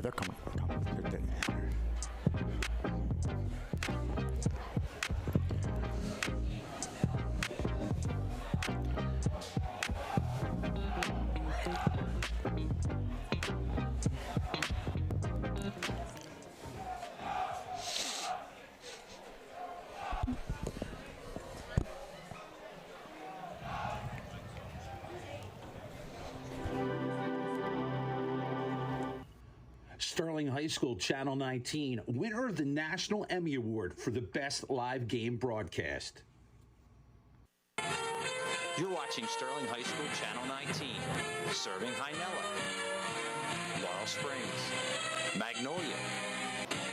They're coming. They're dead. Sterling High School, Channel 19, winner of the National Emmy Award for the Best Live Game Broadcast. You're watching Sterling High School, Channel 19, serving Hynella, Laurel Springs, Magnolia,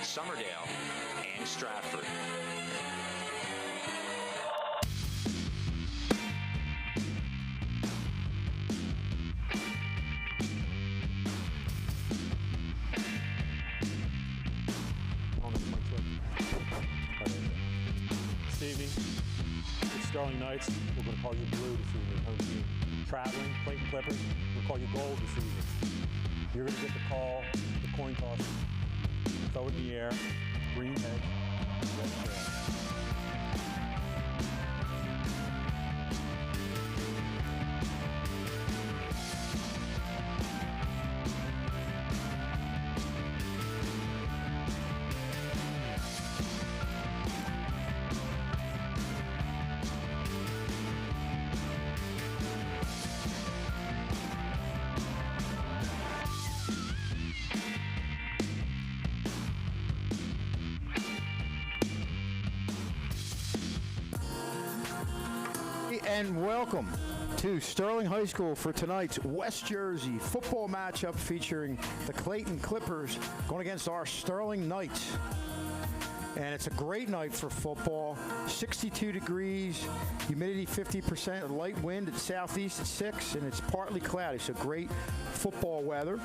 Summerdale, and Stratford. Sterling Knights, we're going to call you blue this evening. Home team traveling, Clayton Clippers, we'll call you gold this evening. You're going to get the call, the coin toss, throw it in the air, green head, red tail. And welcome to Sterling High School for tonight's West Jersey football matchup featuring the Clayton Clippers going against our Sterling Knights. And it's a great night for football. 62 degrees, humidity 50%, a light wind at southeast at 6, and it's partly cloudy, so great football weather.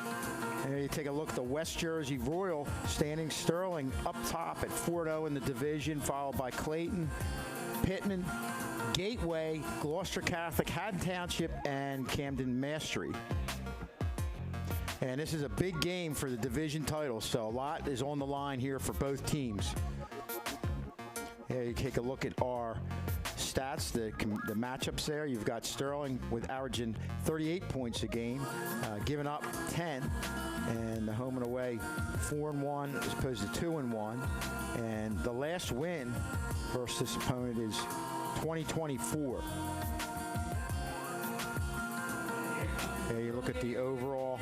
And you take a look at the West Jersey Royal standing. Sterling up top at 4-0 in the division, followed by Clayton, Pittman, Gateway, Gloucester Catholic, Haddon Township, and Camden Mastery. And this is a big game for the division title, so a lot is on the line here for both teams. Here you take a look at our stats, the matchups there. You've got Sterling with averaging 38 points a game, giving up 10, and the home and away 4-1 as opposed to 2-1. And the last win versus this opponent is 2024. Here you look at the overall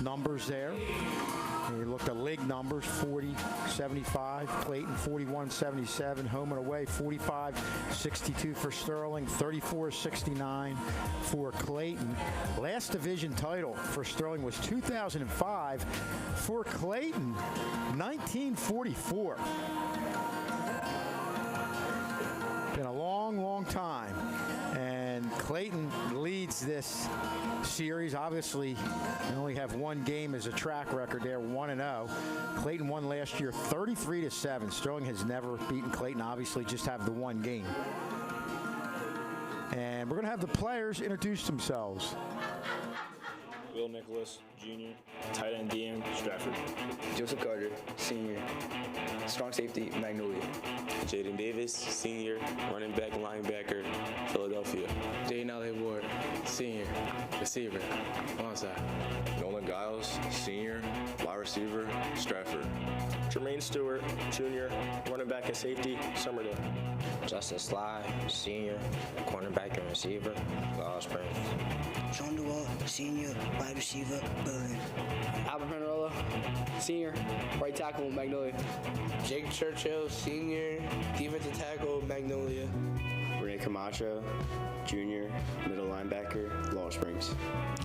numbers there. And you look at league numbers, 40-75, Clayton 41-77, home and away 45-62 for Sterling, 34-69 for Clayton. Last division title for Sterling was 2005. For Clayton, 1944. Been a long, long time. And Clayton Clayton leads this series. Obviously, they only have one game as a track record there, 1-0. Clayton won last year 33-7. Sterling has never beaten Clayton, obviously just have the one game. And we're going to have the players introduce themselves. Will Nicholas, Jr., tight end DM, Stratford. Joseph Carter, senior, strong safety, Magnolia. Jaden Davis, senior, running back, linebacker, Philadelphia. Jaden L.A. Ward, senior, receiver, onside. Nolan Giles, senior, wide receiver, Stratford. Jermaine Stewart, Jr., running back and safety, Summerdale. Justin Sly, senior, cornerback and receiver, Laurel Springs. Sean Dewalt, senior, wide receiver, Berlin. Albert Penarolo, senior, right tackle, Magnolia. Jake Churchill, senior, defensive tackle, Magnolia. Rene Camacho, junior, middle linebacker, Laurel Springs.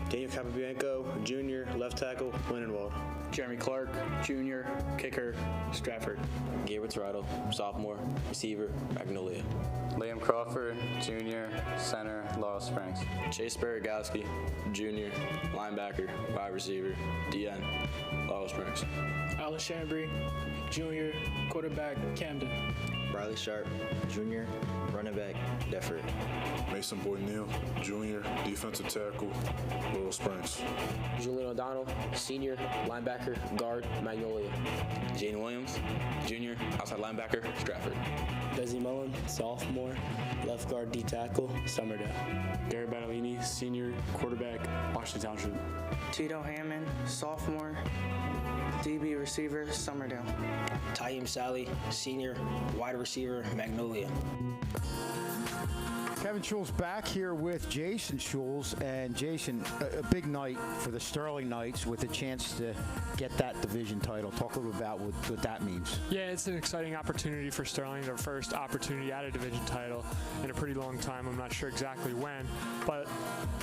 Daniel Capabianco, junior, left tackle, Lindenwald. Jeremy Clark, junior, kicker, Stratford. Gabriel Toronto, sophomore, receiver, Magnolia. Liam Crawford, junior, center, Laurel Springs. Chase Baragowski, junior, linebacker, wide receiver, DN, Laurel Springs. Alice Chambry, junior, quarterback, Camden. Riley Sharp, junior, running back, Defford. Mason Boyd-Neal, junior, defensive tackle, Laurel Springs. Julian O'Donnell, senior, linebacker, guard, Magnolia. Jane Williams, junior, outside linebacker, Stratford. Desi Mullen, sophomore, left guard, D tackle, Summerdale. Gary Battolini, senior, quarterback, Washington Township. Tito Hammond, sophomore, DB receiver, Summerdale. Taim Sally, senior, wide receiver, Magnolia. Kevin Schulz back here with Jason Schulz. And Jason, a big night for the Sterling Knights with a chance to get that division title. Talk a little about what that means. Yeah, it's an exciting opportunity for Sterling, their first opportunity at a division title in a pretty long time. I'm not sure exactly when, but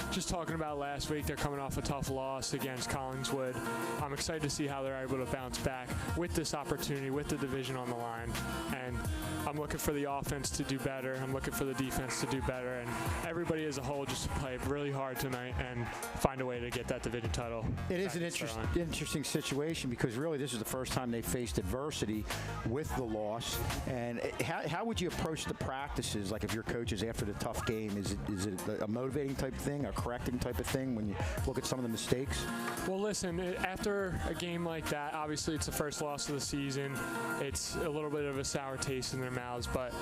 just talking about last week, they're coming off a tough loss against Collingswood. I'm excited to see how they're able to bounce back with this opportunity, with the division on the line. And I'm looking for the offense to do better. I'm looking for the defense to do better, and everybody as a whole just to play really hard tonight and find a way to get that division title. It is an interesting situation because really this is the first time they faced adversity with the loss. And how would you approach the practices, like if your coaches after the tough game? Is it a motivating type thing, a correcting type of thing when you look at some of the mistakes? Well, listen, after a game like that, obviously it's the first loss of the season. It's a little bit of a sour taste in their mouths, but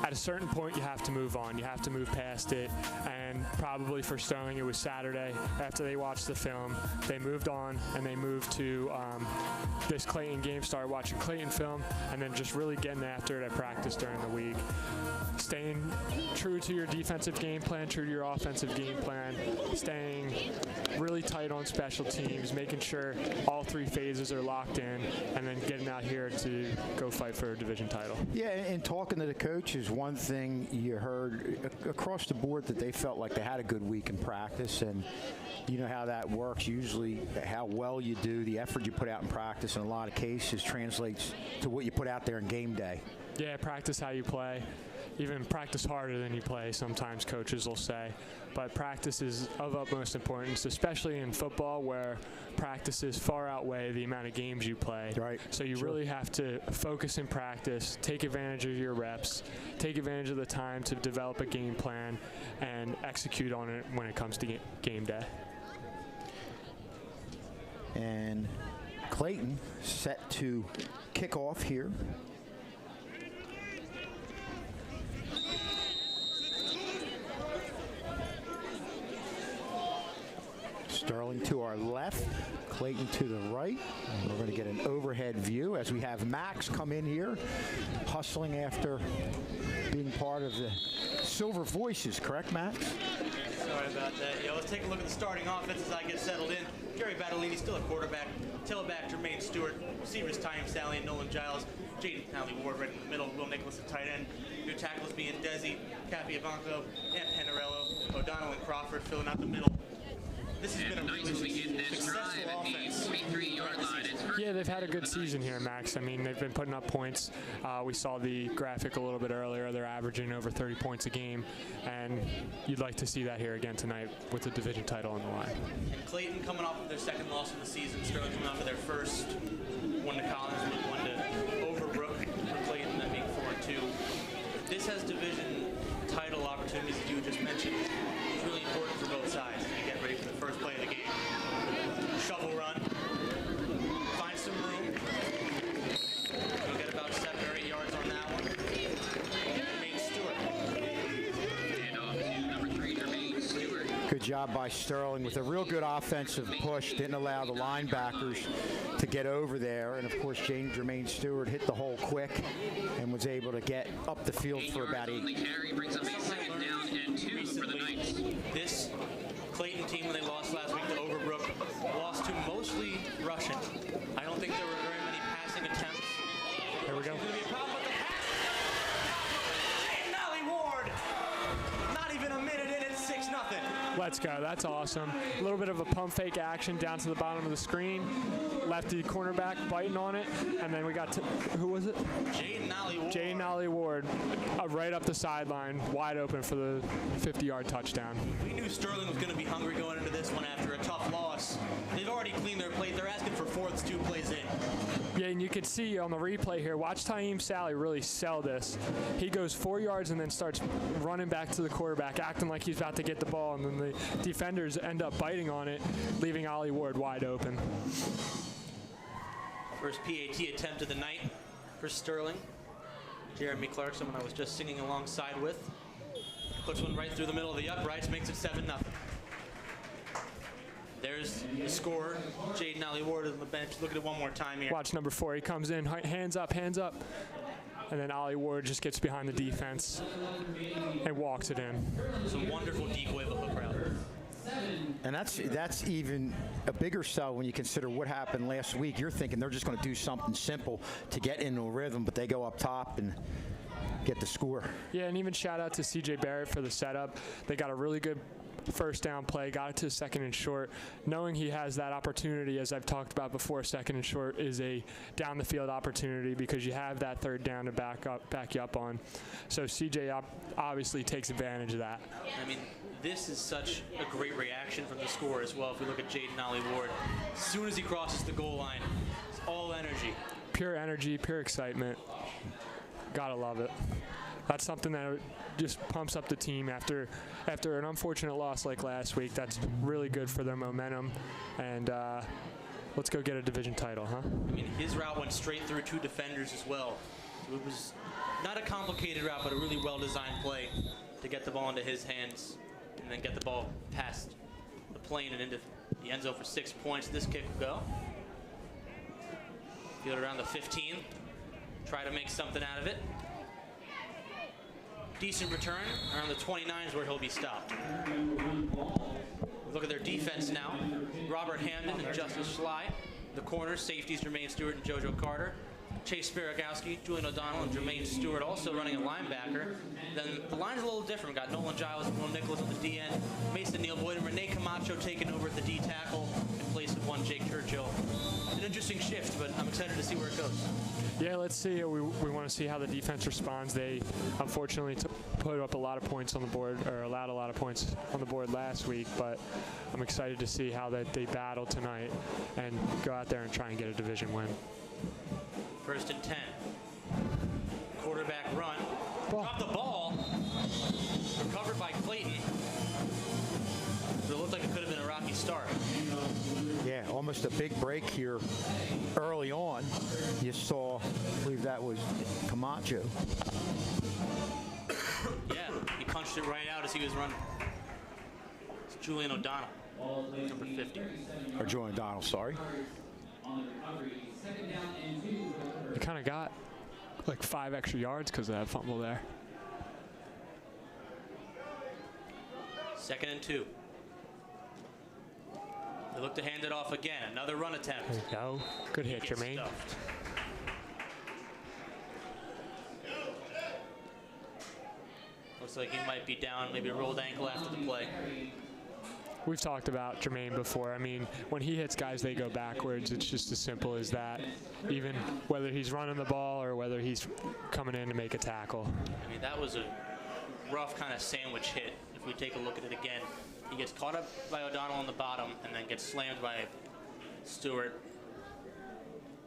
at a certain point you have to move on. You have to move past it, and probably for Sterling it was Saturday after they watched the film. They moved on and they moved to this Clayton game, started watching Clayton film, and then just really getting after it at practice during the week. Staying true to your defensive game plan, true to your offensive game plan, staying really tight on special teams, making sure all three phases are locked in, and then getting out here to go fight for a division title. Yeah, and talking to the coaches, one thing you heard across the board that they felt like they had a good week in practice, and you know how that works. Usually how well you do, the effort you put out in practice in a lot of cases translates to what you put out there in game day. Yeah, practice how you play. Even practice harder than you play, sometimes coaches will say. But practice is of utmost importance, especially in football where practices far outweigh the amount of games you play. Right. So you really have to focus in practice, take advantage of your reps, take advantage of the time to develop a game plan, and execute on it when it comes to game day. And Clayton set to kick off here. Sterling to our left, Clayton to the right. We're going to get an overhead view as we have Max come in here, hustling after being part of the Silver Voices, correct, Max? Sorry about that. Yeah, let's take a look at the starting offense as I get settled in. Gary Battolini still a quarterback. Tailback Jermaine Stewart. Receivers Taim Sally and Nolan Giles. Jaden Alley Ward right in the middle. Will Nicholas at tight end. New tackles being Desi, Capiavanco, and Panarello. O'Donnell and Crawford filling out the middle. this has been a really successful offense. Yeah, they've had a good season here, Max. I mean, they've been putting up points. We saw the graphic a little bit earlier. They're averaging over 30 points a game, and you'd like to see that here again tonight with the division title on the line. And Clayton coming off of their second loss of the season, Sterling coming off of their first, one to Collins, one to Overbrook for Clayton, that being 4-2. This has division title opportunities, as you just mentioned. It's really important for both sides as we get ready for the first play of the game. Shovel run. Find some room. We'll get about 7 or 8 yards on that one. Jermaine Stewart. Good job by Sterling with a real good offensive push. Didn't allow the linebackers to get over there. And, of course, Jermaine Stewart hit the hole quick and was able to get up the field for about 8. This Clayton team, when they lost last week to Overbrook, lost to mostly Russian. I don't think there were very many passing attempts. There we go. It's going to be a problem with the pass. Nolly Ward! Not even a minute in, it's 6-0. Let's go. That's awesome. A little bit of a pump fake action down to the bottom of the screen. Lefty cornerback biting on it. And then we got to, who was it? Jaden Nolly Ward. Right up the sideline, wide open for the 50-yard touchdown. We knew Sterling was going to be hungry going into this one after a tough loss. They've already cleaned their plate. They're asking for fourths 2 plays in. Yeah, and you can see on the replay here, watch Taim Sally really sell this. He goes 4 yards and then starts running back to the quarterback, acting like he's about to get the ball, and then the defenders end up biting on it, leaving Ollie Ward wide open. First PAT attempt of the night for Sterling. Jeremy Clark, someone I was just singing alongside with. Puts one right through the middle of the uprights, makes it 7-0. There's the scorer, Jaden Nolly Ward on the bench. Look at it one more time here. Watch number 4. He comes in, hands up, hands up. And then Ollie Ward just gets behind the defense and walks it in. It's a wonderful deep wave of hook route. And that's even a bigger sell when you consider what happened last week. You're thinking they're just going to do something simple to get into a rhythm, but they go up top and get the score. Yeah, and even shout out to CJ Barrett for the setup. They got a really good first down play, got it to second and short, knowing he has that opportunity, as I've talked about before. Second and short is a down the field opportunity because you have that third down to back you up on. So CJ obviously takes advantage of that. I mean, this is such a great reaction from the score as well. If we look at Jaden Nolly Ward, as soon as he crosses the goal line, it's all energy. Pure energy, pure excitement. Gotta love it. That's something that just pumps up the team after an unfortunate loss like last week. That's really good for their momentum. And let's go get a division title, huh? I mean, his route went straight through 2 defenders as well. It was not a complicated route, but a really well-designed play to get the ball into his hands and then get the ball past the plane and into the end zone for 6 points. This kick will go. Field around the 15. Try to make something out of it. Decent return. Around the 29 is where he'll be stopped. Look at their defense now. Robert Hamden and Justice Schley. The corners, safeties, Jermaine Stewart and JoJo Carter. Chase Spiragowski, Julian O'Donnell, and Jermaine Stewart also running a linebacker. Then the line's a little different. We've got Nolan Giles and Will Nicholas on the D end, Mason Neal Boyd, and Renee Camacho taking over at the D tackle in place of one Jake Churchill. An interesting shift, but I'm excited to see where it goes. Yeah, let's see. We want to see how the defense responds. They unfortunately put up a lot of points on the board, or allowed a lot of points on the board last week, but I'm excited to see how they battle tonight and go out there and try and get a division win. 1st and 10. Quarterback run. Drop the ball. Recovered by Clayton. But it looked like it could have been a rocky start. Yeah, almost a big break here early on. You saw, I believe that was Camacho. Yeah, he punched it right out as he was running. It's Julian O'Donnell, number 50. Or Julian O'Donnell, sorry. They kind of got like 5 extra yards because of that fumble there. 2nd and 2. They look to hand it off again. Another run attempt. There you go. Good hit, Jermaine. Stuffed. Looks like he might be down, maybe a rolled ankle after the play. we've talked about Jermaine before. I mean, when he hits guys, they go backwards. It's just as simple as that, even whether he's running the ball or whether he's coming in to make a tackle. I mean, that was a rough kind of sandwich hit. If we take a look at it again, he gets caught up by O'Donnell on the bottom and then gets slammed by Stewart.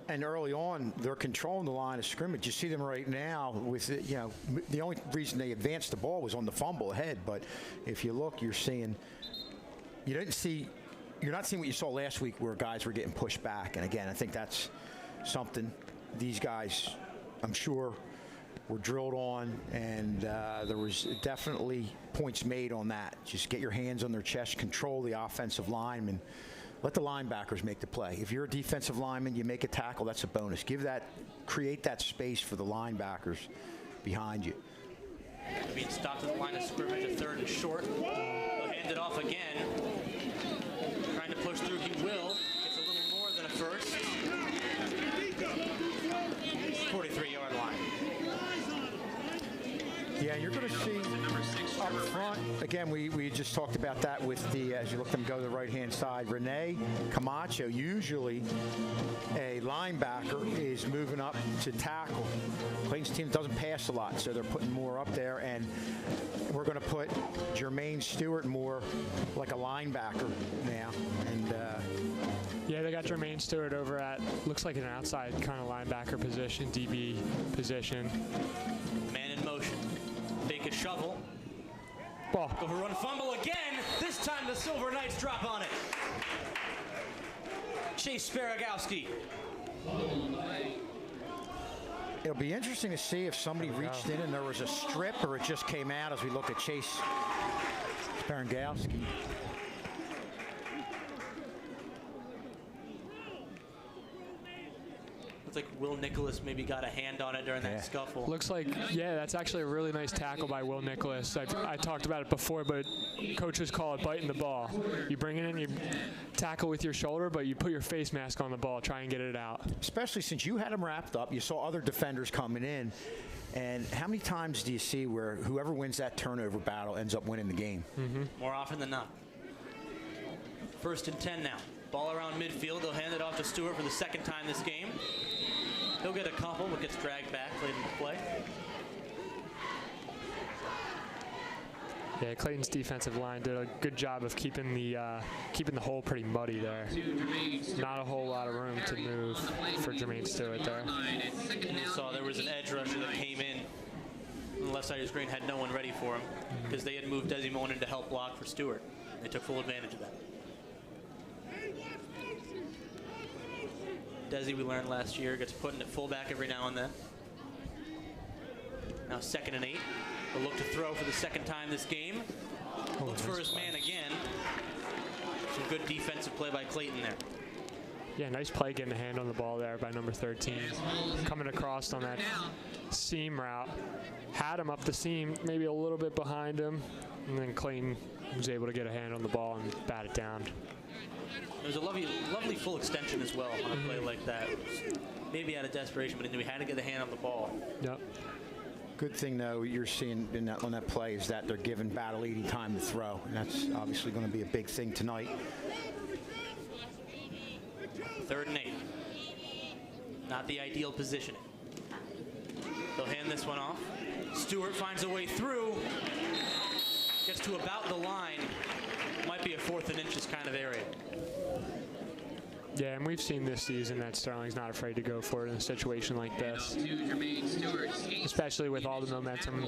And early on, they're controlling the line of scrimmage. You see them right now with, the only reason they advanced the ball was on the fumble ahead. But if you look, you're not seeing what you saw last week where guys were getting pushed back. And again, I think that's something these guys, I'm sure, were drilled on, and there was definitely points made on that. Just get your hands on their chest, control the offensive lineman. Let the linebackers make the play. If you're a defensive lineman, you make a tackle, that's a bonus. Create that space for the linebackers behind you. Being stopped at the line of scrimmage, a 3rd and short. He'll hand it off again. Trying to push through, he will. Gets a little more than a first. 43-yard line. Yeah, you're going to see up front, again, we just talked about that with as you look them go to the right-hand side, Rene Camacho, usually a linebacker, is moving up to tackle. Clayton's team doesn't pass a lot, so they're putting more up there, and we're going to put Jermaine Stewart more like a linebacker now. And yeah, they got Jermaine Stewart over at, looks like an outside kind of linebacker position, DB position. Man in motion. Fake a shovel. Ball. Overrun fumble again. This time the Silver Knights drop on it. Chase Sparagowski. It'll be interesting to see if somebody reached in and there was a strip, or it just came out as we look at Chase Sparagowski. Looks like Will Nicholas maybe got a hand on it during that scuffle. Looks like, yeah, that's actually a really nice tackle by Will Nicholas. I talked about it before, but coaches call it biting the ball. You bring it in, you tackle with your shoulder, but you put your face mask on the ball, try and get it out. Especially since you had him wrapped up, you saw other defenders coming in, and how many times do you see where whoever wins that turnover battle ends up winning the game? Mm-hmm. More often than not. 1st and 10 now. Ball around midfield. They'll hand it off to Stewart for the 2nd time this game. He'll get a couple, but gets dragged back late in the play. Yeah, Clayton's defensive line did a good job of keeping the hole pretty muddy there. Not a whole lot of room to move for Jermaine Stewart there. You saw there was an edge rusher that came in on the left side of the screen, had no one ready for him because they had moved Desi Moen in to help block for Stewart. They took full advantage of that. Desi, we learned last year, gets put in at fullback every now and then. Now 2nd and 8. A look to throw for the 2nd time this game. Looks for his man again. Some good defensive play by Clayton there. Yeah, nice play getting a hand on the ball there by number 13. Coming across on that seam route. Had him up the seam, maybe a little bit behind him. And then Clayton was able to get a hand on the ball and bat it down. There's a lovely full extension as well on a play like that. Maybe out of desperation, but he knew he had to get a hand on the ball. Yep. Good thing, though, you're seeing on that play is that they're giving Battle Eating time to throw, and that's obviously going to be a big thing tonight. 3rd and 8. Not the ideal positioning. They'll hand this one off. Stewart finds a way through. Gets to about the line. Might be a 4th and inches kind of area. Yeah, and we've seen this season that Sterling's not afraid to go for it in a situation like this. Especially with all the momentum.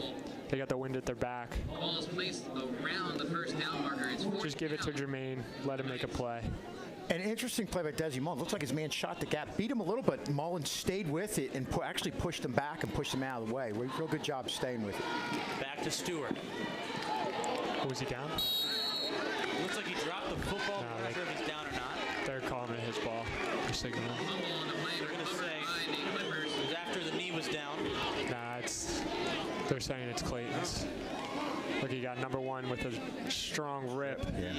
They got the wind at their back. Ball's placed around the 1st down marker. Just give it to Jermaine. Let him make a play. An interesting play by Desi Mullen. Looks like his man shot the gap, beat him a little, but Mullen stayed with it and actually pushed him back and pushed him out of the way. Real good job staying with it. Back to Stewart. Was he down? Looks like he dropped the football. No, I'm not sure if he's down or not. They're calling it his ball. They're signaling. They're going to say it was after the knee was down. Nah, they're saying it's Clayton's. Look, he got number 1 with a strong rip. Yeah.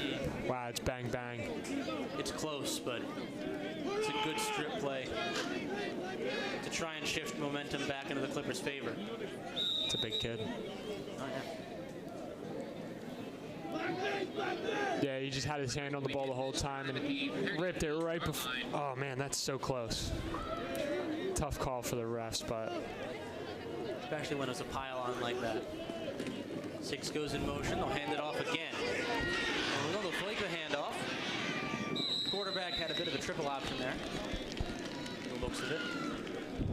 Wow, it's bang, bang. It's close, but it's a good strip play to try and shift momentum back into the Clippers' favor. It's a big kid. Oh, yeah. Yeah, he just had his hand on the ball the whole time and ripped it right before. Oh, man, that's so close. Tough call for the refs, but. Especially when it's a pile-on like that. 6 goes in motion. They'll hand it off again. And they'll flake the handoff. Quarterback had a bit of a triple option there. The looks of it.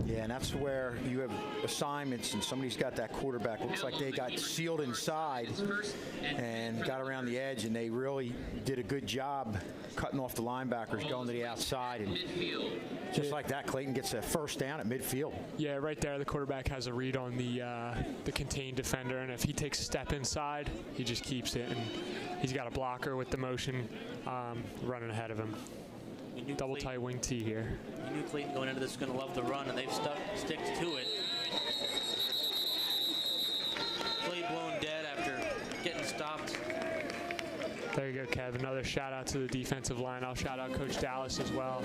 Yeah, and that's where you have assignments, and somebody's got that quarterback. Looks like they got sealed inside and got around the edge, and they really did a good job cutting off the linebackers, going to the outside. And just like that, Clayton gets a first down at midfield. Yeah, right there, the quarterback has a read on the contained defender, and if he takes a step inside, he just keeps it, and he's got a blocker with the motion running ahead of him. Double tie wing T here. You knew Clayton going into this was going to love the run, and they've sticked to it. Play blown dead after getting stopped. There you go, Kev. Another shout out to the defensive line. I'll shout out Coach Dallas as well.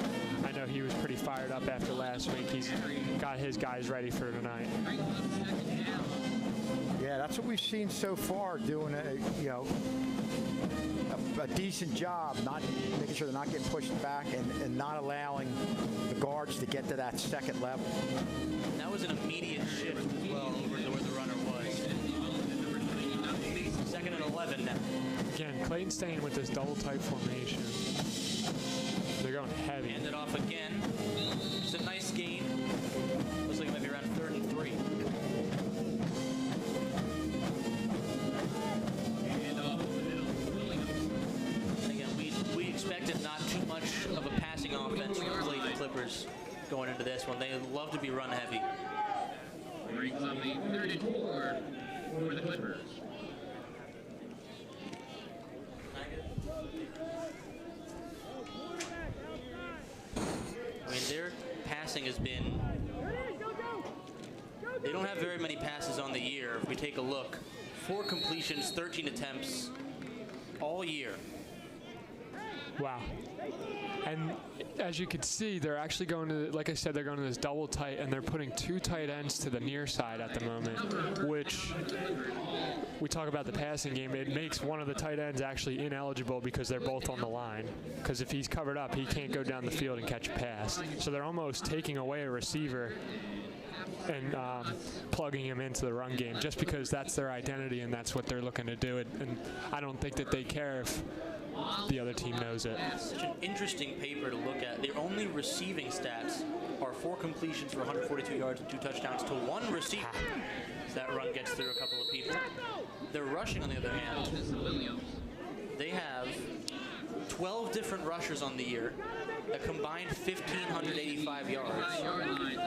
I know he was pretty fired up after last week. He's got his guys ready for tonight. Yeah, that's what we've seen so far, doing a decent job, not making sure they're not getting pushed back and not allowing the guards to get to that second level. That was an immediate shift as well over to where the runner was. 2nd and 11 now. Again, Clayton staying with this double type formation. They're going heavy. Hand it off again. It's a nice gain. Looks like it might be around 3rd and 3. Expected not too much of a passing offense from the Clayton Clippers going into this one. They love to be run heavy. Brings up a 3rd and 4 for the Clippers. I mean, their passing has been. They don't have very many passes on the year. If we take a look, 4 completions, 13 attempts all year. Wow. And as you can see, they're actually going to, like I said, they're going to this double tight, and they're putting 2 tight ends to the near side at the moment, which we talk about the passing game. It makes one of the tight ends actually ineligible because they're both on the line. Because if he's covered up, he can't go down the field and catch a pass. So they're almost taking away a receiver and plugging him into the run game just because that's their identity and that's what they're looking to do. And I don't think that they care if the other team knows it. Such an interesting paper to look at. Their only receiving stats are 4 completions for 142 yards and 2 touchdowns to 1 receiver. So that run gets through a couple of people. Their rushing, on the other hand, they have 12 different rushers on the year, a combined 1,585 yards,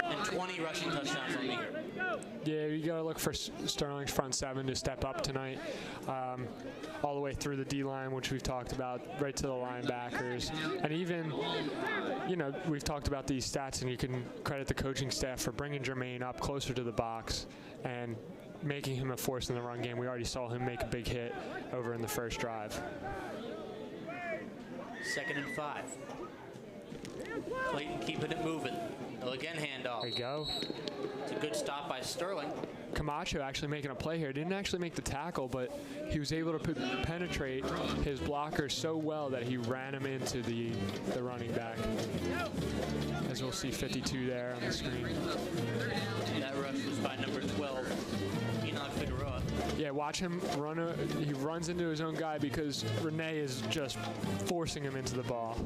and 20 rushing touchdowns on the year. Yeah, you got to look for Sterling's front 7 to step up tonight. All the way through the D-line, which we've talked about, right to the linebackers. And even, we've talked about these stats, and you can credit the coaching staff for bringing Jermaine up closer to the box and making him a force in the run game. We already saw him make a big hit over in the first drive. 2nd and 5. Clayton keeping it moving. They'll again hand off. There you go. It's a good stop by Sterling. Camacho actually making a play here. Didn't actually make the tackle, but he was able to penetrate his blocker so well that he ran him into the running back. As we'll see 52 there on the screen. That rush was by number 12, Enoch Figueroa. Yeah, watch him run. He runs into his own guy because Renee is just forcing him into the ball.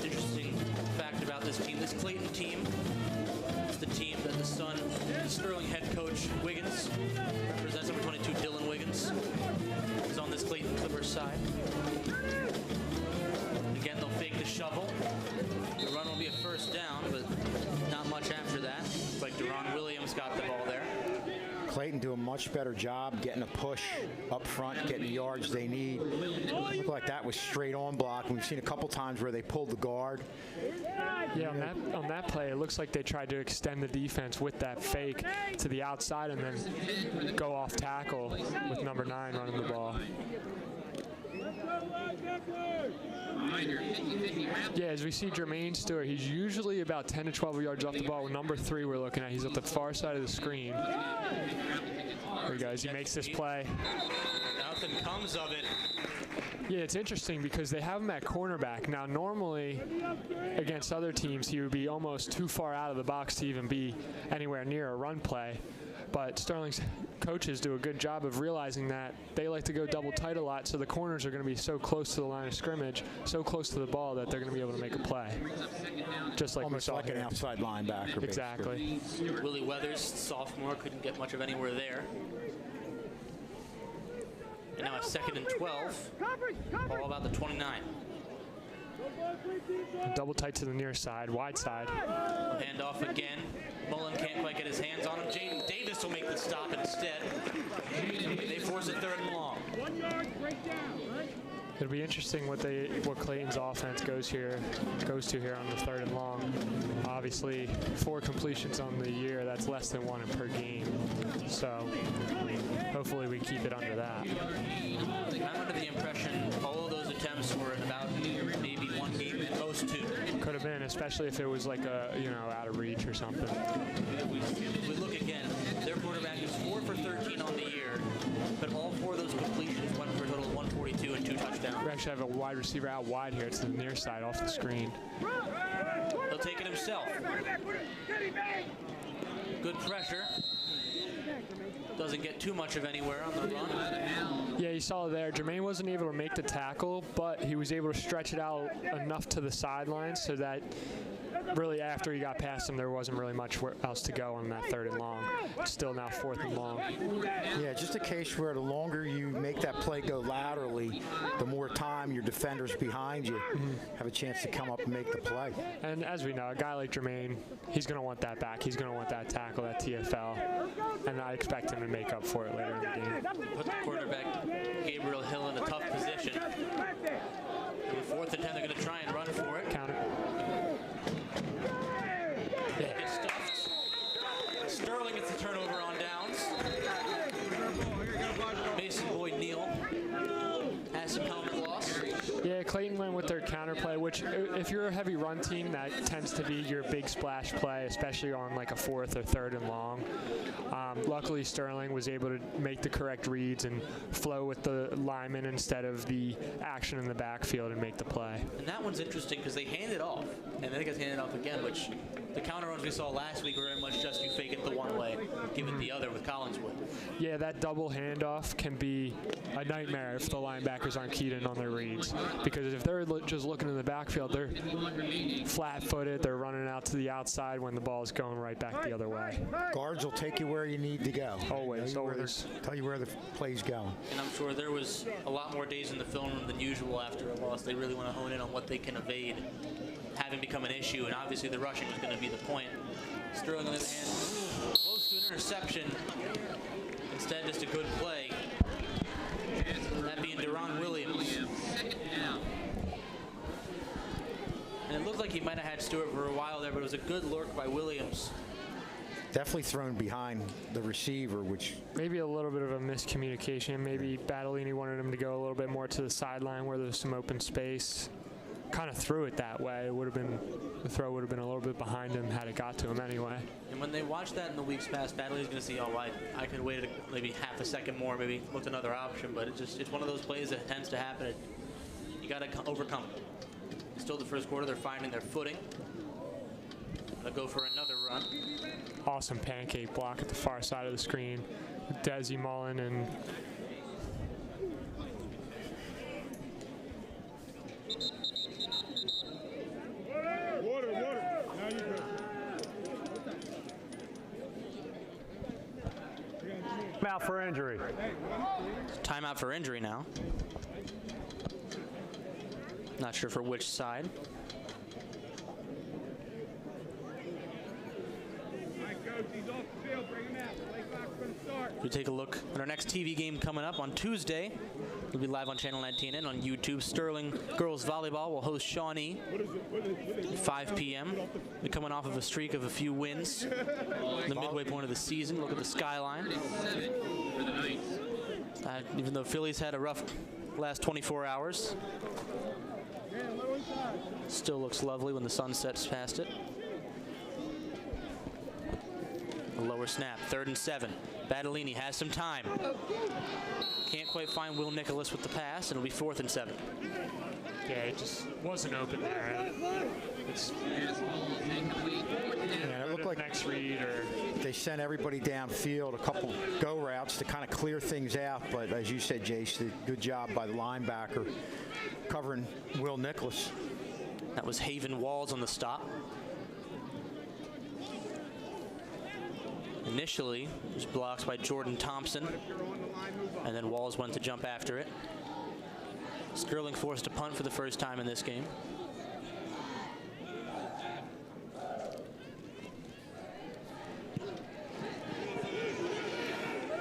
Interesting fact about this team. This Clayton team is the team that the son of Sterling head coach Wiggins represents. Number 22, Dylan Wiggins, is on this Clayton Clippers side. Again, they'll fake the shovel. The run will be a first down, but not much after that. Looks like Deron Williams got the ball there. Clayton do a much better job getting a push up front, getting the yards they need. Looked like that was straight on block. We've seen a couple times where they pulled the guard. Yeah, on that play, it looks like they tried to extend the defense with that fake to the outside and then go off tackle with number 9 running the ball. Yeah, as we see Jermaine Stewart, he's usually about 10 to 12 yards off the ball. Number 3 we're looking at, he's at the far side of the screen. There he goes, he makes this play. Nothing comes of it. Yeah, it's interesting because they have him at cornerback. Now, normally, against other teams, he would be almost too far out of the box to even be anywhere near a run play. But Sterling's coaches do a good job of realizing that they like to go double tight a lot, so the corners are going to be so close to the line of scrimmage, so close to the ball that they're going to be able to make a play. Just like almost we saw like here. an outside linebacker. Exactly. Willie Weathers, sophomore, couldn't get much of anywhere there. And now a 2nd and 12. All about the 29. Double tight to the near side, wide side. Hand off again. Mullen can't quite get his hands on him. Jaden Davis will make the stop instead. They force a 3rd and long. 1 yard breakdown, right? It'll be interesting what Clayton's offense goes to here on the 3rd and long. Obviously, 4 completions on the year. That's less than 1 per game. So hopefully we keep it under that. I'm under the impression all of those attempts were about maybe 1 game at most 2. Could have been, especially if it was like out of reach or something. If we look again, their quarterback is 4 for 13 on the year, but all 4 of those completions went for a total of 142 and 2 touchdowns. We actually have a wide receiver out wide here. It's the near side off the screen. He'll take it himself. Good pressure. Doesn't get too much of anywhere on the run. Yeah, you saw there. Jermaine wasn't able to make the tackle, but he was able to stretch it out enough to the sideline so that really after he got past him, there wasn't really much else to go on that 3rd and long. It's still now 4th and long. Yeah, just a case where the longer you make that play go laterally, the more time your defenders behind you have a chance to come up and make the play. And as we know, a guy like Jermaine, he's going to want that back. He's going to want that tackle, that TFL, and I expect him to make up for it later in the game. Put the quarterback, Gabriel Hill, in a tough position. And 4th and 10, they're going to try and run for it. Count it. Gets stuffed. Sterling gets the turnover on downs. Mason Boyd Neal has some helmet loss. Yeah, Clayton went with their counterplay, which if you're a heavy run team, that tends to be your big splash play, especially on like a 4th or 3rd and long. Luckily, Sterling was able to make the correct reads and flow with the lineman instead of the action in the backfield and make the play. And that one's interesting because they hand it off, and then it gets handed off again, which the counter runs we saw last week were very much just you fake it the one way, give it the other with Collinswood. Yeah, that double handoff can be a nightmare if the linebackers aren't keyed in on their reads. Because if they're just looking in the backfield, they're flat-footed, they're running out to the outside when the ball is going right back the other way. Guards will take you where you need to go. Always. Tell you where the play's going. And I'm sure there was a lot more days in the film room than usual after a loss. They really want to hone in on what they can evade, having become an issue, and obviously the rushing was going to be the point. Sterling on the other hand, close to an interception. Instead, just a good play. That being Deron Williams. And it looked like he might have had Stewart for a while there, but it was a good lurk by Williams. Definitely thrown behind the receiver, which... Maybe a little bit of a miscommunication. Maybe Battolini wanted him to go a little bit more to the sideline where there's some open space. Kind of threw it that way. The throw would have been a little bit behind him had it got to him anyway. And when they watched that in the weeks past, Battolini's going to see, oh, I could wait maybe half a second more, maybe looked another option, but it's one of those plays that tends to happen. You got to overcome it. Still the first quarter, they're finding their footing. They'll go for another run. Awesome pancake block at the far side of the screen. Desi Mullen and Water. Now you go. Timeout for injury. Timeout for injury now. Not sure for which side. We'll take a look at our next TV game coming up on Tuesday. We'll be live on Channel 19 and on YouTube. Sterling Girls Volleyball will host Shawnee at 5 p.m. They're coming off of a streak of a few wins. The midway point of the season. Look at the skyline. Even though Phillies had a rough last 24 hours. Still looks lovely when the sun sets past it. A lower snap, 3rd and 7. Battellini has some time. Can't quite find Will Nicholas with the pass, and it'll be 4th and 7. Yeah, it just wasn't open there. It's it looked like next read, or they sent everybody downfield, a couple go routes to kind of clear things out. But as you said, Jace, good job by the linebacker covering Will Nicholas. That was Haven Walls on the stop. Initially, it was blocked by Jordan Thompson, and then Walls went to jump after it. Sterling forced a punt for the first time in this game.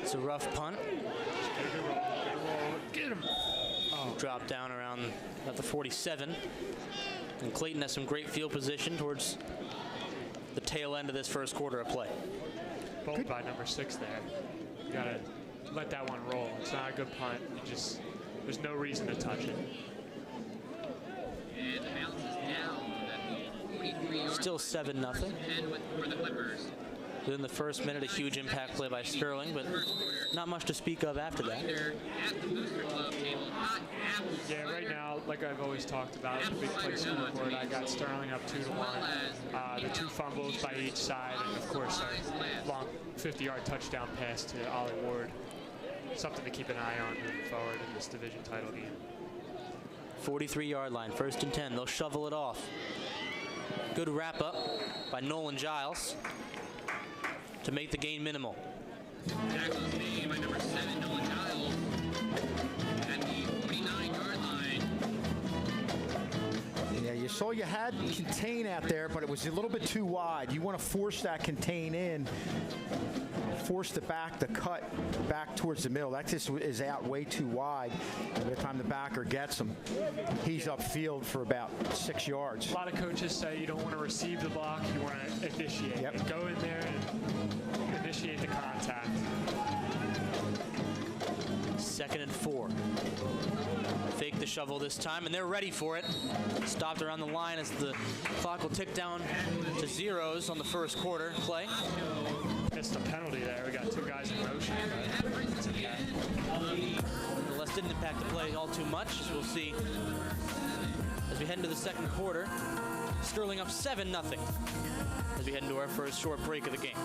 It's a rough punt. Get him. Oh. Dropped down around at the 47. And Clayton has some great field position towards the tail end of this first quarter of play. Bowled by number 6 there. You gotta let that one roll. It's not a good punt. There's no reason to touch it. And the bounce is down at the 43-yard. Still 7-0. For the Clippers. Within the first minute, a huge impact play by Sterling, but not much to speak of after that. Yeah, right now, like I've always talked about, the big play scoreboard, I got Sterling up 2-1. The 2 fumbles by each side, and of course, our long 50-yard touchdown pass to Ollie Ward. Something to keep an eye on moving forward in this division title game. 43-yard line, 1st and 10. They'll shovel it off. Good wrap up by Nolan Giles to make the gain minimal. Tackle is made by number 7, Nolan Giles, at the 49-yard line. Yeah, you saw you had contain out there, but it was a little bit too wide. You want to force that contain in, force the cut back towards the middle. That just is out way too wide. By the time the backer gets him, he's upfield for about 6 yards. A lot of coaches say you don't want to receive the block, you want to initiate. Yep. Go in there and initiate the contact. 2nd and 4. Fake the shovel this time, and they're ready for it. Stopped around the line as the clock will tick down to zeros on the first quarter. Clay? Missed a penalty there. We got 2 guys in motion. Nonetheless, didn't impact the play all too much, as we'll see as we head into the second quarter. Sterling up 7-0 as we head into our first short break of the game.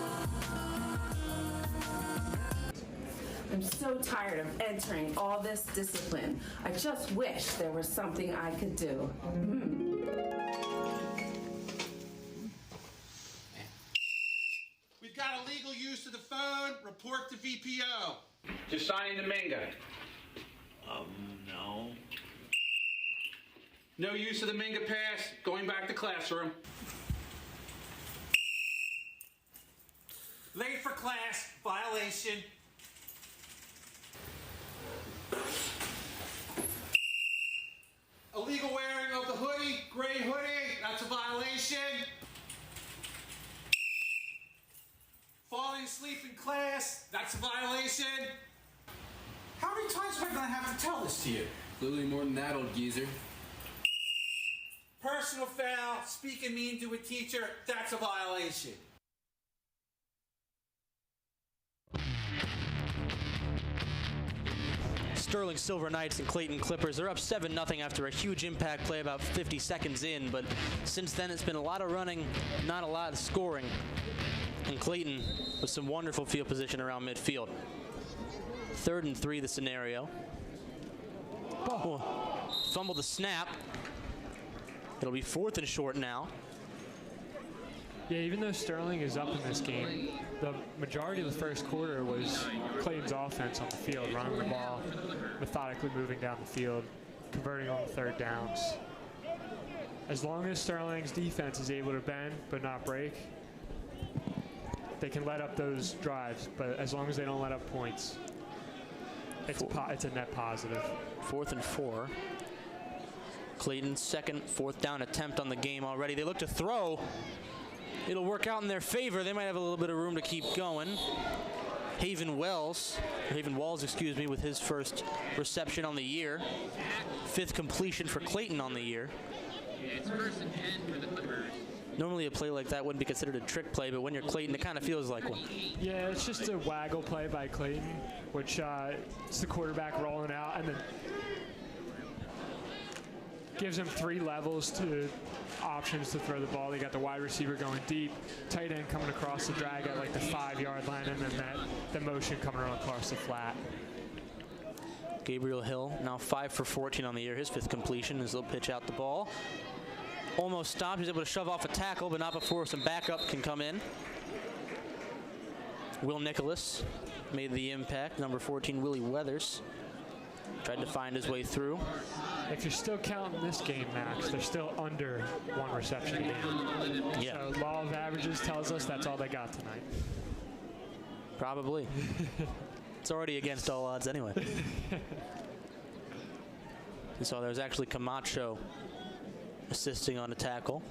I'm so tired of entering all this discipline. I just wish there was something I could do. We've got illegal use of the phone. Report to VPO. Just signing the Minga. No. No use of the Minga pass. Going back to classroom. Late for class. Violation. Illegal wearing of the hoodie, gray hoodie, that's a violation. Falling asleep in class, that's a violation. How many times am I gonna have to tell this to you? Clearly more than that, old geezer. Personal foul, speaking mean to a teacher, that's a violation. Sterling Silver Knights and Clayton Clippers. They're up 7-0 after a huge impact play about 50 seconds in, but since then it's been a lot of running, not a lot of scoring. And Clayton with some wonderful field position around midfield. 3rd and 3 the scenario. Oh, fumbled the snap. It'll be 4th and short now. Yeah, even though Sterling is up in this game, the majority of the first quarter was Clayton's offense on the field, running the ball, methodically moving down the field, converting on the 3rd downs. As long as Sterling's defense is able to bend but not break, they can let up those drives, but as long as they don't let up points, it's a net positive. 4th and 4. Clayton's second 4th down attempt on the game already. They look to throw. It'll work out in their favor. They might have a little bit of room to keep going. Haven Walls, excuse me, with his first reception on the year. 5th completion for Clayton on the year. It's 1st and 10 for the Clippers. Normally a play like that wouldn't be considered a trick play, but when you're Clayton, it kind of feels like one. Yeah, it's just a waggle play by Clayton, which it's the quarterback rolling out and then gives him 3 levels to options to throw the ball. They got the wide receiver going deep, tight end coming across the drag at like the 5-yard line, and then the motion coming around across the flat. Gabriel Hill now 5 for 14 on the year. His 5th completion as they'll pitch out the ball. Almost stopped. He's able to shove off a tackle, but not before some backup can come in. Will Nicholas made the impact. Number 14, Willie Weathers, tried to find his way through. If you're still counting this game, Max, they're still under 1 reception a game. Yeah. So law of averages tells us that's all they got tonight. Probably. It's already against all odds anyway. So there's actually Camacho assisting on a tackle.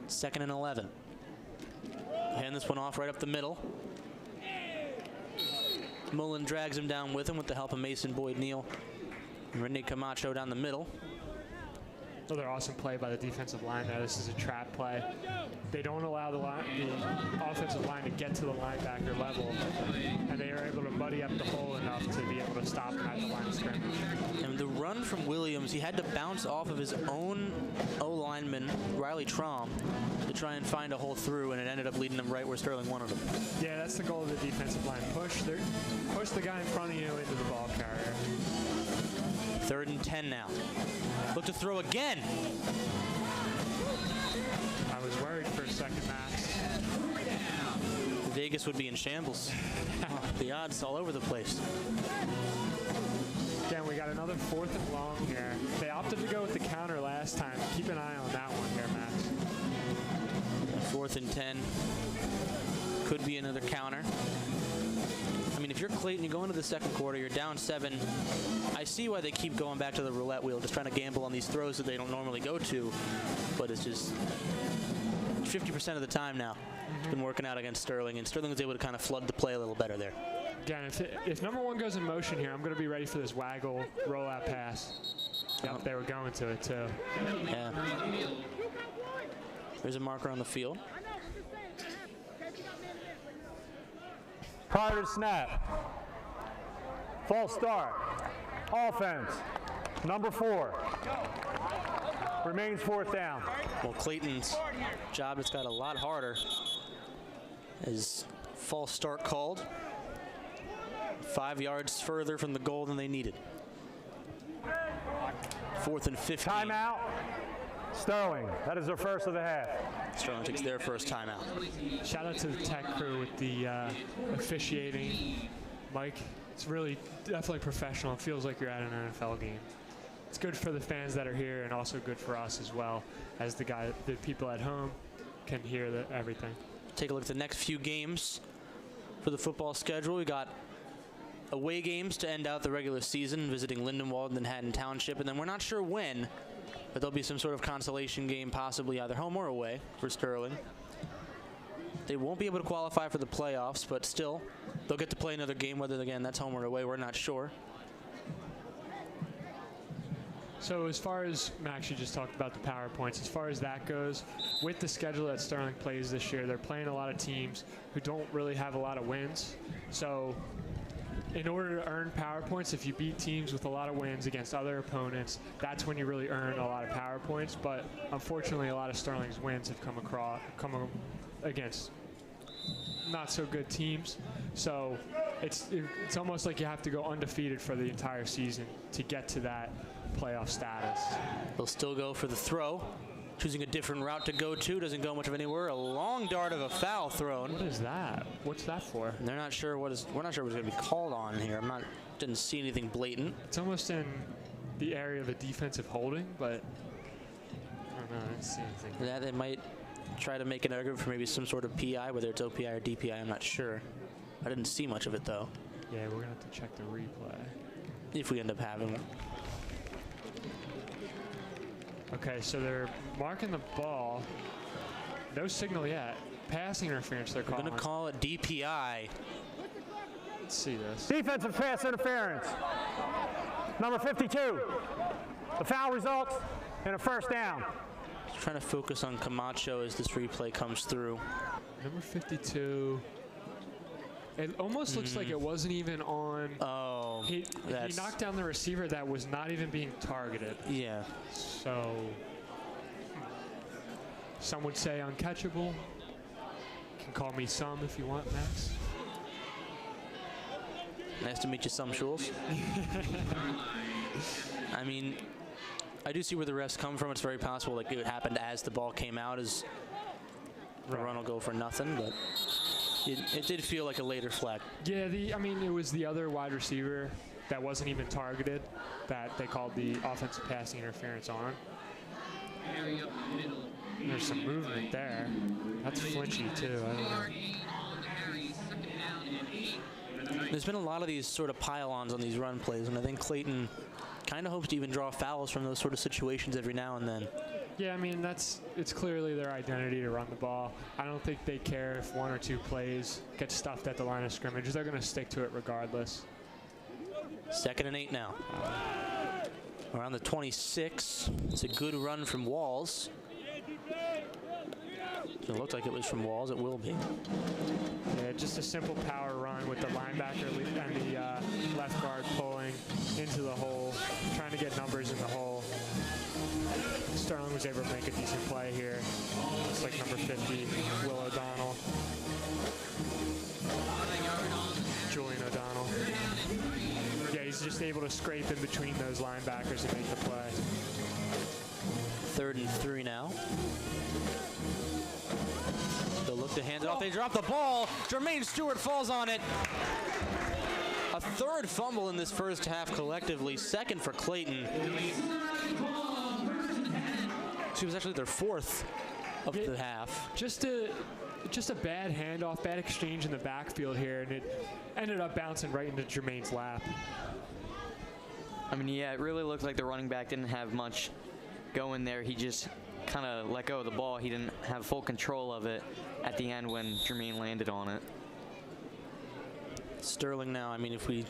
Second and 11. Hand this one off right up the middle. Mullen drags him down with him with the help of Mason Boyd-Neal. And Renee Camacho down the middle. Another awesome play by the defensive line there. This is a trap play. They don't allow the offensive line to get to the linebacker level, and they are able to muddy up the hole enough to be able to stop him at the line of scrimmage. And the run from Williams, he had to bounce off of his own O-lineman, Riley Traum, to try and find a hole through, and it ended up leading him right where Sterling wanted him. Yeah, that's the goal of the defensive line. Push the guy in front of you into the ball carrier. 3rd and 10 now. Look to throw again. I was worried for a second, Max. Vegas would be in shambles. The odds all over the place. Again, we got another 4th and long here. They opted to go with the counter last time. Keep an eye on that one here, Max. 4th and 10. Could be another counter. I mean, if you're Clayton, you go into the 2nd quarter, you're down 7. I see why they keep going back to the roulette wheel, just trying to gamble on these throws that they don't normally go to. But it's just 50% of the time now. It's been working out against Sterling, and Sterling was able to kind of flood the play a little better there. Again, if number 1 goes in motion here, I'm going to be ready for this waggle rollout pass. Yep, they were going to it too. Yeah. There's a marker on the field. Prior to snap. False start. Offense. Number 4. Remains 4th down. Well, Clayton's job just got a lot harder. Is false start called. 5 yards further from the goal than they needed. 4th and 15. Timeout. Sterling. That is their first of the half. Sterling takes their first timeout. Shout out to the tech crew with the officiating. Mike, it's really definitely professional. It feels like you're at an NFL game. It's good for the fans that are here and also good for us as well, as the people at home can hear everything. Take a look at the next few games for the football schedule. We got away games to end out the regular season, visiting Lindenwold and Haddon Township, and then we're not sure when, but there'll be some sort of consolation game, possibly either home or away for Sterling. They won't be able to qualify for the playoffs, but still, they'll get to play another game, whether, again, that's home or away, we're not sure. So as far as, Max, you just talked about the PowerPoints, as far as that goes, with the schedule that Sterling plays this year, they're playing a lot of teams who don't really have a lot of wins. So in order to earn PowerPoints, if you beat teams with a lot of wins against other opponents, that's when you really earn a lot of PowerPoints. But unfortunately, a lot of Sterling's wins have come against not so good teams. So it's almost like you have to go undefeated for the entire season to get to that playoff status. They'll still go for the throw, choosing a different route to go to. Doesn't go much of anywhere. A long dart of a foul thrown. What is that? What's that for? And they're not sure we're not sure what's going to be called on here. Didn't see anything blatant. It's almost in the area of a defensive holding, but I don't know. I didn't see anything. That they might try to make an argument for maybe some sort of PI, whether it's OPI or DPI. I'm not sure. I didn't see much of it though. Yeah, we're gonna have to check the replay if we end up having one. Okay, so they're marking the ball. No signal yet. Passing interference they're calling. Going to call it DPI. Let's see this. Defensive pass interference. Number 52. The foul results in a first down. Just trying to focus on Camacho as this replay comes through. Number 52. It almost looks like it wasn't even on. Oh, he knocked down the receiver that was not even being targeted. Yeah. So some would say uncatchable. You can call me some if you want, Max. Nice to meet you, some Schultz. I mean, I do see where the refs come from. It's very possible like it happened as the ball came out, as the run will go for nothing, but it did feel like a later flag. Yeah, I mean, it was the other wide receiver that wasn't even targeted that they called the offensive passing interference on. There's some movement there. That's flinchy too. I don't know. There's been a lot of these sort of pile-ons on these run plays, and I think Clayton kind of hopes to even draw fouls from those sort of situations every now and then. Yeah, I mean, it's clearly their identity to run the ball. I don't think they care if 1 or 2 plays get stuffed at the line of scrimmage. They're going to stick to it regardless. 2nd and 8 now. Around the 26. It's a good run from Walls. It looked like it was from Walls. It will be. Yeah, just a simple power run with the linebacker and the left guard pulling into the hole, trying to get numbers in the hole. Sterling was able to make a decent play here. Looks like number 50, Will O'Donnell. Julian O'Donnell. Yeah, he's just able to scrape in between those linebackers and make the play. 3rd and 3 now. They'll look to hand it off. They drop the ball. Jermaine Stewart falls on it. A 3rd fumble in this first half collectively. 2nd for Clayton. She was actually their 4th of the half. Just a bad handoff, bad exchange in the backfield here, and it ended up bouncing right into Jermaine's lap. I mean, yeah, it really looked like the running back didn't have much going there. He just kind of let go of the ball. He didn't have full control of it at the end when Jermaine landed on it. Sterling now, I mean, if we've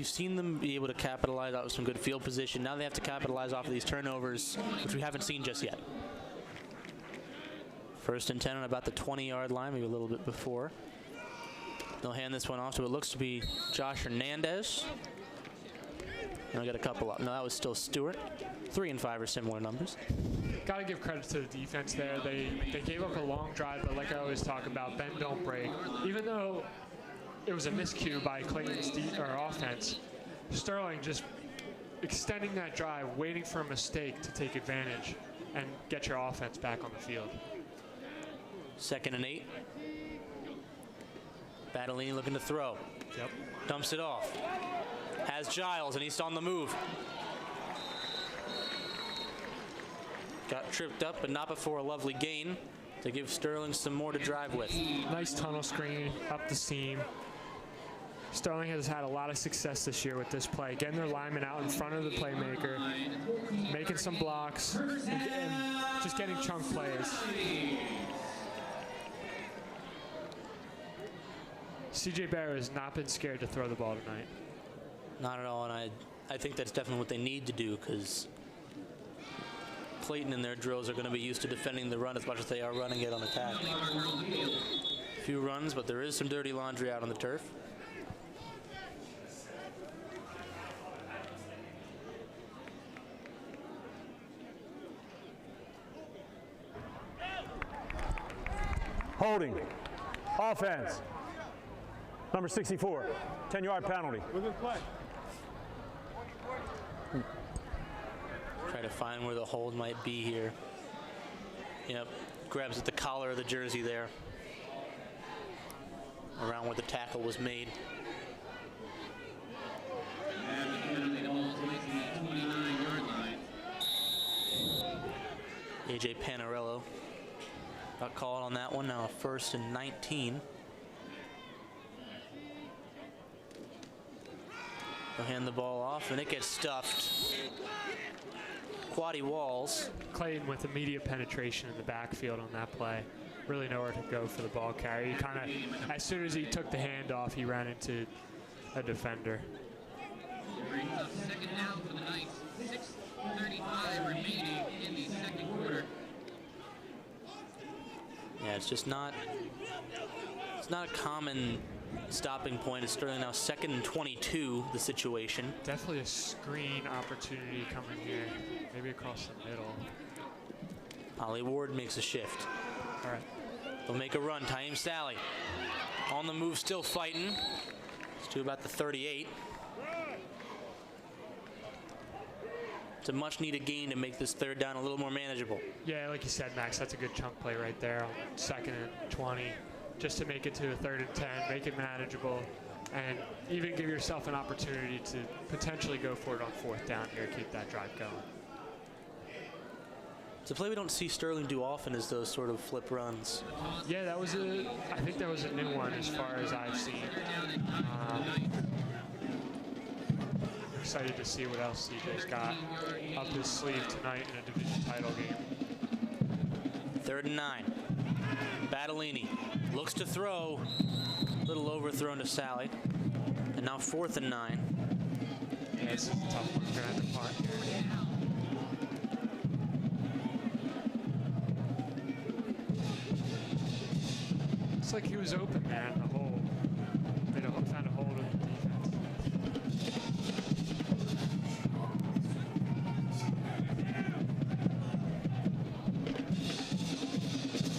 seen them be able to capitalize off some good field position. Now they have to capitalize off of these turnovers, which we haven't seen just yet. 1st and 10 on about the 20-yard line, maybe a little bit before. They'll hand this one off to what looks to be Josh Hernandez. And I got a couple up. No, that was still Stewart. 3 and 5 are similar numbers. Got to give credit to the defense there. They gave up a long drive, but like I always talk about, bend don't break. Even though it was a miscue by Clayton's offense, Sterling just extending that drive, waiting for a mistake to take advantage and get your offense back on the field. 2nd and 8. Battolini looking to throw. Yep. Dumps it off. Has Giles, and he's on the move. Got tripped up, but not before a lovely gain to give Sterling some more to drive with. Nice tunnel screen up the seam. Sterling has had a lot of success this year with this play, getting their linemen out in front of the playmaker, making some blocks, and just getting chunk plays. C.J. Barrow has not been scared to throw the ball tonight. Not at all, and I think that's definitely what they need to do, because Clayton and their drills are going to be used to defending the run as much as they are running it on attack. A few runs, but there is some dirty laundry out on the turf. Holding. Offense. Number 64. 10-yard penalty. Good play. Try to find where the hold might be here. Yep, grabs at the collar of the jersey there. Around where the tackle was made. A.J. Panarello got called on that one. Now a 1st and 19. They'll hand the ball off, and it gets stuffed squatty walls. Clayton with immediate penetration in the backfield on that play. Really nowhere to go for the ball carrier. He kind of, as soon as he took the handoff, he ran into a defender. Brings up second down for the Knights. 6:35 remaining in the second quarter. Yeah, it's just not. It's not a common stopping point. It's Sterling now 2nd and 22. The situation. Definitely a screen opportunity coming here. Maybe across the middle. Ollie Ward makes a shift. All right. They'll make a run. Taim Sally on the move, still fighting. It's to about the 38. It's a much-needed gain to make this third down a little more manageable. Yeah, like you said, Max, that's a good chunk play right there on 2nd and 20, just to make it to a 3rd and 10, make it manageable, and even give yourself an opportunity to potentially go for it on 4th down here, keep that drive going. It's a play we don't see Sterling do often, is those sort of flip runs. Yeah, I think that was a new one as far as I've seen. Excited to see what else CJ's got up his sleeve tonight in a division title game. 3rd and 9. Battellini looks to throw. Little overthrown to Sally. And now 4th and 9. Yeah, this is a tough one. Gonna have to punt here. Looks like he was open there in the hole. They found a hole in the defense.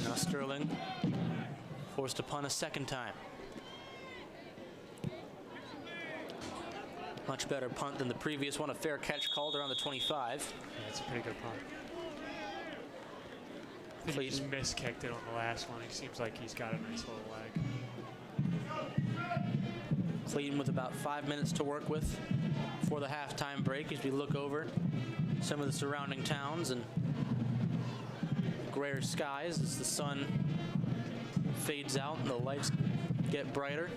Now Sterling forced to punt a 2nd time. Much better punt than the previous one. A fair catch called around the 25. Yeah, it's a pretty good punt. I think he just miskicked it on the last one. He seems like he's got a nice little leg. Clayton with about 5 minutes to work with for the halftime break as we look over some of the surrounding towns and grayer skies as the sun fades out and the lights get brighter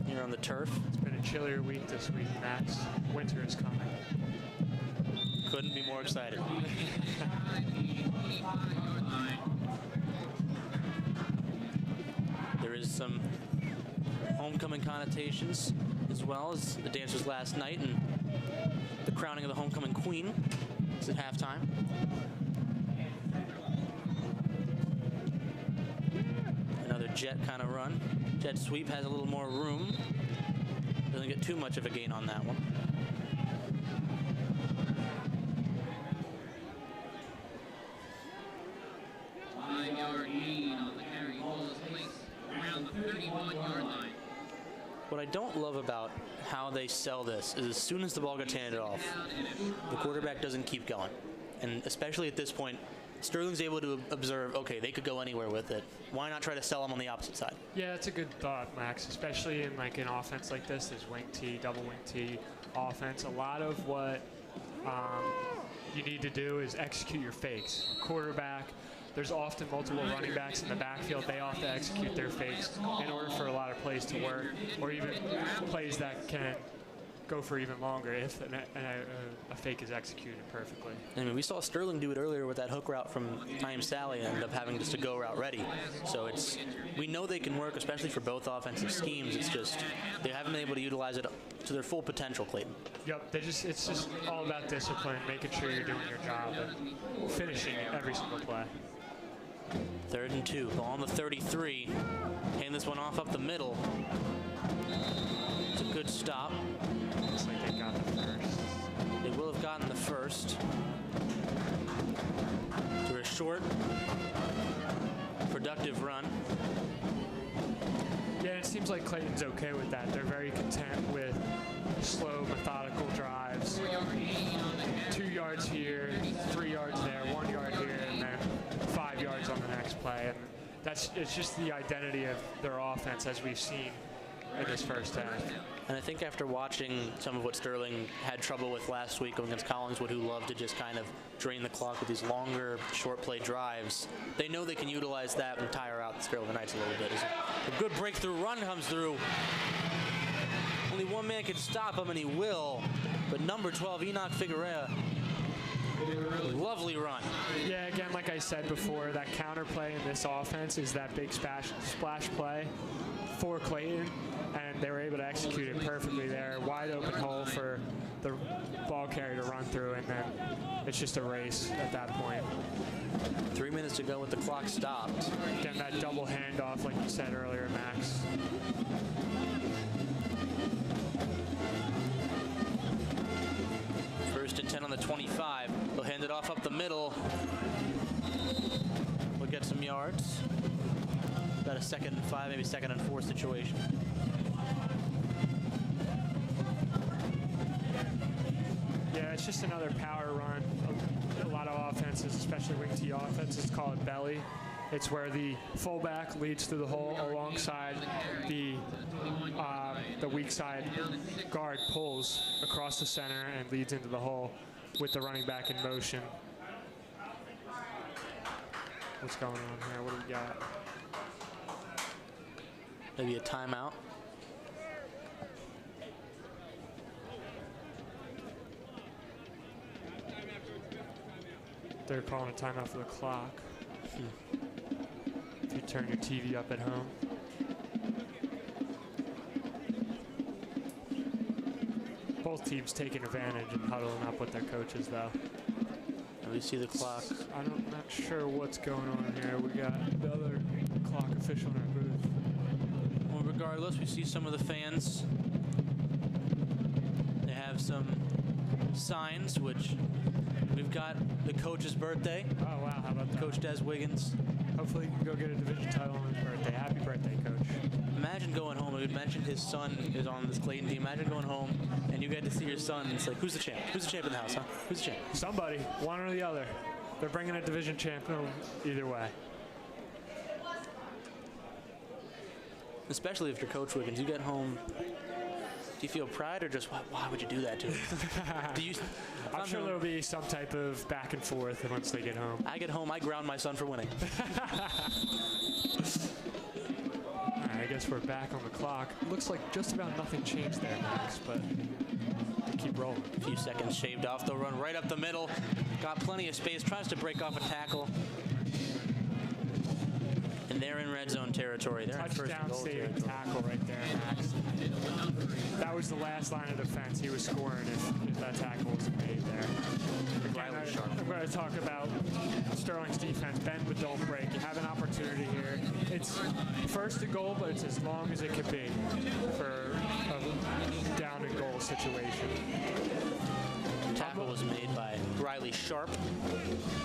here on the turf. It's been a chillier week this week, Max. Winter is coming. Couldn't be more excited. There is some homecoming connotations as well as the dancers last night and the crowning of the homecoming queen is at halftime. Another jet kind of run. Jet sweep has a little more room. Doesn't get too much of a gain on that one. What I don't love about how they sell this is as soon as the ball gets handed off, the quarterback doesn't keep going. And especially at this point, Sterling's able to observe, okay, they could go anywhere with it. Why not try to sell them on the opposite side? Yeah, that's a good thought, Max, especially in like an offense like this wing T, double wing T offense. A lot of what you need to do is execute your fakes. Quarterback, there's often multiple running backs in the backfield. They often execute their fakes in order for a lot of plays to work, or even plays that can go for even longer if a fake is executed perfectly. I mean, we saw Sterling do it earlier with that hook route from Taim Sally and ended up having just a go route ready. So we know they can work, especially for both offensive schemes. It's just they haven't been able to utilize it to their full potential, Clayton. Yep, it's just all about discipline, making sure you're doing your job and finishing every single play. 3rd and 2, ball on the 33. Hand this one off up the middle. It's a good stop. Looks like they got the first. They will have gotten the first. To a short, productive run. Yeah, it seems like Clayton's okay with that. They're very content with slow, methodical drives. 2 yards here, 3 yards there, 1 yard here, and then 5 yards on the next play. And it's just the identity of their offense as we've seen in this first half. And I think after watching some of what Sterling had trouble with last week against Collingswood, who loved to just kind of drain the clock with these longer, short play drives, they know they can utilize that and tire out the Sterling Knights a little bit. A good breakthrough run comes through. Only one man can stop him, and he will. But number 12, Enoch Figueroa, Lovely run. Yeah, again, like I said before, that counterplay in this offense is that big splash play for Clayton, and they were able to execute it perfectly there. Wide open hole for the ball carrier to run through, and then it's just a race at that point. 3 minutes to go with the clock stopped. Again, that double handoff, like you said earlier, Max. First and 10 on the 25. They'll hand it off up the middle. We'll get some yards. About a 2nd and 5, maybe 2nd and 4 situation. Yeah, it's just another power run. A lot of offenses, especially wing T offenses, call it belly. It's where the fullback leads through the hole alongside the weak side guard pulls across the center and leads into the hole with the running back in motion. What's going on here? What do we got? Maybe a timeout. They're calling a timeout for the clock. If you turn your TV up at home. Both teams taking advantage and huddling up with their coaches, though. And we see the clock. I'm not sure what's going on here. We got the other clock official in our booth. Well, regardless, we see some of the fans. They have some signs, which we've got the coach's birthday. Oh, wow. How about that? Coach Des Wiggins. Hopefully he can go get a division title on his birthday. Happy birthday, Coach. Imagine going home. We mentioned his son is on this Clayton team. Imagine going home and you get to see your son. And it's like, who's the champ? Who's the champ in the house, huh? Who's the champ? Somebody, one or the other. They're bringing a division champ home either way. Especially if you're Coach Wiggins. You get home. Do you feel pride or just why would you do that to him? I'm sure there'll be some type of back and forth once they get home. I get home, I ground my son for winning. All right, I guess we're back on the clock. Looks like just about nothing changed there, Max, but keep rolling. A few seconds shaved off. They'll run right up the middle. Got plenty of space. Tries to break off a tackle. And they're in red zone territory. They're in first and goal territory. Tackle right there, Max. That was the last line of defense. He was scoring if that tackle wasn't made there. Again, I'm going to talk about Sterling's defense. Bend but don't break. You have an opportunity here. It's first and goal, but it's as long as it could be for a down and goal situation. Tackle was made by Riley Sharp.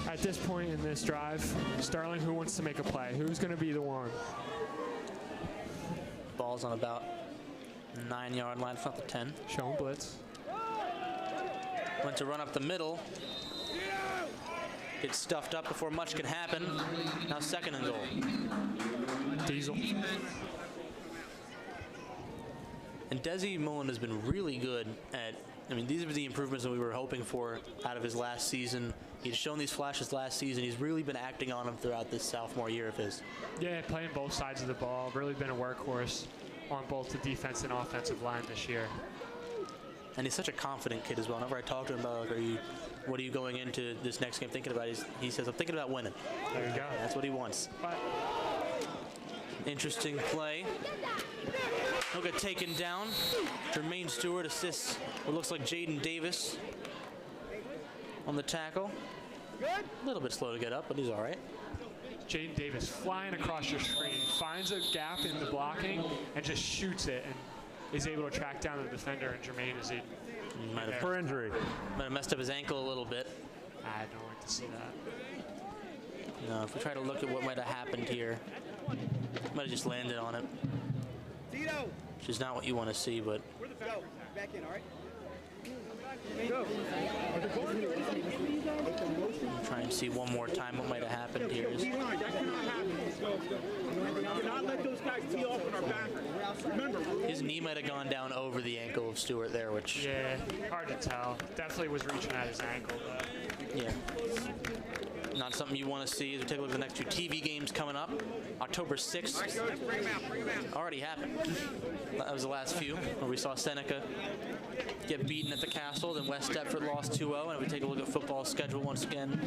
At this point in this drive, Sterling, who wants to make a play? Who's going to be the one? Ball's on about 9-yard line, front the 10. Showing blitz. Went to run up the middle. It's stuffed up before much can happen. Now 2nd and goal. Diesel. And Desi Mullen has been really good at, these are the improvements that we were hoping for out of his last season. He's shown these flashes last season. He's really been acting on them throughout this sophomore year of his. Yeah, playing both sides of the ball. Really been a workhorse on both the defense and offensive line this year. And he's such a confident kid as well. Whenever I talk to him about, what are you going into this next game thinking about? He says, I'm thinking about winning. There you go. That's what he wants. But interesting play. He'll get taken down. Jermaine Stewart assists what looks like Jaden Davis on the tackle. A little bit slow to get up, but he's all right. Jaden Davis flying across your screen, finds a gap in the blocking and just shoots it and is able to track down the defender, and Jermaine is in. For injury. Might have messed up his ankle a little bit. I don't like to see that. No, if we try to look at what might have happened here, might have just landed on it. Which is not what you want to see, but. Go. Back in, all right? Try and see one more time what might have happened here. That cannot happen. Do not let those guys tee off on our back. Remember, his knee might have gone down over the ankle of Stewart there, which... Yeah, hard to tell. Definitely was reaching at his ankle, but... Yeah. Not something you want to see as we take a look at the next 2 TV games coming up. October 6th. Already happened. That was the last few where we saw Seneca get beaten at the Castle. Then West Deptford lost 2-0. And if we take a look at football schedule once again,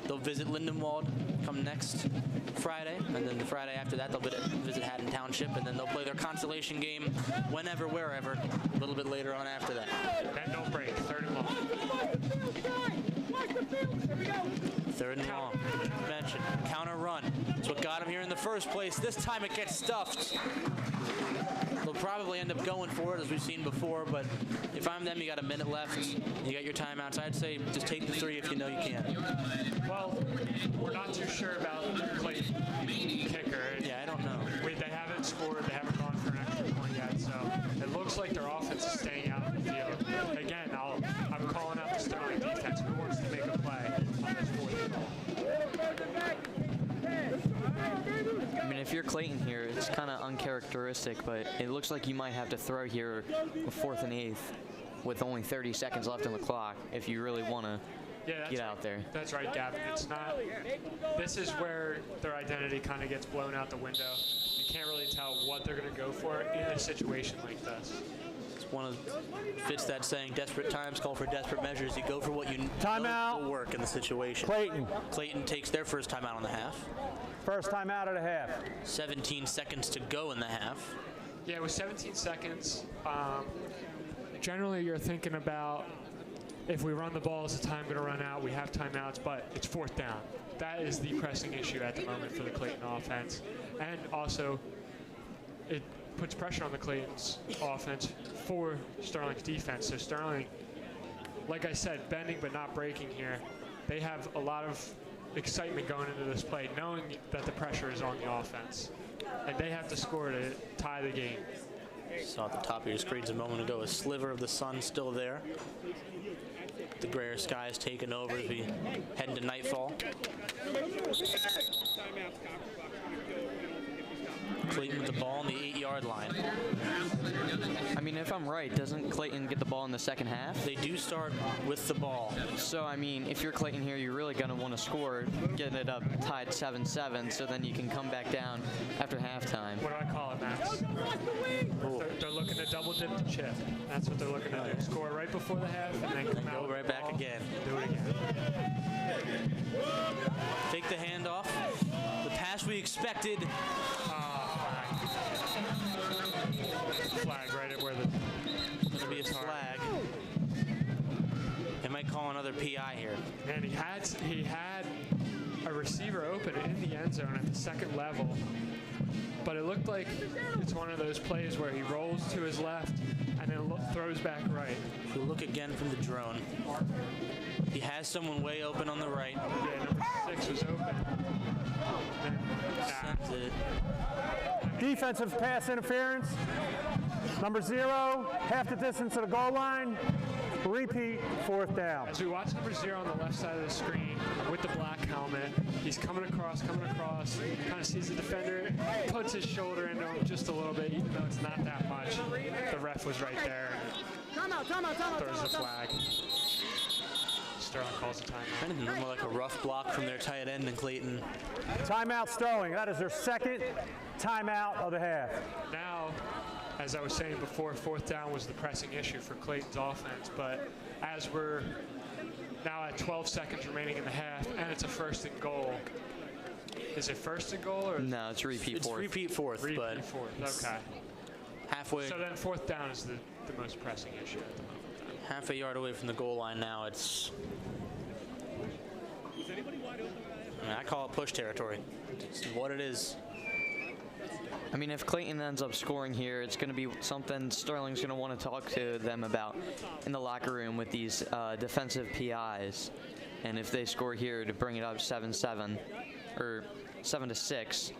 they'll visit Lindenwold come next Friday. And then the Friday after that, they'll visit Haddon Township. And then they'll play their consolation game whenever, wherever, a little bit later on after that. Then don't break. 3rd and long. 3rd and long. Mentioned. Counter run. That's what got him here in the first place. This time it gets stuffed. They'll probably end up going for it, as we've seen before, but if I'm them, you got a minute left. You got your timeouts. I'd say just take the 3 if you know you can. Well, we're not too sure about Clayton kicker. Yeah, I don't know. They haven't scored. They haven't gone for an extra point yet, so it looks like their offense is staying out of the field. Again, I'm calling out the Sterling defense. Who wants to make a play on this 4th goal? I mean, if you're Clayton here, it's kind of uncharacteristic, but it looks like you might have to throw here a 4th and 8th with only 30 seconds left on the clock if you really want to get out there. That's right, Gavin. It's not. This is where their identity kind of gets blown out the window. You can't really tell what they're going to go for in a situation like this. Fits that saying, desperate times call for desperate measures. You go for what you know will work in the situation. Clayton takes their first timeout on the half. First timeout of the half. 17 seconds to go in the half. Yeah, with 17 seconds, generally you're thinking about if we run the ball, is the time going to run out? We have timeouts, but it's 4th down. That is the pressing issue at the moment for the Clayton offense. And also, it puts pressure on the Clayton's offense for Sterling's defense. So Sterling, like I said, bending but not breaking here. They have a lot of excitement going into this play, knowing that the pressure is on the offense. And they have to score to tie the game. Saw at the top of your screens a moment ago, a sliver of the sun still there. The grayer sky is taken over as we head into nightfall. Clayton with the ball on the 8-yard line. I mean, if I'm right, doesn't Clayton get the ball in the second half? They do start with the ball. So, I mean, if you're Clayton here, you're really going to want to score, get it up tied 7-7, so then you can come back down after halftime. What do I call it, Max? They're looking to double-dip the chip. That's what they're looking to do. Score right before the half and then come out go right back again. Do it again. Take the handoff. The pass we expected. Flag right at where the... There'll be a flag. They might call another PI here. And he had a receiver open in the end zone at the second level. But it looked like it's one of those plays where he rolls to his left and then throws back right. If we look again from the drone, he has someone way open on the right. Yeah, number 6 was open. Sent it. Defensive pass interference. Number 0, half the distance to the goal line. Repeat, 4th down. As we watch number 0 on the left side of the screen with the black helmet, he's coming across, kind of sees the defender, puts his shoulder into him just a little bit, even though it's not that much. The ref was right there. Throws the flag. Sterling calls a timeout. Kind of more like a rough block from their tight end in Clayton. Timeout Sterling. That is their second timeout of the half. Now, as I was saying before, 4th down was the pressing issue for Clayton's offense, but as we're now at 12 seconds remaining in the half, and it's a 1st and goal. Is it 1st and goal? Or no, it's repeat 4th. It's repeat 4th, repeat but 4th. Okay. Halfway. So then 4th down is the most pressing issue at the moment. Half a yard away from the goal line now. It's... I call it push territory. It's what it is. I mean, if Clayton ends up scoring here, it's going to be something Sterling's going to want to talk to them about in the locker room with these defensive PIs. And if they score here to bring it up 7-7 or 7-6.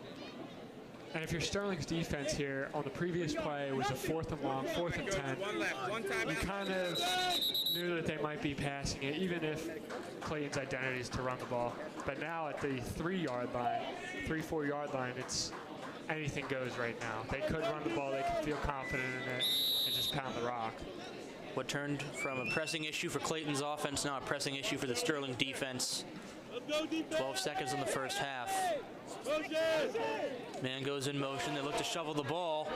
And if you're Sterling's defense here, on the previous play, it was a 4th and long, 4th and 10. You kind of knew that they might be passing it, even if Clayton's identity is to run the ball. But now at the 3-yard line, 3-4-yard line, it's anything goes right now. They could run the ball, they could feel confident in it, and just pound the rock. What turned from a pressing issue for Clayton's offense, now a pressing issue for the Sterling defense. 12 seconds in the first half. Man goes in motion. They look to shovel the ball.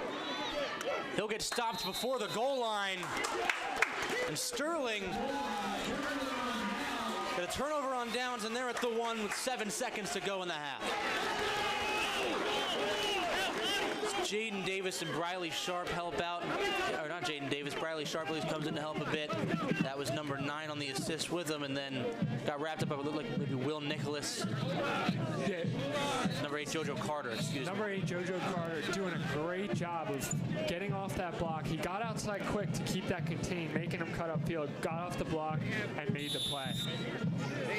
He'll get stopped before the goal line. And Sterling got a turnover on downs, and they're at the one with 7 seconds to go in the half. Jaden Davis and Briley Sharp help out. Or not Jaden Davis, Briley Sharp comes in to help a bit. That was number 9 on the assist with him, and then got wrapped up by what looked like maybe Will Nicholas. Yeah. Number 8, JoJo Carter, excuse me. Number 8, JoJo Carter, doing a great job of getting off that block. He got outside quick to keep that contained, making him cut upfield, got off the block, and made the play.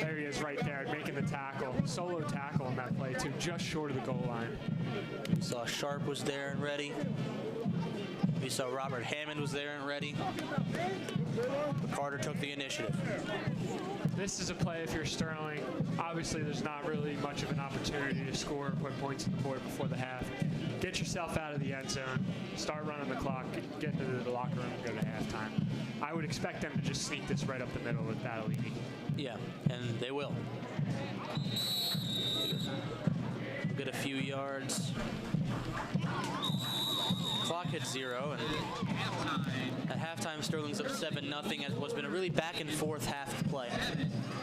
There he is right there, making the tackle. Solo tackle on that play, too, just short of the goal line. We saw Sharp was there and ready. We saw Robert Hammond was there and ready. But Carter took the initiative. This is a play if you're Sterling. Obviously, there's not really much of an opportunity to score or put points on the board before the half. Get yourself out of the end zone, start running the clock, get into the locker room, and go to halftime. I would expect them to just sneak this right up the middle with Battellini. Yeah, and they will. Get a few yards. Clock hits 0, and at halftime, Sterling's up 7-0 at what's been a really back and forth half of play.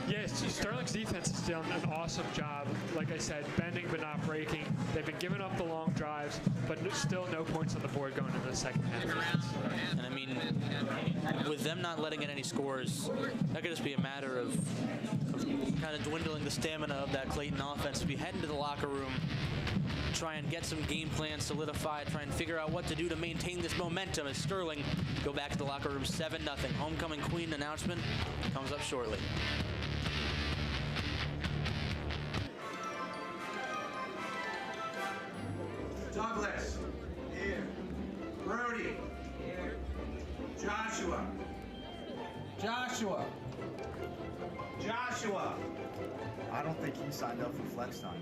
Yes, Sterling's defense has done an awesome job. Like I said, bending but not breaking. They've been giving up the long drives, but still no points on the board going into the second half. And I mean, with them not letting in any scores, that could just be a matter of kind of dwindling the stamina of that Clayton offense. If you head into the locker room, try and get some game plans solidified, try and figure out what to do to maintain this momentum as Sterling go back to the locker room 7-0. Homecoming Queen announcement comes up shortly. Douglas. Here. Brody. Here. Joshua. Joshua. Joshua. I don't think he signed up for flex time.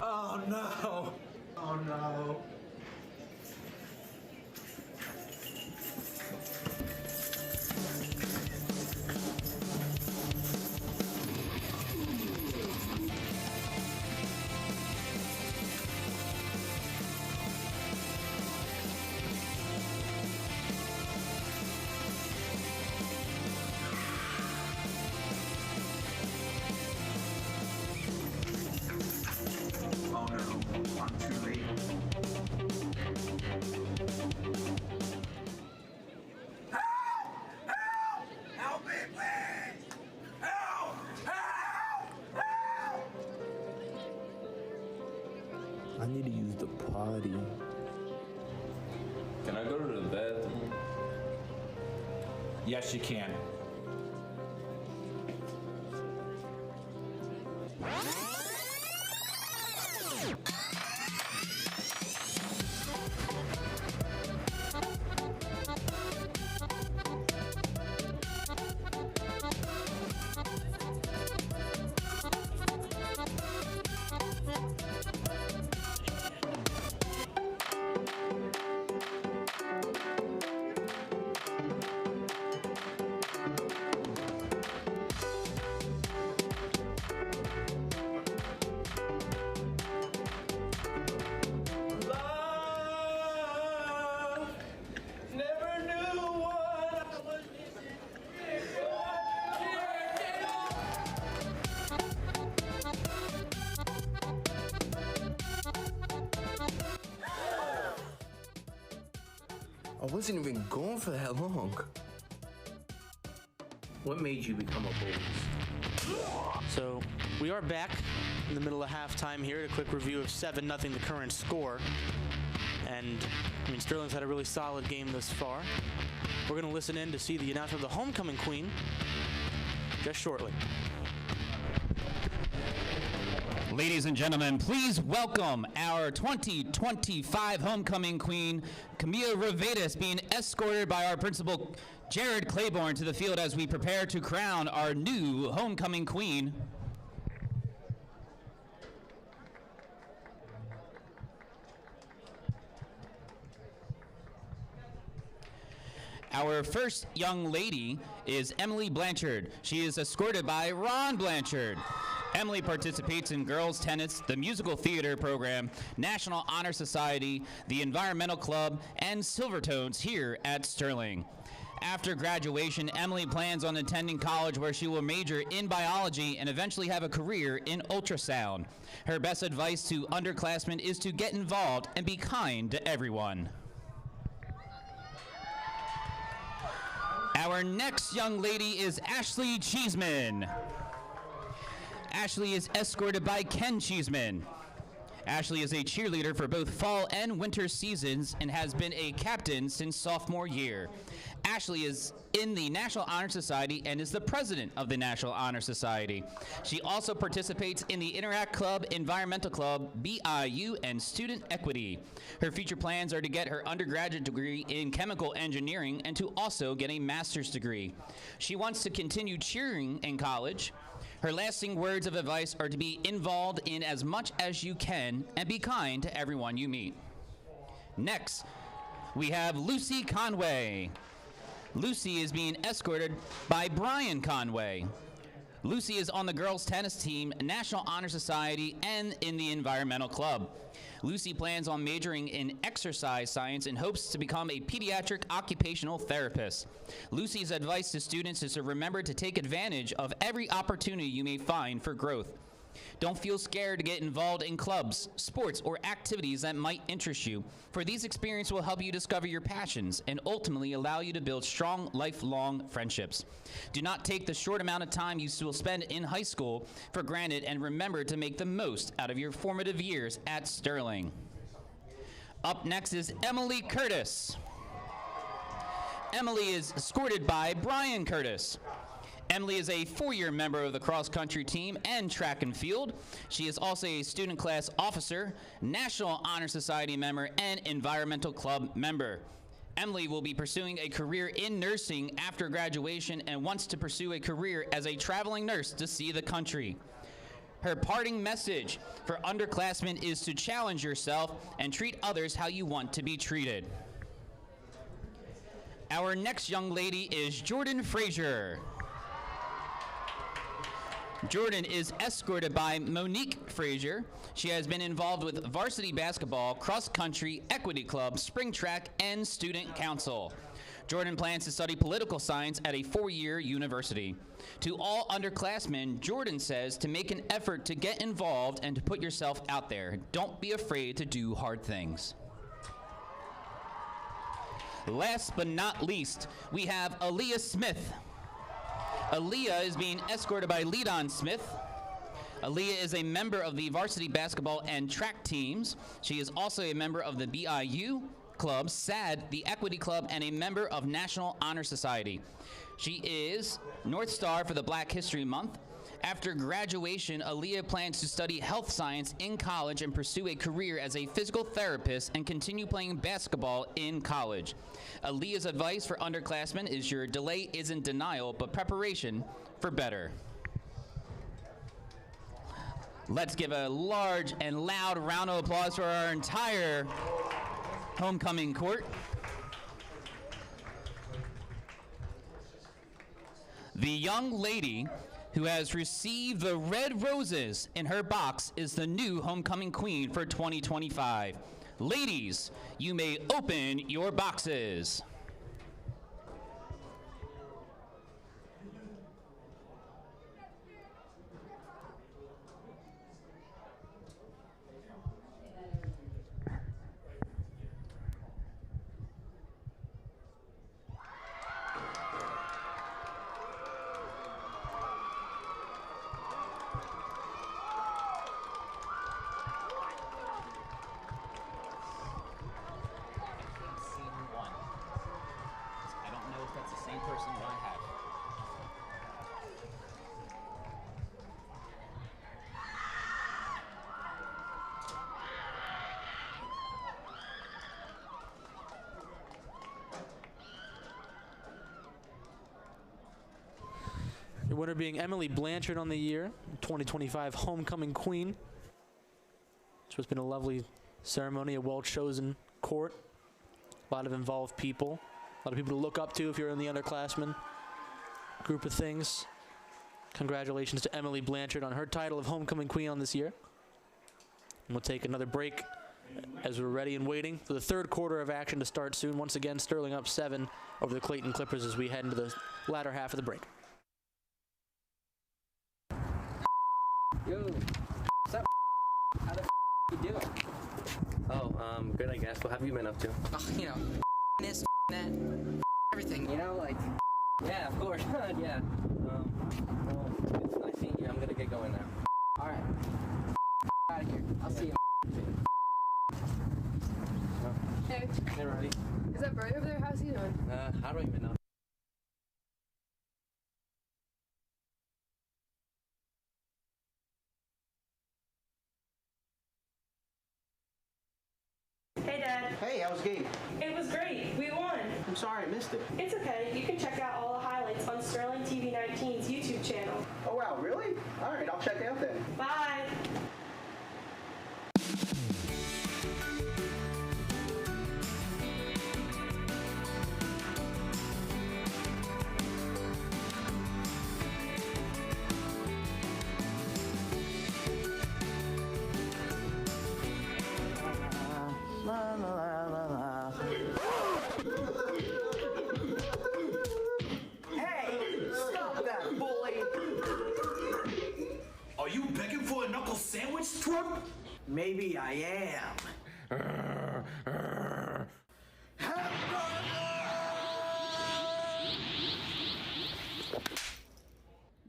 Oh no. Oh no. Oh no, I'm too late. Help me, please! Help! Help! Help! I need to use the potty. Can I go to the bathroom? Yes, you can. I wasn't even gone for that long. What made you become a bully? So we are back in the middle of halftime here. A quick review of 7-0, the current score. And I mean, Sterling's had a really solid game thus far. We're going to listen in to see the announcement of the homecoming queen just shortly. Ladies and gentlemen, please welcome our 2025 homecoming queen, Camilla Revedas, being escorted by our principal, Jared Claiborne, to the field as we prepare to crown our new homecoming queen. Our first young lady is Emily Blanchard. She is escorted by Ron Blanchard. Emily participates in girls tennis, the musical theater program, National Honor Society, the Environmental Club, and Silvertones here at Sterling. After graduation, Emily plans on attending college where she will major in biology and eventually have a career in ultrasound. Her best advice to underclassmen is to get involved and be kind to everyone. Our next young lady is Ashley Cheeseman. Ashley is escorted by Ken Cheeseman. Ashley is a cheerleader for both fall and winter seasons and has been a captain since sophomore year. Ashley is in the National Honor Society and is the president of the National Honor Society. She also participates in the Interact Club, Environmental Club, BIU, and Student Equity. Her future plans are to get her undergraduate degree in chemical engineering and to also get a master's degree. She wants to continue cheering in college. Her lasting words of advice are to be involved in as much as you can and be kind to everyone you meet. Next, we have Lucy Conway. Lucy is being escorted by Brian Conway. Lucy is on the girls' tennis team, National Honor Society, and in the Environmental Club. Lucy plans on majoring in exercise science and hopes to become a pediatric occupational therapist. Lucy's advice to students is to remember to take advantage of every opportunity you may find for growth. Don't feel scared to get involved in clubs, sports, or activities that might interest you, for these experiences will help you discover your passions and ultimately allow you to build strong, lifelong friendships. Do not take the short amount of time you will spend in high school for granted, and remember to make the most out of your formative years at Sterling. Up next is Emily Curtis. Emily is escorted by Brian Curtis. Emily is a four-year member of the cross-country team and track and field. She is also a student class officer, National Honor Society member, and Environmental Club member. Emily will be pursuing a career in nursing after graduation and wants to pursue a career as a traveling nurse to see the country. Her parting message for underclassmen is to challenge yourself and treat others how you want to be treated. Our next young lady is Jordan Frazier. Jordan is escorted by Monique Frazier. She has been involved with varsity basketball, cross-country, equity club, spring track, and student council. Jordan plans to study political science at a four-year university. To all underclassmen, Jordan says to make an effort to get involved and to put yourself out there. Don't be afraid to do hard things. Last but not least, we have Aaliyah Smith. Aaliyah is being escorted by Leadon Smith. Aaliyah is a member of the varsity basketball and track teams. She is also a member of the BIU Club, SAD, the Equity Club, and a member of National Honor Society. She is North Star for the Black History Month. After graduation, Aaliyah plans to study health science in college and pursue a career as a physical therapist and continue playing basketball in college. Aaliyah's advice for underclassmen is your delay isn't denial, but preparation for better. Let's give a large and loud round of applause for our entire homecoming court. The young lady who has received the red roses in her box is the new homecoming queen for 2025. Ladies, you may open your boxes. The winner being Emily Blanchard on the year, 2025 Homecoming Queen. So it's been a lovely ceremony, a well-chosen court. A lot of involved people. A lot of people to look up to if you're in the underclassmen group of things. Congratulations to Emily Blanchard on her title of Homecoming Queen on this year. And we'll take another break as we're ready and waiting for the third quarter of action to start soon. Once again, Sterling up 7 over the Clayton Clippers as we head into the latter half of the break. Yo, what's up? How the you doing? Oh, good, I guess. What have you been up to? Oh, you know, this, that, everything. You know, like, yeah, of course. Yeah. Well, it's nice seeing you. I'm gonna get going now. All right. Out of here. I'll see you. Hey. Hey, Roddy. Is that Brody over there? How's he doing? I don't even know. Hey, Dad. Hey, how was the game? It was great. We won. I'm sorry I missed it. It's okay. You can check out all the highlights on Sterling TV 19's YouTube channel. Oh, wow, really? All right, I'll check it out then. Bye. Hey, stop that, bully! Are you begging for a knuckle sandwich, twerp? Maybe I am.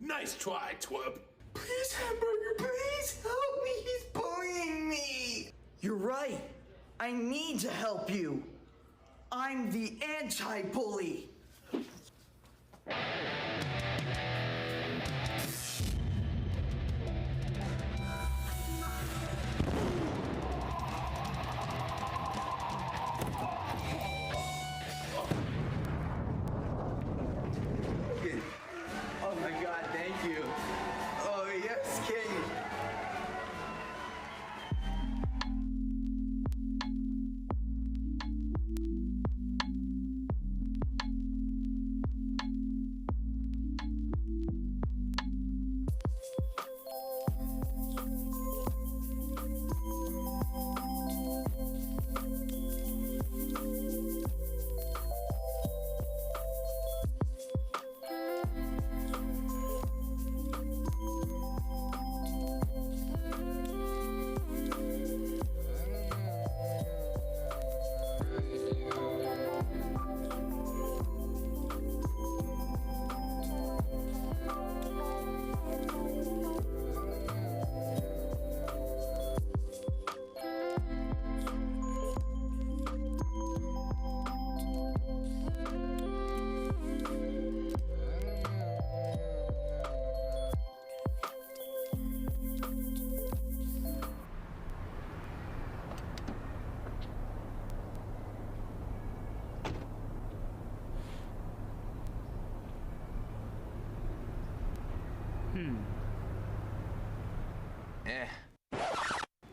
Nice try, twerp. Please, Hamburger, please help me. He's bullying me. You're right. I need to help you. I'm the anti-bully. Oh my God, thank you. Oh yes, King.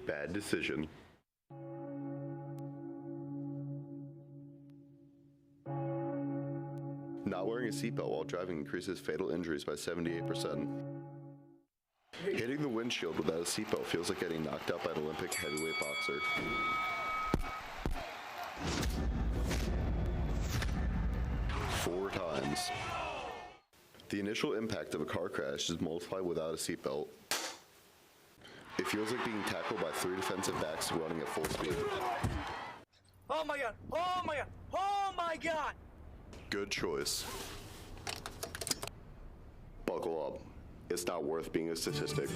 Bad decision. Not wearing a seatbelt while driving increases fatal injuries by 78%. Hitting the windshield without a seatbelt feels like getting knocked out by an Olympic heavyweight boxer. Four times. The initial impact of a car crash is multiplied without a seatbelt. It feels like being tackled by 3 defensive backs running at full speed. Oh my God! Oh my God! Oh my God! Good choice. Buckle up. It's not worth being a statistic.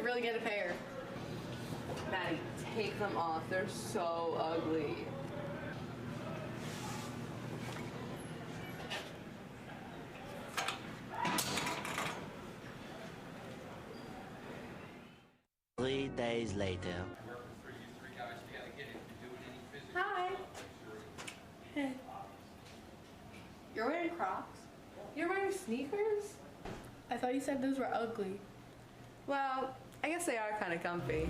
really get a pair. Maddie, take them off. They're so ugly. Three days later. Hi. Hey. You're wearing Crocs? You're wearing sneakers? I thought you said those were ugly. Well, I guess they are kind of comfy.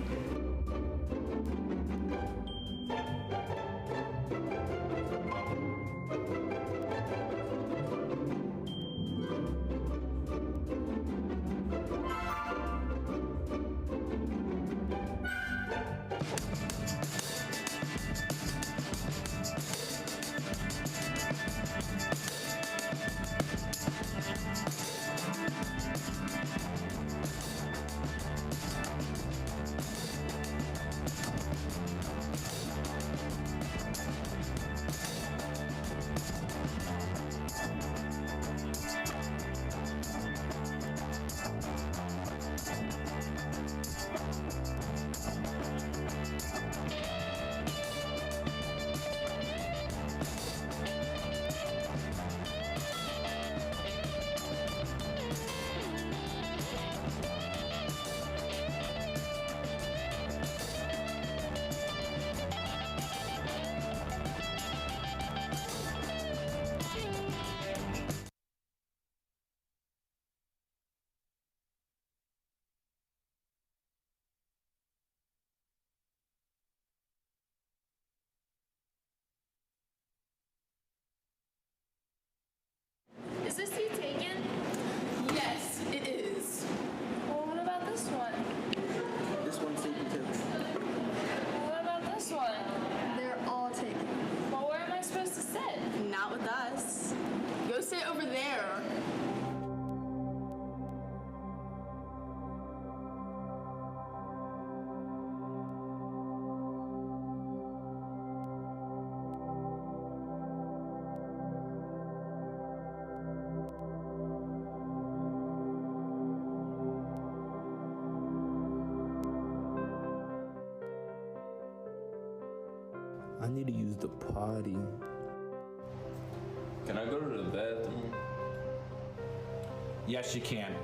Is this seat taken? Yes, it is. Well, what about this one? This one's taken too. Well, what about this one? They're all taken. Well, where am I supposed to sit? Not with us. Go sit over there. I need to use the potty. Can I go to the bathroom? Yes, you can.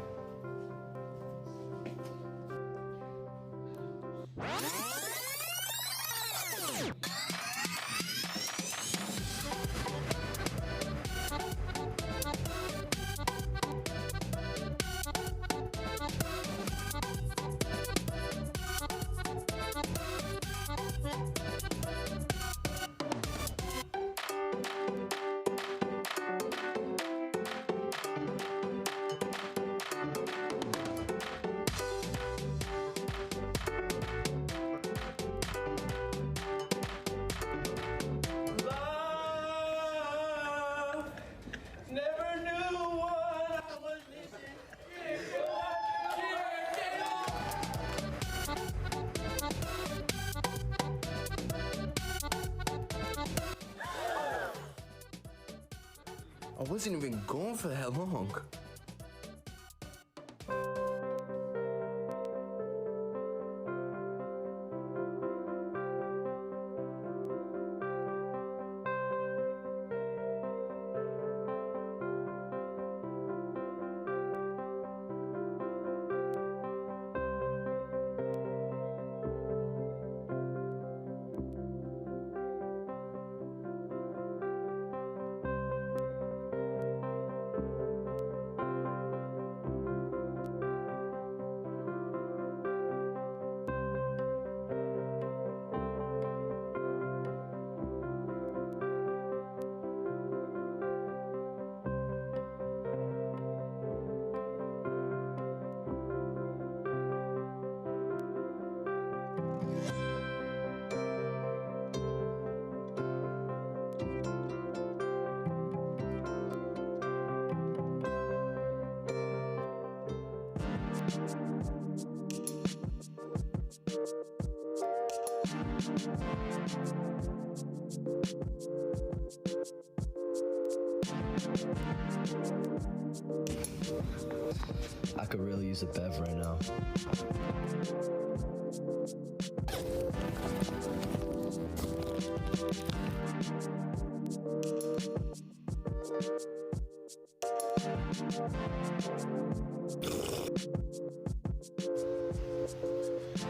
Never knew what I was missing. I wasn't even gone for that long. I could really use a bev right now.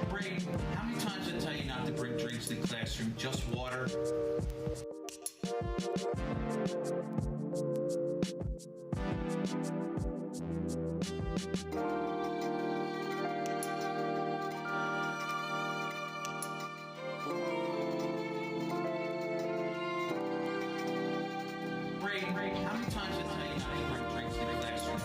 Brayden, how many times did I tell you not to bring drinks to the classroom? Just water? Brayden, how many times did I tell you not to bring drinks to the classroom?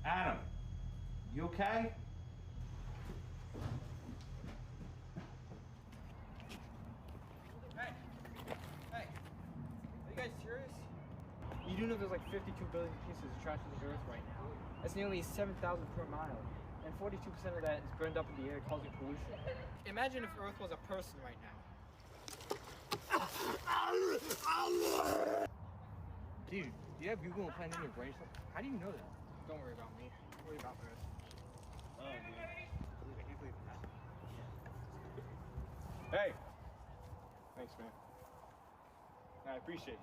Adam, you okay? Hey, are you guys serious? You do know there's like 52 billion pieces of trash on the earth right now. That's nearly 7,000 per mile. And 42% of that is burned up in the air, causing pollution. Imagine if Earth was a person right now. Dude, do you have Google implanted in your brain or something? How do you know that? Don't worry about me. Worry about Earth. Oh, dude. I can't believe that. Hey! Thanks, man. I appreciate it.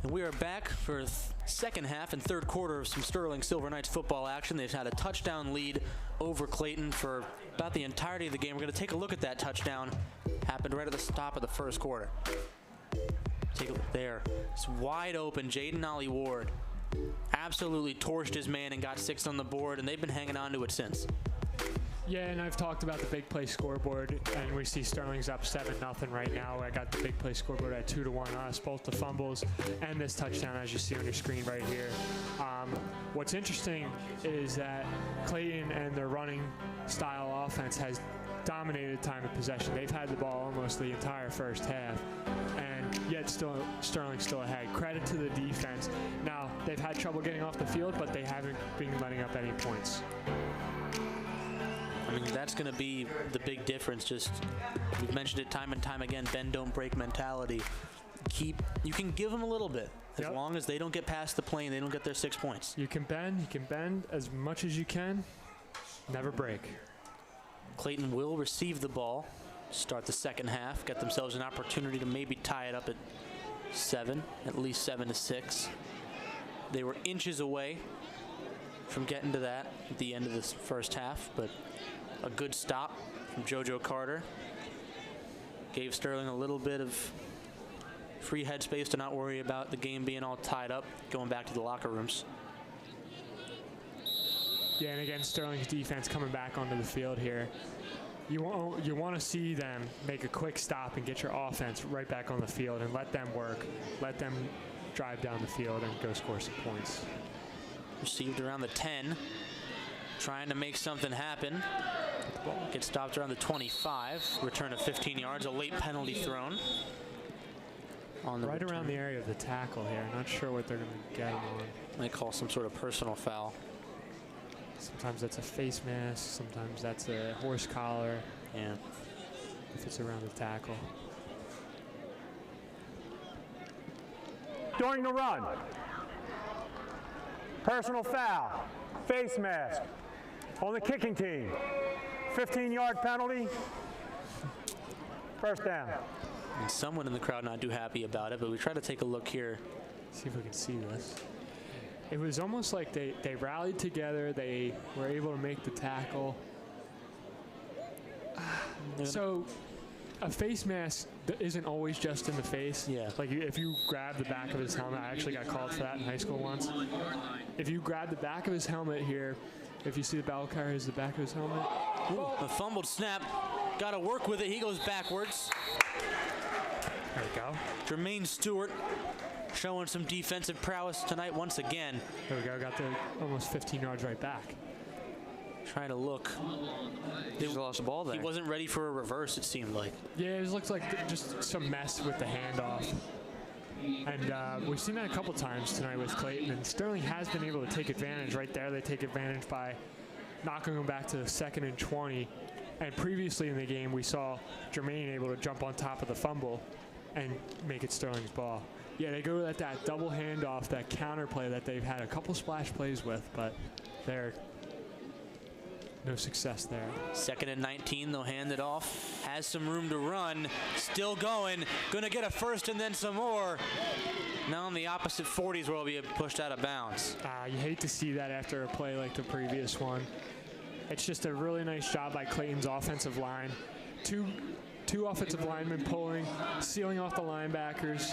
And we are back for second half and third quarter of some Sterling Silver Knights football action. They've had a touchdown lead over Clayton for about the entirety of the game. We're going to take a look at that touchdown. Happened right at the stop of the first quarter. Take a look there. It's wide open. Jaden Ollie Ward absolutely torched his man and got 6 on the board, and they've been hanging on to it since. Yeah, and I've talked about the big play scoreboard, and we see Sterling's up 7-0 right now. I got the big play scoreboard at 2-1 us, both the fumbles and this touchdown, as you see on your screen right here. What's interesting is that Clayton and their running style offense has dominated time of possession. They've had the ball almost the entire first half, and yet Sterling's still ahead. Credit to the defense. Now, they've had trouble getting off the field, but they haven't been letting up any points. I mean, that's going to be the big difference. Just, we've mentioned it time and time again, bend, don't break mentality. You can give them a little bit, as long as they don't get past the plane, they don't get their 6 points. You can bend as much as you can, never break. Clayton will receive the ball, start the second half, get themselves an opportunity to maybe tie it up at 7, at least 7-6. They were inches away from getting to that at the end of this first half, but a good stop from JoJo Carter gave Sterling a little bit of free headspace to not worry about the game being all tied up, going back to the locker rooms. Yeah, and again, Sterling's defense coming back onto the field here. You want to see them make a quick stop and get your offense right back on the field and let them work, let them drive down the field and go score some points. Received around the 10, trying to make something happen. Gets stopped around the 25. Return of 15 yards, a late penalty thrown. On the right return. Around the area of the tackle here. Not sure what they're going to get him on. They call some sort of personal foul. Sometimes that's a face mask. Sometimes that's a horse collar. Yeah. If it's around the tackle. During the run, personal foul, face mask on the kicking team. 15-yard penalty, first down. And someone in the crowd not too happy about it, but we try to take a look here. See if we can see this. It was almost like they rallied together. They were able to make the tackle. So a face mask isn't always just in the face. Yeah. Like if you grab the back of his helmet, I actually got called for that in high school once. If you grab the back of his helmet here, if you see the bell carrier is the back of his helmet. Ooh, a fumbled snap. Got to work with it. He goes backwards. There we go. Jermaine Stewart showing some defensive prowess tonight once again. There we go. Got the almost 15 yards right back. Trying to look. They lost the ball there. He wasn't ready for a reverse, it seemed like. Yeah, it looks like just some mess with the handoff. And we've seen that a couple times tonight with Clayton, and Sterling has been able to take advantage right there. They take advantage by knocking them back to the 2nd and 20. And previously in the game, we saw Jermaine able to jump on top of the fumble and make it Sterling's ball. Yeah, they go at that double handoff, that counter play that they've had a couple splash plays with, but they're no success there. 2nd and 19, they'll hand it off. Has some room to run. Still going. Gonna get a first and then some more. Now on the opposite 40s where he'll be pushed out of bounds. You hate to see that after a play like the previous one. It's just a really nice job by Clayton's offensive line. Two offensive linemen pulling, sealing off the linebackers,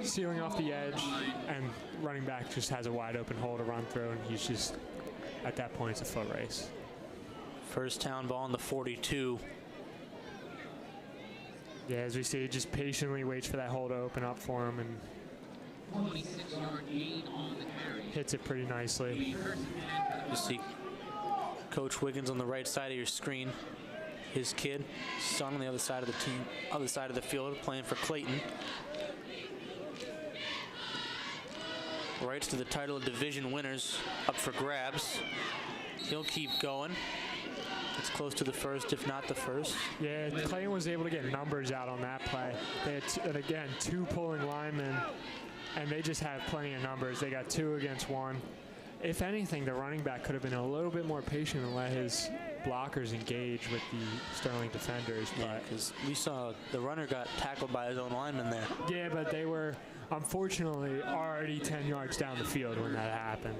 sealing off the edge, and running back just has a wide open hole to run through, and he's just, at that point, it's a foot race. First down ball on the 42. Yeah, as we see, he just patiently waits for that hole to open up for him and hits it pretty nicely. You see Coach Wiggins on the right side of your screen. His kid, son on the other side of the team, other side of the field, playing for Clayton. Rights to the title of division winners up for grabs. He'll keep going. It's close to the first, if not the first. Yeah, Clayton was able to get numbers out on that play. They had, and again, 2 pulling linemen, and they just have plenty of numbers. They got 2 against 1. If anything, the running back could have been a little bit more patient and let his blockers engage with the Sterling defenders. Yeah, because we saw the runner got tackled by his own lineman there. Yeah, but they were, unfortunately, already 10 yards down the field when that happened.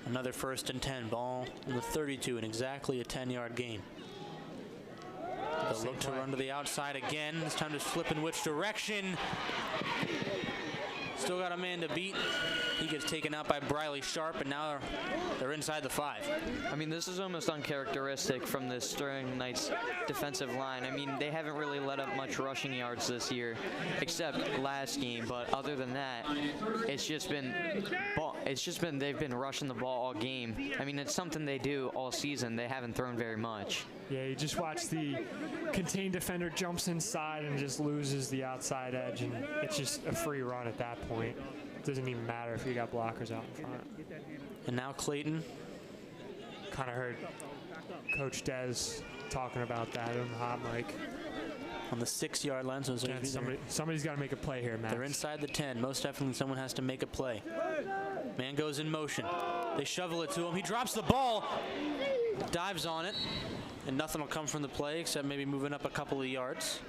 Another 1st and 10, ball in the 32, and exactly a 10-yard gain. They'll look to run to the outside again. This time to flip in which direction. Still got a man to beat. He gets taken out by Briley Sharp, and now they're inside the 5. I mean, this is almost uncharacteristic from the Sterling Knights defensive line. I mean, they haven't really let up much rushing yards this year, except last game. But other than that, it's just been they've been rushing the ball all game. I mean, it's something they do all season. They haven't thrown very much. Yeah, you just watch the contained defender jumps inside and just loses the outside edge, and it's just a free run at that point. It doesn't even matter if you got blockers out in front. And now Clayton. Kind of heard Coach Dez talking about that on the hot mic. On the 6-yard line, so somebody's got to make a play here, Max. They're inside the 10. Most definitely someone has to make a play. Man goes in motion. They shovel it to him. He drops the ball, dives on it, and nothing will come from the play except maybe moving up a couple of yards.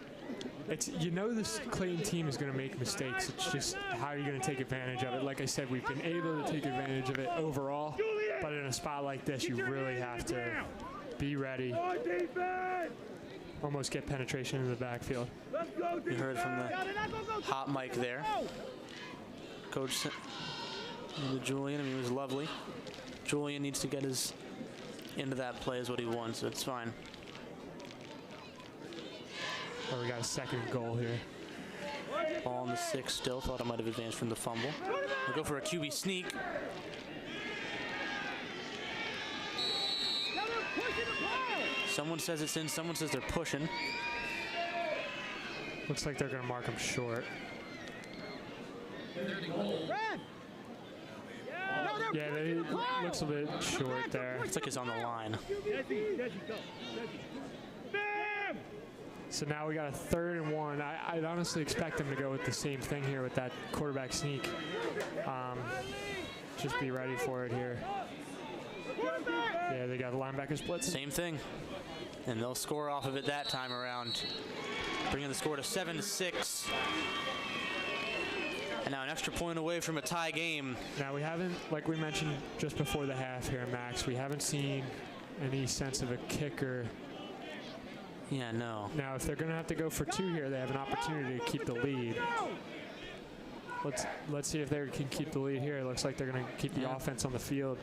This Clayton team is going to make mistakes. It's just how are you going to take advantage of it? Like I said, we've been able to take advantage of it overall, but in a spot like this, you really have to be ready. Almost get penetration in the backfield. You heard from the hot mic there. Coach Julian, he was lovely. Julian needs to get his into that play is what he wants, so it's fine. Oh, we got a 2nd goal here. Ball on the 6 still. Thought it might have advanced from the fumble. We'll go for a QB sneak. Someone says it's in, someone says they're pushing. Looks like they're going to mark him short. Yeah, it looks a bit short there. Looks like he's on the line. So now we got a 3rd and 1. I'd honestly expect them to go with the same thing here with that quarterback sneak. Just be ready for it here. Yeah, they got the linebacker splits. Same thing. And they'll score off of it that time around, bringing the score to 7-6. And now an extra point away from a tie game. Now we haven't, like we mentioned just before the half here, Max, we haven't seen any sense of a kicker. Yeah, no. Now if they're going to have to go for 2 here, they have an opportunity to keep the lead. Let's see if they can keep the lead here. It looks like they're going to keep the offense on the field.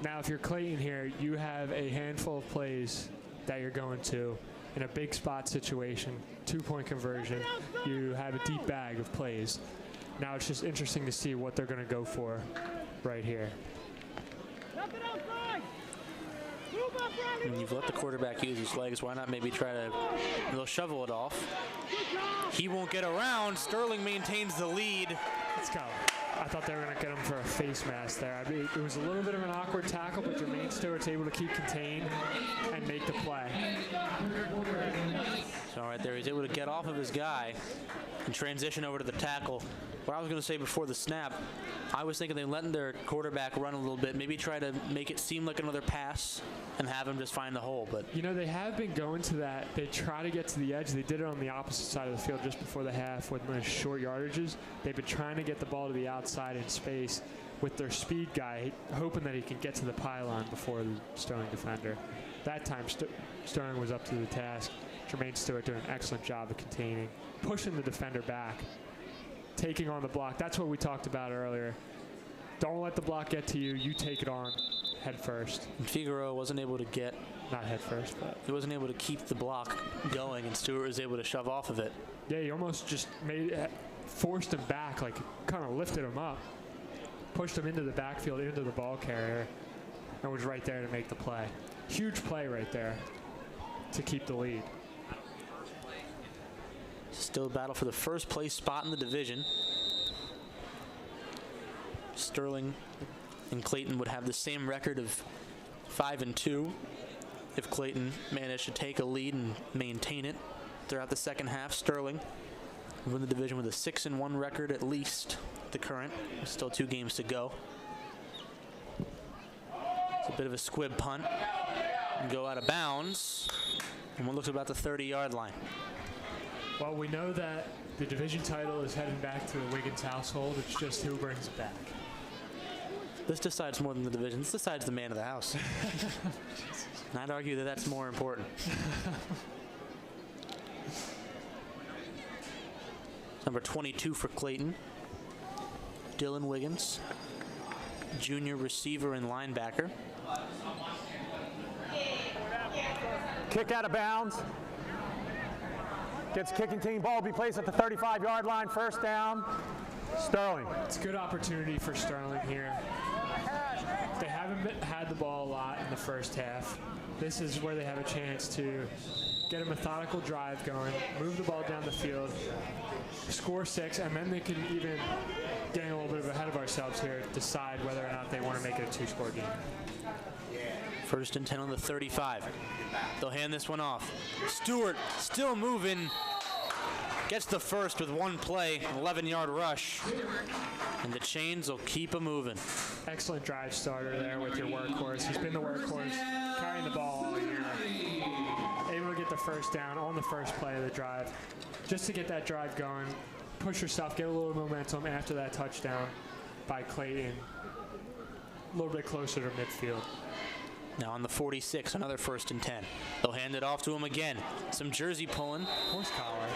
Now, if you're Clayton here, you have a handful of plays that you're going to in a big spot situation, 2-point conversion. You have a deep bag of plays. Now it's just interesting to see what they're going to go for right here. And you've let the quarterback use his legs. Why not maybe try to, they'll shovel it off. He won't get around. Sterling maintains the lead. Let's go. I thought they were going to get him for a face mask there. I mean, it was a little bit of an awkward tackle, but Jermaine Stewart's able to keep contained and make the play. So right there, he's able to get off of his guy and transition over to the tackle. What I was going to say before the snap, I was thinking they letting their quarterback run a little bit, maybe try to make it seem like another pass and have him just find the hole. But you know, they have been going to that. They try to get to the edge. They did it on the opposite side of the field just before the half with the short yardages. They've been trying to get the ball to the outside in space with their speed guy, hoping that he can get to the pylon before the Sterling defender. That time, Sterling was up to the task. Jermaine Stewart doing an excellent job of containing, pushing the defender back, taking on the block. That's what we talked about earlier. Don't let the block get to you. You take it on head first. And Figueroa wasn't able to get, not head first, but he wasn't able to keep the block going, and Stewart was able to shove off of it. Yeah, he almost just forced him back, like kind of lifted him up, pushed him into the backfield, into the ball carrier, and was right there to make the play. Huge play right there to keep the lead. Still a battle for the first place spot in the division. Sterling and Clayton would have the same record of 5-2 if Clayton managed to take a lead and maintain it throughout the second half. Sterling win the division with a 6-1 record at least, the current. There's still 2 games to go. It's a bit of a squib punt and go out of bounds. And one looks about the 30-yard line. Well, we know that the division title is heading back to the Wiggins household. It's just who brings it back. This decides more than the division. This decides the man of the house. And I'd argue that that's more important. Number 22 for Clayton, Dylan Wiggins, junior receiver and linebacker. Kick out of bounds. Gets kicking team. Ball will be placed at the 35-yard line. First down. Sterling. It's a good opportunity for Sterling here. They haven't had the ball a lot in the first half. This is where they have a chance to get a methodical drive going, move the ball down the field, score 6, and then they can even, getting a little bit ahead of ourselves here, decide whether or not they want to make it a 2-score game. First and 10 on the 35. They'll hand this one off. Stewart still moving. Gets the first with one play, 11-yard rush. And the chains will keep him moving. Excellent drive starter there with your workhorse. He's been the workhorse, carrying the ball all year. Able to get the first down on the first play of the drive. Just to get that drive going, push yourself, get a little momentum after that touchdown by Clayton. A little bit closer to midfield. Now on the 46, another first and 10. They'll hand it off to him again. Some jersey pulling. Horse collar.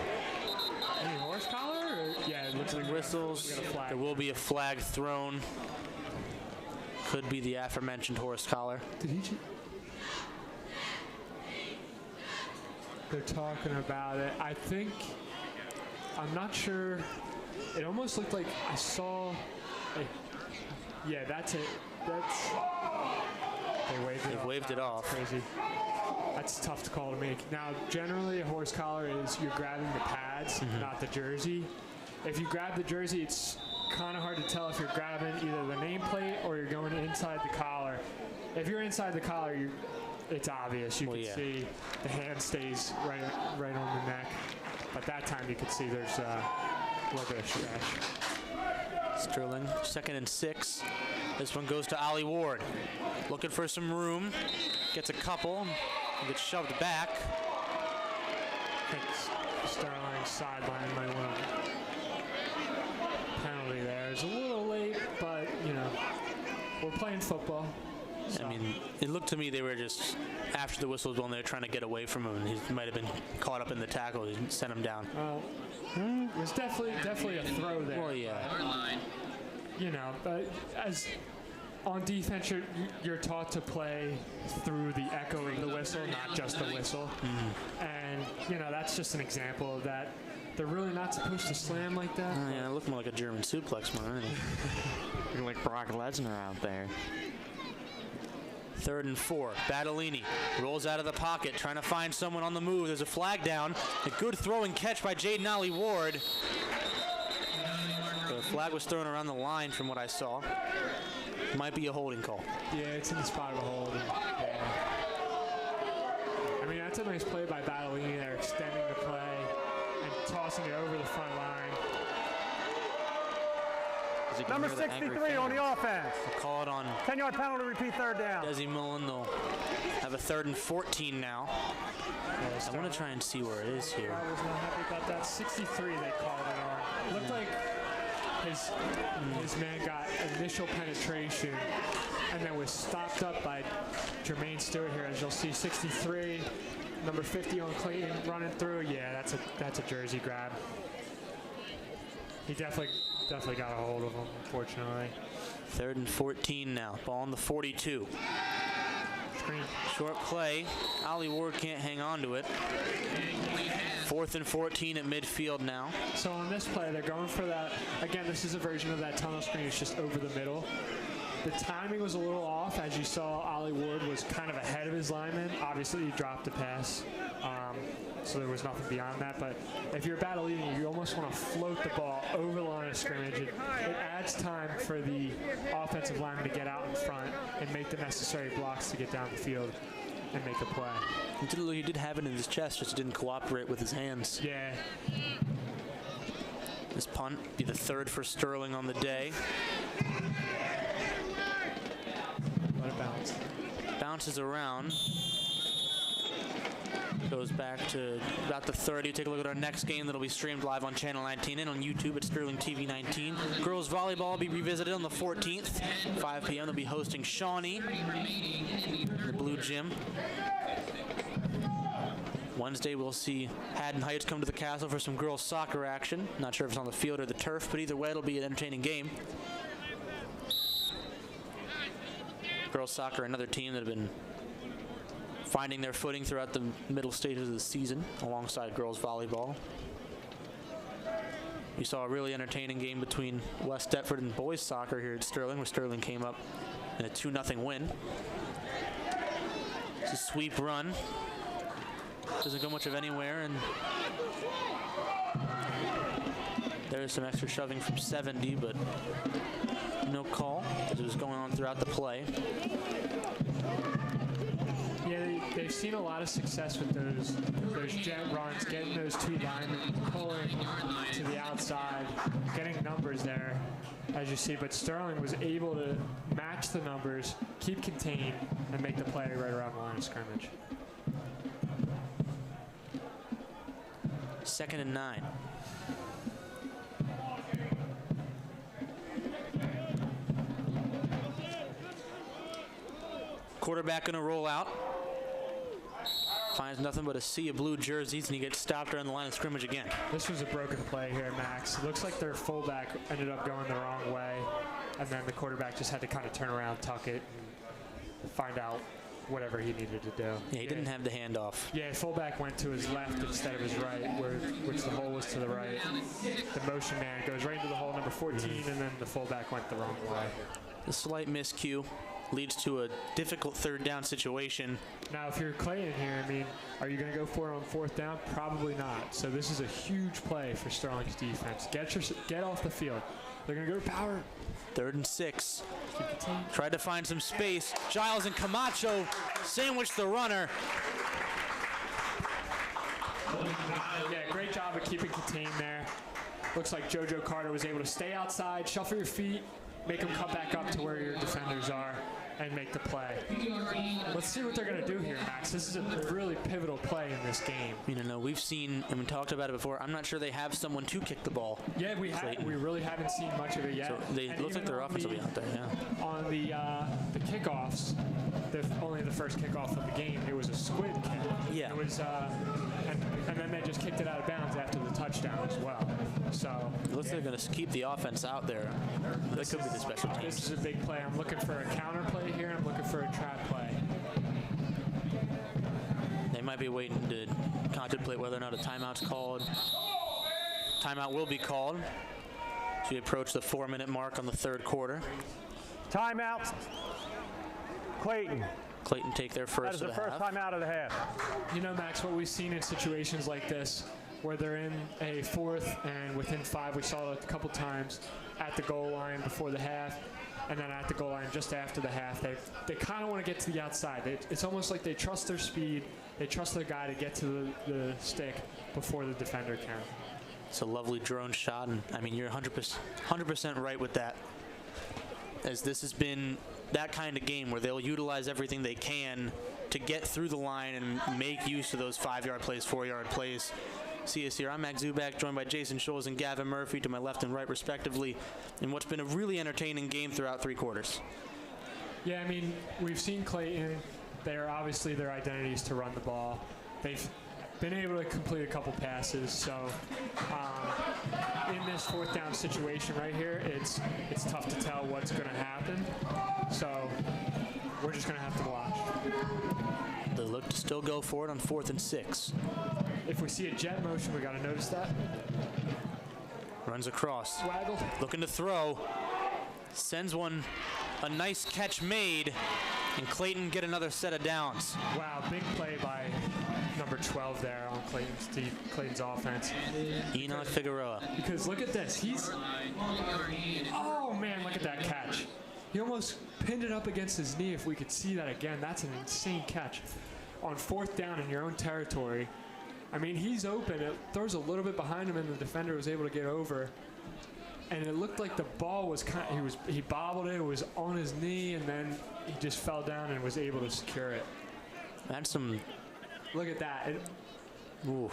Any horse collar? Or? Yeah, it looks like whistles. There will be a flag thrown. Could be the aforementioned horse collar. Did he? They're talking about it. I think, I'm not sure. It almost looked like I saw. Yeah, that's it. That's. They've waved it off. Crazy. That's tough to call to make. Now, generally, a horse collar is you're grabbing the pads, not the jersey. If you grab the jersey, it's kind of hard to tell if you're grabbing either the nameplate or you're going inside the collar. If you're inside the collar, it's obvious. You can see the hand stays right on the neck. But that time you could see there's a little bit of stretch. Sterling, 2nd and 6. This one goes to Ollie Ward. Looking for some room. Gets a couple. Gets shoved back. I think Sterling's sideline might want a penalty there. It's a little late, but, you know, we're playing football. So. I mean, it looked to me they were just, after the whistle was blown, they were trying to get away from him, and he might have been caught up in the tackle. He sent him down. It was definitely a throw there. Well, yeah. You know, but as on defense, you're taught to play through the echo of the whistle, not just the whistle. And, you know, that's just an example of that. They're really not supposed to slam like that. Yeah, it looked more like a German suplex more than anything. Looking like Brock Lesnar out there. 3rd and 4. Battellini rolls out of the pocket, trying to find someone on the move. There's a flag down. A good throw and catch by Jaden Ollie Ward. The flag was thrown around the line from what I saw. Might be a holding call. Yeah, it's in the spot of a hold. Yeah. I mean, that's a nice play by Battellini there, extending the play and tossing it over the front line. Number 63 on the offense. We'll call it on 10-yard penalty, repeat 3rd down. Desi Mullen. They'll have a 3rd and 14 now. I want to try and see where it is here. I was not happy about that. 63 they called it on. It looked like his man got initial penetration and then was stopped up by Jermaine Stewart here. As you'll see, 63, number 50 on Clayton running through. Yeah, that's a jersey grab. He definitely got a hold of him, unfortunately. 3rd and 14 now. Ball on the 42. Screen. Short play. Ollie Ward can't hang on to it. 4th and 14 at midfield now. So on this play, they're going for that. Again, this is a version of that tunnel screen. It's just over the middle. The timing was a little off. As you saw, Ollie Ward was kind of ahead of his lineman. Obviously, he dropped the pass. So there was nothing beyond that. But if you're Battellini, you almost want to float the ball over the line of scrimmage. It adds time for the offensive lineman to get out in front and make the necessary blocks to get down the field and make a play. He did have it in his chest, just didn't cooperate with his hands. Yeah. This punt be the 3rd for Sterling on the day. Let it bounce. Bounces around. Goes back to about the 30. Take a look at our next game that'll be streamed live on Channel 19 and on YouTube at Sterling TV 19. Girls volleyball will be revisited on the 14th, 5 p.m. They'll be hosting Shawnee in the Blue Gym. Wednesday we'll see Haddon Heights come to the Castle for some girls soccer action. Not sure if it's on the field or the turf, but either way it'll be an entertaining game. Girls soccer, another team that have been finding their footing throughout the middle stages of the season alongside girls volleyball. You saw a really entertaining game between West Deptford and boys soccer here at Sterling, where Sterling came up in a 2-0 win. It's a sweep run. Doesn't go much of anywhere, and there's some extra shoving from 70, but no call as it was going on throughout the play. Yeah, they've seen a lot of success with those jet runs, getting those two linemen pulling to the outside, getting numbers there, as you see. But Sterling was able to match the numbers, keep contained, and make the play right around the line of scrimmage. 2nd and 9. Quarterback gonna roll out. Finds nothing but a sea of blue jerseys, and he gets stopped around the line of scrimmage again. This was a broken play here, Max. It looks like their fullback ended up going the wrong way, and then the quarterback just had to kind of turn around, tuck it, and find out whatever he needed to do. Yeah, he didn't have the handoff. Yeah, fullback went to his left instead of his right, which the hole was to the right. The motion man goes right into the hole, number 14, and then the fullback went the wrong way. A slight miscue leads to a difficult 3rd down situation. Now, if you're Clayton here, I mean, are you going to go for it on 4th down? Probably not. So this is a huge play for Sterling's defense. Get off the field. They're going to go to power. 3rd and 6. Tried to find some space. Giles and Camacho sandwiched the runner. Yeah, great job of keeping contained there. Looks like JoJo Carter was able to stay outside, shuffle your feet, make them come back up to where your defenders are, and make the play. Let's see what they're going to do here, Max. This is a really pivotal play in this game. You know, we've seen and we talked about it before. I'm not sure they have someone to kick the ball. Yeah, we really haven't seen much of it yet. So it looks like their offense will be out there, yeah. On the kickoffs, only the first kickoff of the game, it was a squid kick. Yeah. It was, and then they just kicked it out of bounds after the touchdown as well. So it looks like they're going to keep the offense out there. That could be the special teams. This is a big play. I'm looking for a counter play here. I'm looking for a trap play. They might be waiting to contemplate whether or not a timeout's called. Timeout will be called as we approach the 4-minute mark on the 3rd quarter. Timeout. Clayton. Clayton take their first of the half. That is the first timeout of the half. You know, Max, what we've seen in situations like this, where they're in a 4th and within 5, we saw it a couple times at the goal line before the half, and then at the goal line just after the half. They kind of want to get to the outside. It's almost like they trust their speed. They trust their guy to get to the stick before the defender can. It's a lovely drone shot, and I mean, you're 100% right with that. As this has been that kind of game where they'll utilize everything they can to get through the line and make use of those 5-yard plays, 4-yard plays. See us here. I'm Max Zubak, joined by Jason Scholes and Gavin Murphy to my left and right, respectively, in what's been a really entertaining game throughout 3 quarters. Yeah, I mean, we've seen Clayton. They're obviously their identity is to run the ball. They've been able to complete a couple passes. So in this 4th down situation right here, it's tough to tell what's going to happen. So we're just going to have to watch. They look to still go for it on 4th and 6. If we see a jet motion, we got to notice that. Runs across. Waggle. Looking to throw. Sends one. A nice catch made. And Clayton get another set of downs. Wow, big play by number 12 there on Clayton's offense. Enoch Figueroa. Because look at this. Oh, man, look at that catch. He almost pinned it up against his knee. If we could see that again, that's an insane catch. On 4th down in your own territory. I mean, he's open. It throws a little bit behind him, and the defender was able to get over. And it looked like the ball was he bobbled it. It was on his knee, and then he just fell down and was able to secure it. That's some. Look at that.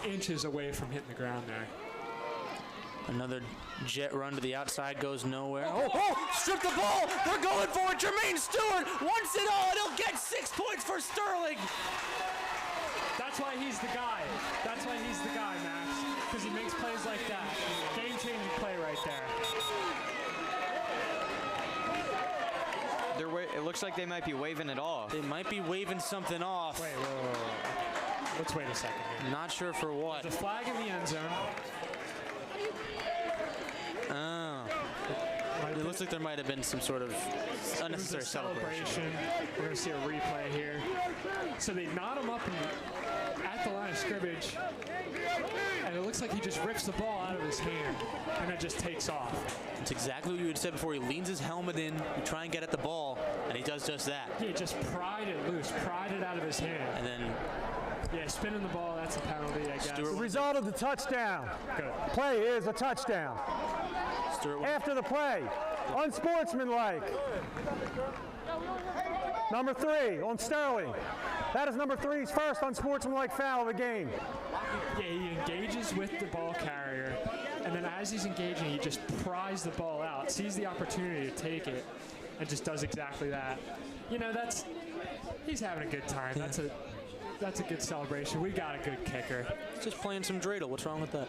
Inches away from hitting the ground there. Another jet run to the outside goes nowhere. Oh, strip the ball. They're going for it. Jermaine Stewart wants it all, and he'll get 6 points for Sterling. That's why he's the guy. That's why he's the guy, Max. Because he makes plays like that. Game-changing play right there. It looks like they might be waving it off. They might be waving something off. Wait, whoa. Let's wait a second here. Not sure for what. There's a flag in the end zone. Oh. It looks like there might have been some sort of unnecessary celebration. We're going to see a replay here. So they knot him up at the line of scrimmage, and it looks like he just rips the ball out of his hand, and it just takes off. It's exactly what you had said before. He leans his helmet in, you try and get at the ball, and he does just that. He just pried it loose, pried it out of his hand. And then... Yeah, spinning the ball, that's a penalty, I guess. The result of the touchdown. Good. Play is a touchdown. After the play, unsportsmanlike. Number 3 on Sterling. That is number 3's first unsportsmanlike foul of the game. Yeah, he engages with the ball carrier, and then as he's engaging, he just pries the ball out, sees the opportunity to take it, and just does exactly that. You know, he's having a good time. Yeah. That's a good celebration. We got a good kicker. Just playing some dreidel. What's wrong with that?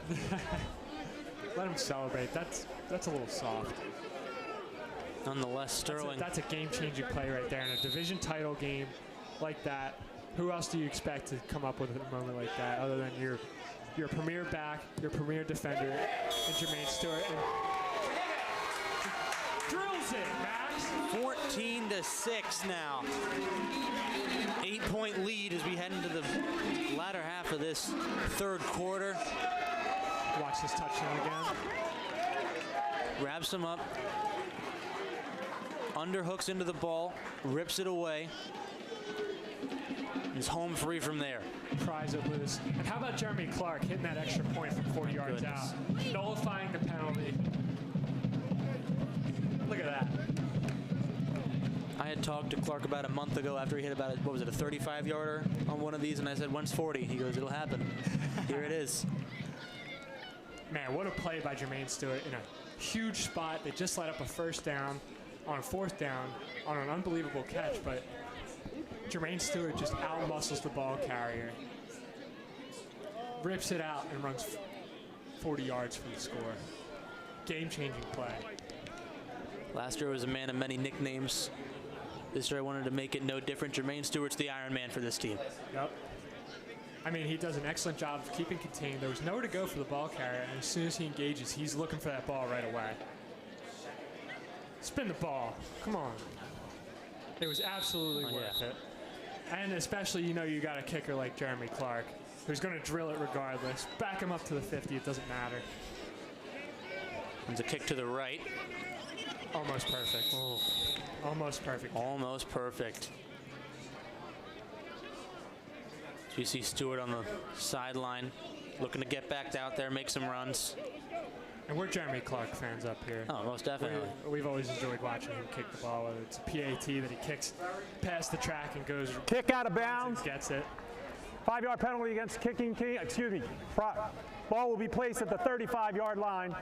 Let him celebrate. That's a little soft. Nonetheless, Sterling. That's a game-changing play right there in a division title game like that. Who else do you expect to come up with a moment like that other than your premier back, your premier defender, and Jermaine Stewart? And drills it, Max. 14-6 now. 8-point lead as we head into the latter half of this 3rd quarter. Watch this touchdown again. wraps him up, underhooks into the ball, rips it away. He's home free from there. Pries it loose. And how about Jeremy Clark hitting that extra point from 40 yards out, nullifying the penalty. Look at that. I had talked to Clark about a month ago after he hit about, what was it, a 35-yarder on one of these, and I said, when's 40? He goes, it'll happen. Here it is. Man, what a play by Jermaine Stewart in a huge spot. They just let up a first down on a fourth down on an unbelievable catch, but Jermaine Stewart just out-muscles the ball carrier, rips it out, and runs 40 yards for the score. Game-changing play. Last year was a man of many nicknames. This year I wanted to make it no different. Jermaine Stewart's the Iron Man for this team. Yep. I mean, he does an excellent job of keeping contained. There was nowhere to go for the ball carrier, and as soon as he engages, he's looking for that ball right away. Spin the ball. Come on. It was absolutely worth it. And especially, you know, you got a kicker like Jeremy Clark, who's going to drill it regardless. Back him up to the 50, it doesn't matter. It's a kick to the right. Almost perfect. Oh. Almost perfect. Almost perfect. So you see Stewart on the sideline, looking to get back out there, make some runs. And we're Jeremy Clark fans up here. Oh, most definitely. We've always enjoyed watching him kick the ball, whether it's a PAT that he kicks past the track and goes. Kick out of bounds. Gets it. 5-yard penalty against kicking team. Excuse me. Ball will be placed at the 35-yard line.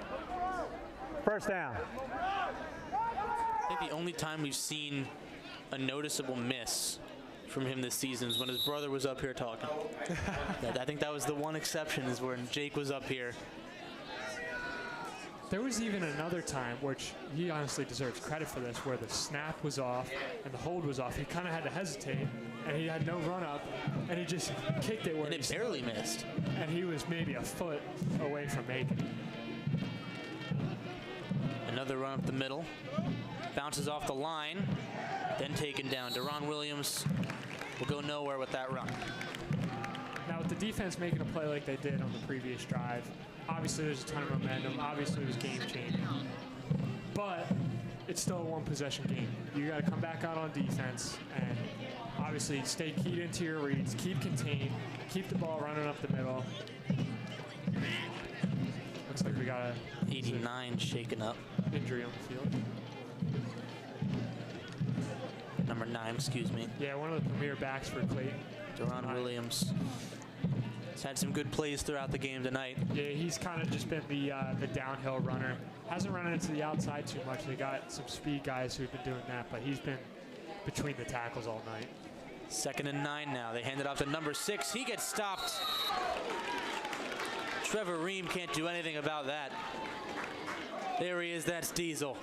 First down. I think the only time we've seen a noticeable miss from him this season is when his brother was up here talking. I think that was the one exception, is when Jake was up here. There was even another time, which he honestly deserves credit for this, where the snap was off and the hold was off. He kind of had to hesitate, and he had no run up, and he just kicked it where it barely missed. And he was maybe a foot away from making it. Another run up the middle. Bounces off the line, then taken down. Deron Williams will go nowhere with that run. Now with the defense making a play like they did on the previous drive, obviously there's a ton of momentum. Obviously it was game-changing. But it's still a one-possession game. You got to come back out on defense and obviously stay keyed into your reads, keep contained, keep the ball running up the middle. Looks like we got a 89 shaken up. Injury on the field. Number 9, excuse me. Yeah, one of the premier backs for Clayton. Deron Williams. He's had some good plays throughout the game tonight. Yeah, he's kind of just been the downhill runner. Hasn't run into the outside too much. They got some speed guys who've been doing that, but he's been between the tackles all night. 2nd and 9 now. They hand it off to number 6. He gets stopped. Trevor Ream can't do anything about that. There he is. That's Diesel.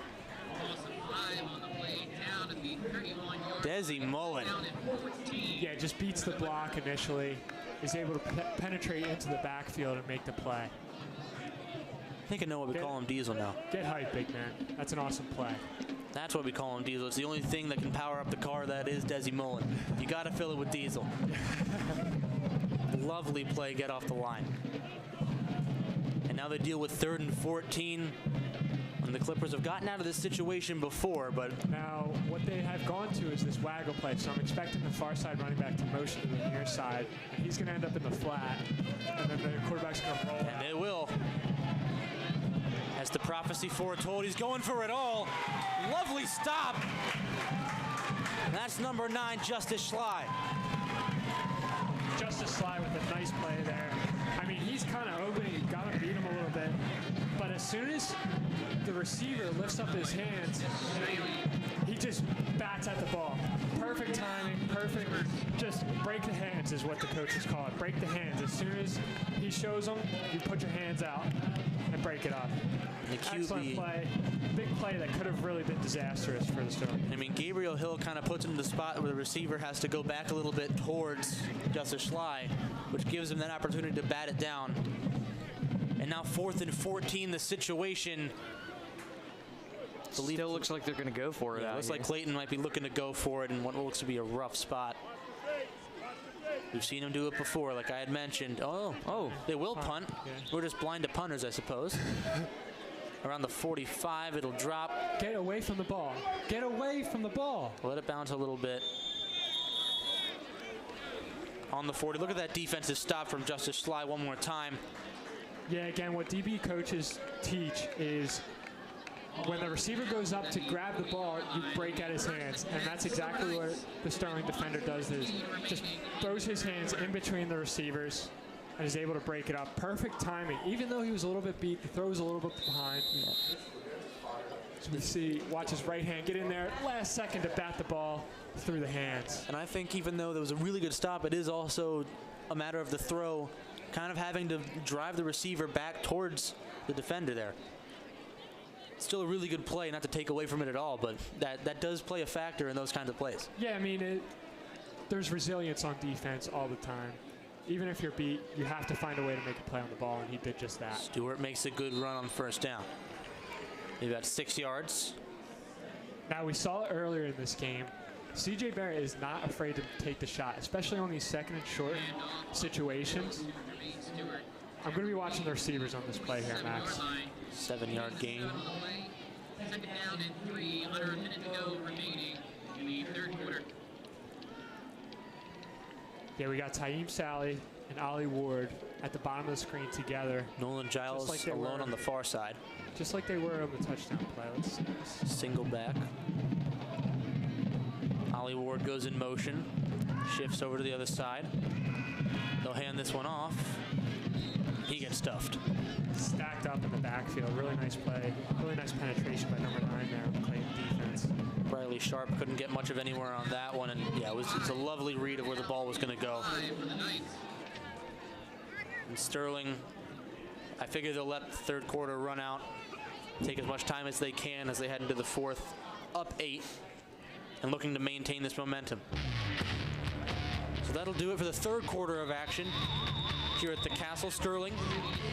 Desi Mullen. Yeah, just beats the block initially. Is able to penetrate into the backfield and make the play. I think I know what we call him Diesel now. Get hype, big man. That's an awesome play. That's what we call him Diesel. It's the only thing that can power up the car that is Desi Mullen. You got to fill it with Diesel. Lovely play, get off the line. And now they deal with 3rd and 14. And the Clippers have gotten out of this situation before, but now what they have gone to is this waggle play. So I'm expecting the far side running back to motion to the near side. And he's going to end up in the flat, and then the quarterback's going to roll. And they will. As the prophecy foretold, he's going for it all. Lovely stop. And that's number 9, Justice Schley. Justice Schley with a nice play there. I mean, he's kind of open. You got to beat him a little bit. But as soon as the receiver lifts up his hands, he just bats at the ball. Perfect timing, perfect. Just break the hands is what the coaches call it. Break the hands. As soon as he shows them, you put your hands out and break it up. The QB, excellent play. Big play that could have really been disastrous for the Storm. I mean, Gabriel Hill kind of puts him in the spot where the receiver has to go back a little bit towards Justice Schley, which gives him that opportunity to bat it down. And now 4th and 14, the situation. Still looks like they're going to go for it. Yeah, looks like Clayton might be looking to go for it in what looks to be a rough spot. We've seen him do it before, like I had mentioned. Oh, they will punt. Yeah. We're just blind to punters, I suppose. Around the 45, it'll drop. Get away from the ball. Get away from the ball. Let it bounce a little bit. On the 40, look at that defensive stop from Justice Schley one more time. Yeah, again, what DB coaches teach is when the receiver goes up to grab the ball, you break at his hands. And that's exactly what the Sterling defender does, is just throws his hands in between the receivers and is able to break it up. Perfect timing. Even though he was a little bit beat, he throws a little bit behind. So we see, watch his right hand get in there, last second to bat the ball through the hands. And I think even though there was a really good stop, it is also a matter of the throw kind of having to drive the receiver back towards the defender there. Still a really good play, not to take away from it at all, but that does play a factor in those kinds of plays. Yeah, I mean, there's resilience on defense all the time. Even if you're beat, you have to find a way to make a play on the ball, and he did just that. Stewart makes a good run on first down. He's about 6 yards. Now, we saw it earlier in this game. C.J. Barrett is not afraid to take the shot, especially on these second and short situations. I'm going to be watching the receivers on this play here, Max. 7-yard gain. Second down and 3, under a minute to go remaining in the third quarter. Yeah, we got Taim Sally and Ollie Ward at the bottom of the screen together. Nolan Giles like alone on the far side. Just like they were on the touchdown play. Let's single back. Ollie Ward goes in motion, shifts over to the other side. They'll hand this one off. He gets stuffed. Stacked up in the backfield. Really nice play. Really nice penetration by number 9 there on the Clayton defense. Riley Sharp couldn't get much of anywhere on that one, and yeah, it's a lovely read of where the ball was going to go. And Sterling, I figure they'll let the third quarter run out, take as much time as they can as they head into the fourth, up 8, and looking to maintain this momentum. So that'll do it for the third quarter of action here at the Castle. Sterling,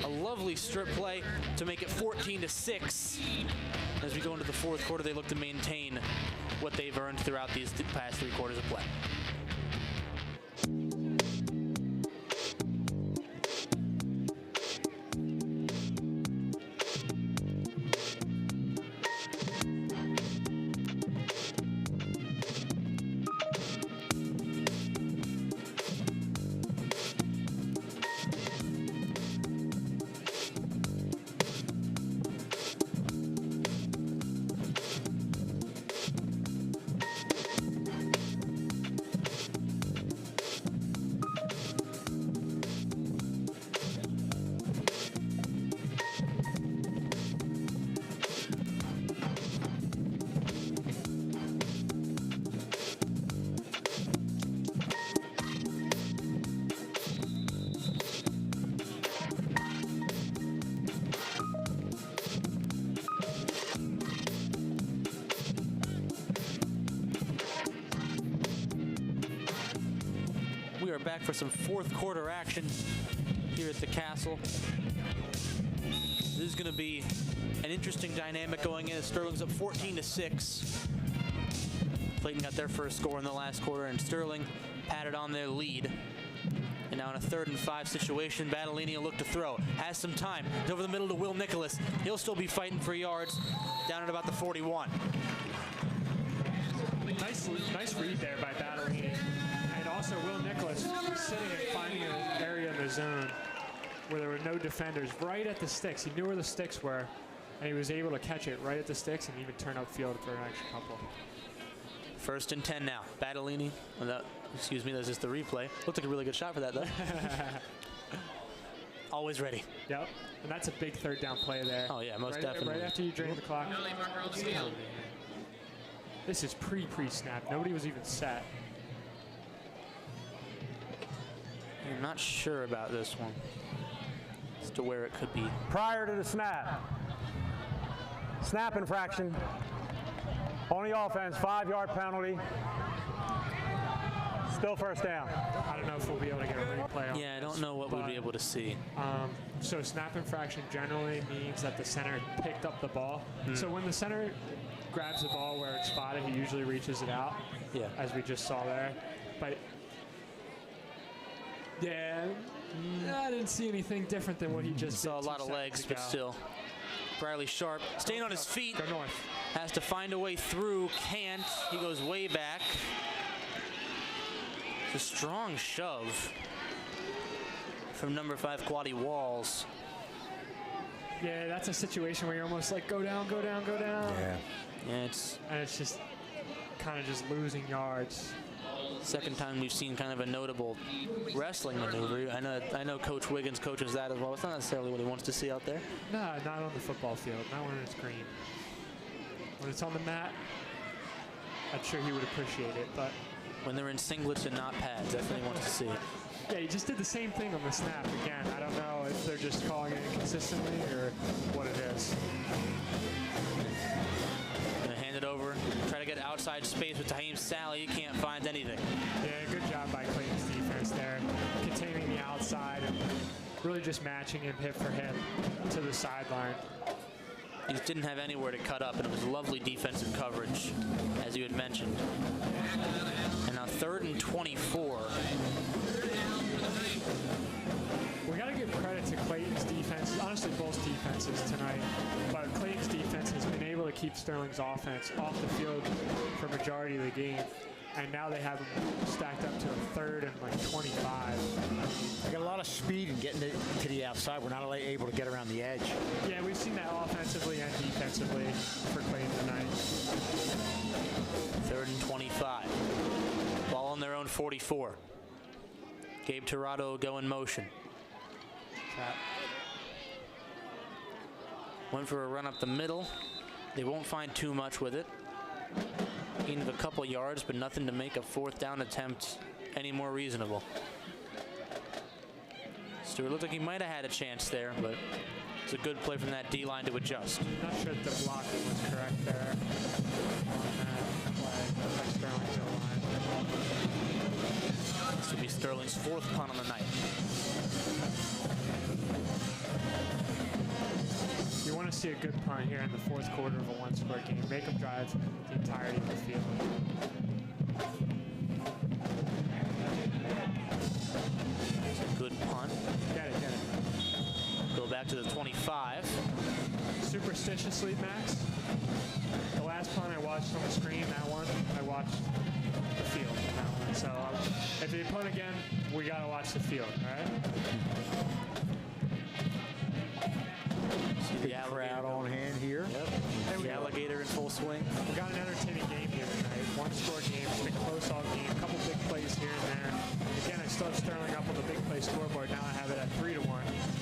a lovely strip play to make it 14-6. As we go into the fourth quarter, they look to maintain what they've earned throughout these past 3 quarters of play. We are back for some fourth quarter action here at the Castle. This is going to be an interesting dynamic going in as Sterling's up 14-6. Clayton got their first score in the last quarter, and Sterling padded on their lead. And now in a 3rd and 5 situation, Battolini will look to throw. Has some time. It's over the middle to Will Nicholas. He'll still be fighting for yards down at about the 41. Nice read there by Battolini. And also Will Nicholas sitting and finding an area in the zone where there were no defenders, right at the sticks. He knew where the sticks were, and he was able to catch it right at the sticks and even turn upfield for an extra couple. 1st and 10 now. Battolini, excuse me, that's just the replay. Looked like a really good shot for that, though. Always ready. Yep, and that's a big 3rd down play there. Oh, yeah, most definitely. Right after you drain the clock. This is pre-snap. Nobody was even set. I'm not sure about this one as to where it could be. Prior to the snap. Snap infraction. On the offense, 5-yard penalty. Still first down. I don't know if we'll be able to get a replay on Yeah, I don't know what we'll be able to see. So snap infraction generally means that the center picked up the ball. So when the center grabs the ball where it's spotted, he usually reaches it out. Yeah. As we just saw there. But yeah, I didn't see anything different than what he just saw a lot of legs, but still. Bradley Sharp staying on his feet. Go north. Has to find a way through. Can't. He goes way back. It's a strong shove from number 5, Quaddy Walls. Yeah, that's a situation where you're almost like, go down, go down, go down. Yeah. Yeah, and it's just kind of just losing yards. Second time we've seen kind of a notable wrestling maneuver. I know Coach Wiggins coaches that as well. It's not necessarily what he wants to see out there. No, not on the football field. Not when it's green. When it's on the mat, I'm sure he would appreciate it. But when they're in singlets and not pads, that's when he wants to see it. Yeah, he just did the same thing on the snap again. I don't know if they're just calling it inconsistently or what it is. Gonna hand it over, try to get outside space with Taheem Sally. He can't find anything. Yeah, good job by Clayton's defense there, containing the outside and really just matching him hip for hip to the sideline. He just didn't have anywhere to cut up, and it was lovely defensive coverage, as you had mentioned. And now 3rd and 24. We got to give credit to Clayton's defense, honestly both defenses tonight, but Clayton's defense has been able to keep Sterling's offense off the field for a majority of the game, and now they have them stacked up to a 3rd and like 25. They got a lot of speed in getting to the outside. We're not able to get around the edge. Yeah, we've seen that offensively and defensively for Clayton tonight. 3rd and 25. Ball on their own 44. Gabe Tirado go in motion. Trap. Went for a run up the middle. They won't find too much with it. Gain of a couple yards, but nothing to make a 4th down attempt any more reasonable. Stewart looked like he might have had a chance there, but it's a good play from that D-line to adjust. Not sure if the blocking was correct there on that play. Looks like Sterling's O-line. This will be Sterling's 4th punt on the night. You want to see a good punt here in the 4th quarter of a 1-score game. Make them drive the entirety of the field. It's a good punt. Get it. Go back to the 25. Superstitiously, Max, the last punt I watched on the screen, that one, I watched the field on that one. So if they punt again, we got to watch the field, all right? See the crowd on hand here. Yep. The alligator in full swing. We got an entertaining game here tonight. 1-score game. It's been close all game. A couple big plays here and there. Again, I still have Sterling up on the big play scoreboard. Now I have it at 3-1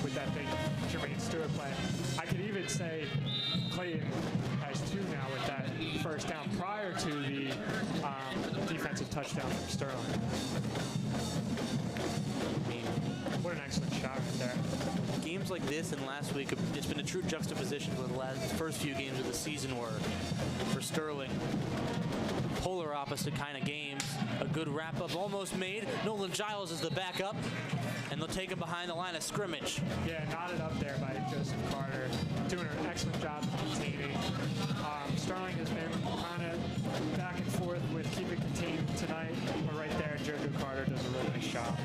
with that big Jermaine Stewart play. I could even say Clayton has 2 now with that 1st down prior to the defensive touchdown from Sterling. I mean, what an excellent shot right there. Games like this and last week, it's been a true juxtaposition to what the first few games of the season were for Sterling. Polar opposite kind of games. A good wrap-up almost made. Nolan Giles is the backup, and they'll take him behind the line of scrimmage. Yeah, knotted up there by Joseph Carter. Doing an excellent job of containing. Sterling has been kind of back and forth with keep it contained tonight, but right there, Jojo Carter does a really nice job.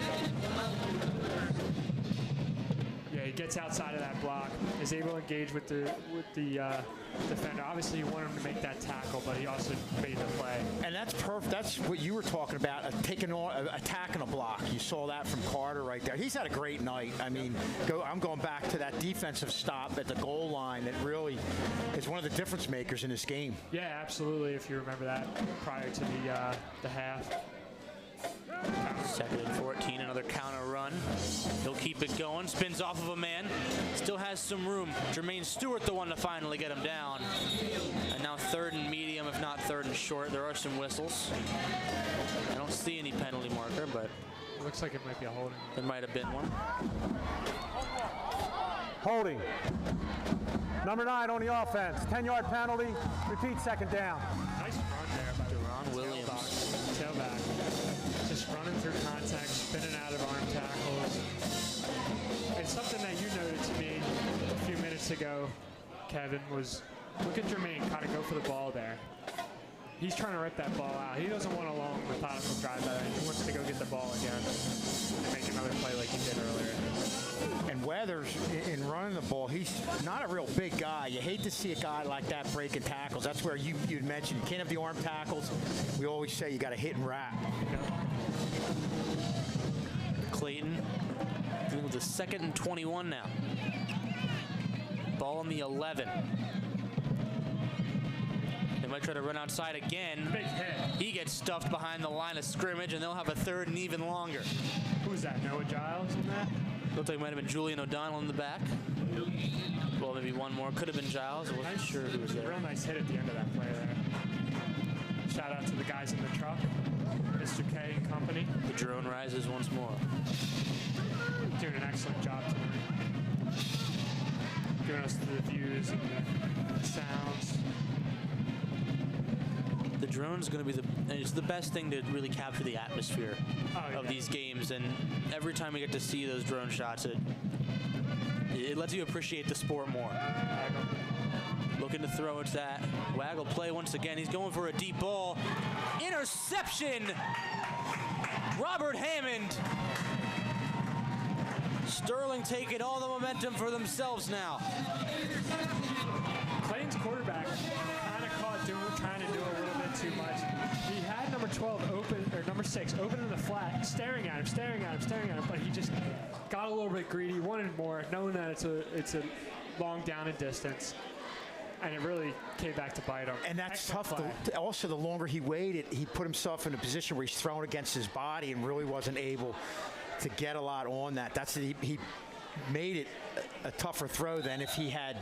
Yeah, he gets outside of that block, is able to engage with the defender. Obviously, you want him to make that tackle, but he also made the play. And that's perfect. That's what you were talking about, attacking a block. You saw that from Carter right there. He's had a great night. I mean, I'm going back to that defensive stop at the goal line that really is one of the difference makers in this game. Yeah, absolutely, if you remember that prior to the half. 2nd and 14, another counter run. He'll keep it going, spins off of a man, still has some room. Jermaine Stewart the one to finally get him down. And now 3rd and medium, if not 3rd and short. There are some whistles. I don't see any penalty marker, but it looks like it might be a holding. There might have been one. Holding. Number 9 on the offense. 10-yard penalty. Repeat 2nd down. Nice run there by Deron Williams. Tailback. Just running through contact, spinning out of arm tackles. And something that you noted to me a few minutes ago, Kevin, was look at Jermaine kind of go for the ball there. he's trying to rip that ball out. He doesn't want a long, methodical drive that he wants to go get the ball again and make another play like he did earlier. And Weathers, in running the ball, he's not a real big guy. You hate to see a guy like that breaking tackles. That's where you'd mentioned you can't have the arm tackles. We always say you got to hit and wrap. Clayton dealing with a 2nd and 21 now. Ball on the 11. They might try to run outside again. Big hit. He gets stuffed behind the line of scrimmage, and they'll have a 3rd and even longer. Who's that, Noah Giles in that? Looked like it might have been Julian O'Donnell in the back. Well, maybe one more. Could have been Giles. I wasn't sure who was there. Real nice hit at the end of that play there. Shout out to the guys in the truck, Mr. K and company. The drone rises once more. Doing an excellent job tonight. Giving us the views and the sounds. The drone's going to be it's the best thing to really capture the atmosphere of these games, and every time we get to see those drone shots, it lets you appreciate the sport more. Looking to throw, it's that waggle play once again. He's going for a deep ball. Interception! Robert Hammond. Sterling taking all the momentum for themselves now. Clayton's quarterback kind of caught trying to do a little bit too much. He had number 12 open, or number 6 open in the flat, staring at him, but he just got a little bit greedy, wanted more, knowing that it's a long down and distance. And it really came back to bite him. And that's tough. Also, the longer he waited, he put himself in a position where he's thrown against his body and really wasn't able to get a lot on that. He made it a tougher throw than if he had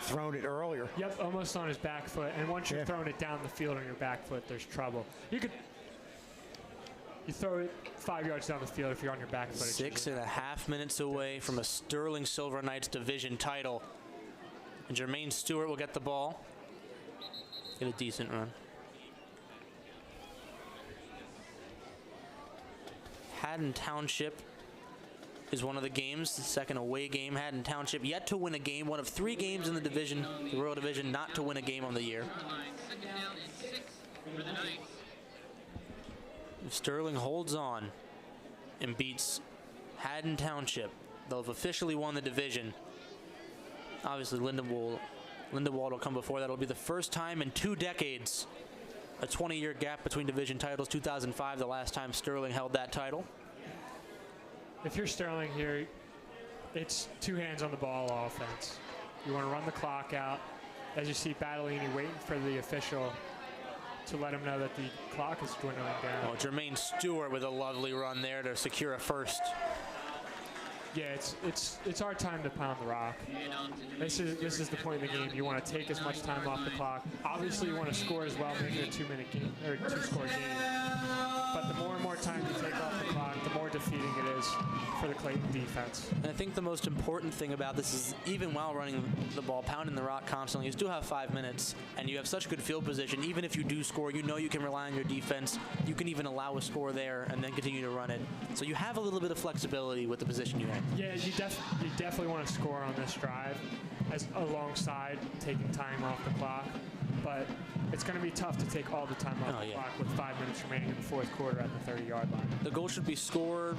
thrown it earlier. Yep, almost on his back foot. And once you're throwing it down the field on your back foot, there's trouble. You throw it 5 yards down the field if you're on your back foot. 6.5 minutes away from a Sterling Silver Knights division title. And Jermaine Stewart will get the ball. Get a decent run. Haddon Township is one of the games, the second away game. Haddon Township yet to win a game, one of 3 games in the division, the Royal Division, not to win a game on the year. If Sterling holds on and beats Haddon Township, they'll have officially won the division. Obviously, Lindenwold will come before that. It'll be the first time in 2 decades, a 20-year gap between division titles. 2005, the last time Sterling held that title. If you're Sterling here, it's 2 hands on the ball offense. You want to run the clock out. As you see Battolini waiting for the official to let him know that the clock is dwindling down. Well, Jermaine Stewart with a lovely run there to secure a first. Yeah, it's our time to pound the rock. This is the point in the game. You want to take as much time off the clock. Obviously, you want to score as well, make it a 2-minute game or 2-score game. But the more and more time you take off the clock, the more defeating it is for the Clayton defense. And I think the most important thing about this is even while running the ball, pounding the rock constantly, you still have 5 minutes, and you have such good field position. Even if you do score, you know you can rely on your defense. You can even allow a score there and then continue to run it. So you have a little bit of flexibility with the position you're in. Yeah, you definitely want to score on this drive alongside taking time off the clock. But it's going to be tough to take all the time off the clock with 5 minutes remaining in the 4th quarter at the 30-yard line. The goal should be scored.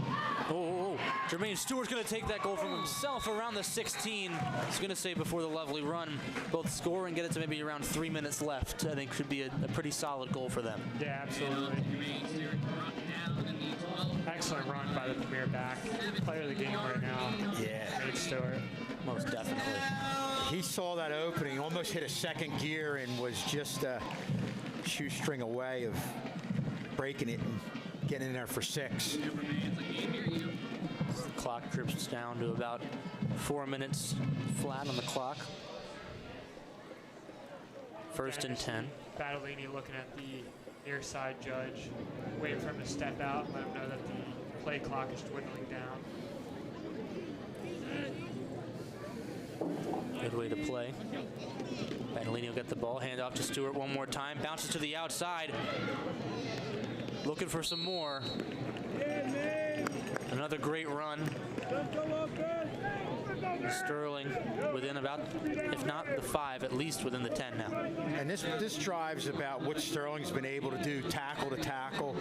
Jermaine Stewart's going to take that goal from himself around the 16. He's going to say before the lovely run, both score and get it to maybe around 3 minutes left. I think could be a pretty solid goal for them. Yeah, absolutely. Excellent run by the premier back. Player of the game right now. Yeah. Jermaine Stewart. Most definitely. He saw that opening, almost hit a 2nd gear, and was just a shoestring away of breaking it and getting in there for 6. The clock drips down to about 4 minutes flat on the clock. 1st and 10. Battolini looking at the near side judge, waiting for him to step out and let him know that the play clock is dwindling down. Good way to play. Battolini will get the ball, hand off to Stewart one more time, bounces to the outside. Looking for some more. Another great run. Sterling within about, if not the 5, at least within the 10 now. And this drive's about what Sterling's been able to do, tackle to tackle,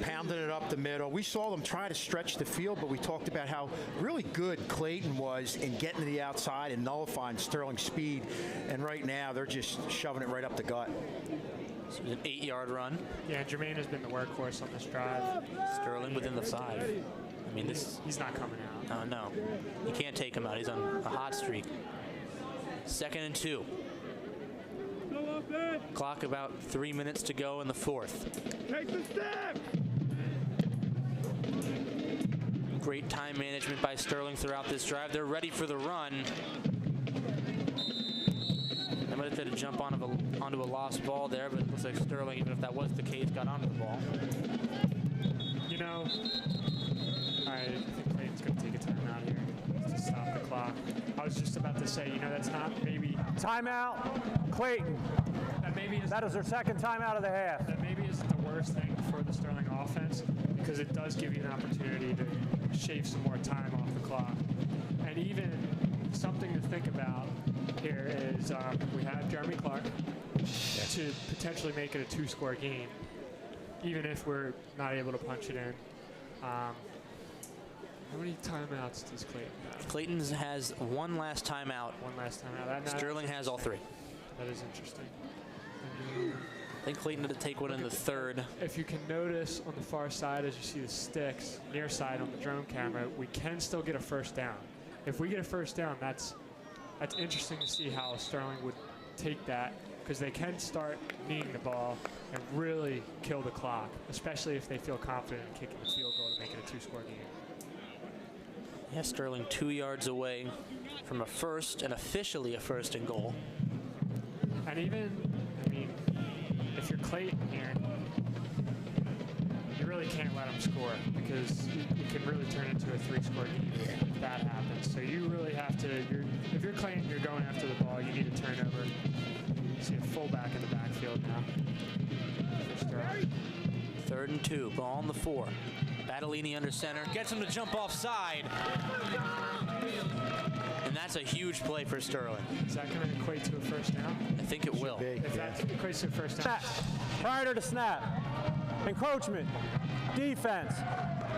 pounding it up the middle. We saw them try to stretch the field, but we talked about how really good Clayton was in getting to the outside and nullifying Sterling's speed. And right now, they're just shoving it right up the gut. So an 8-yard run. Yeah, Jermaine has been the workhorse on this drive. Sterling within the 5. I mean, he's not coming out. No. You can't take him out. He's on a hot streak. 2nd and 2. Clock about 3 minutes to go in the 4th. Take the step! Great time management by Sterling throughout this drive. They're ready for the run. They might have tried to jump onto a lost ball there, but it looks like Sterling, even if that was the case, got onto the ball. You know, I think Clayton's going to take a timeout here to stop the clock. I was just about to say, you know, that's not maybe... Timeout, Clayton. That is their 2nd timeout of the half. That maybe isn't the worst thing for the Sterling offense, because it does give you an opportunity to shave some more time off the clock. And even something to think about here is we have Jeremy Clark to potentially make it a 2-score game, even if we're not able to punch it in. How many timeouts does Clayton have? Clayton has one last timeout. One last timeout. Sterling has all 3. That is interesting. I think Clayton had to take one in the 3rd. If you can notice on the far side, as you see the sticks, near side on the drone camera, we can still get a 1st down. If we get a 1st down, that's interesting to see how Sterling would take that, because they can start kneeing the ball and really kill the clock, especially if they feel confident in kicking the field goal to make it a 2-score game. Yeah, Sterling 2 yards away from a 1st, and officially a 1st and goal. And even, I mean, if you're Clayton here, you really can't let them score, because it can really turn into a 3-score game if that happens. So you really have to, if you're Clayton, you're going after the ball, you need a turnover. You see a fullback in the backfield now. 3rd and 2, ball on the 4. Battellini under center, gets him to jump offside. And that's a huge play for Sterling. Is that going to equate to a 1st down? I think it will. If that equates to a 1st down. Prior to the snap. Encroachment. Defense.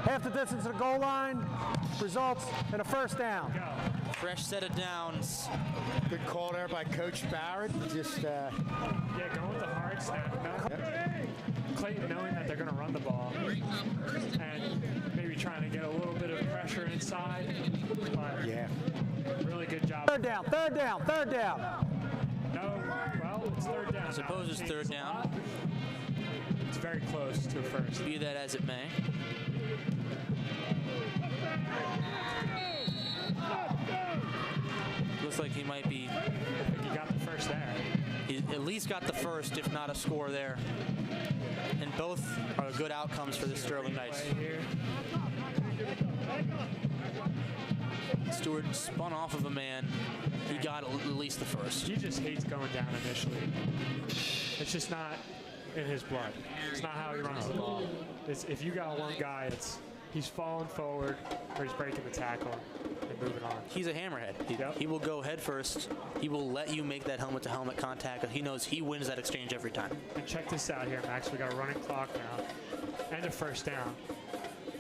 Half the distance to the goal line results in a 1st down. Fresh set of downs. Good call there by Coach Barrett. Just yeah, going with the hard snap. Clayton knowing that they're going to run the ball and maybe trying to get a little bit of pressure inside. But yeah, really good job. 3rd down, 3rd down, 3rd down. No, well, it's 3rd down. I suppose it's 3rd down. It's very close to a 1st. Be that as it may. Looks like he might be. I think he got the 1st there. He at least got the 1st, if not a score there. And both are good outcomes for the Sterling Knights. Stewart spun off of a man. He got at least the 1st. He just hates going down initially. It's just not in his blood. It's not how he runs the ball. If you got one guy, he's falling forward or he's breaking the tackle and moving on. He's a hammerhead. He will go head first. He will let you make that helmet-to-helmet contact. He knows he wins that exchange every time. And check this out here, Max. We got a running clock now and a 1st down.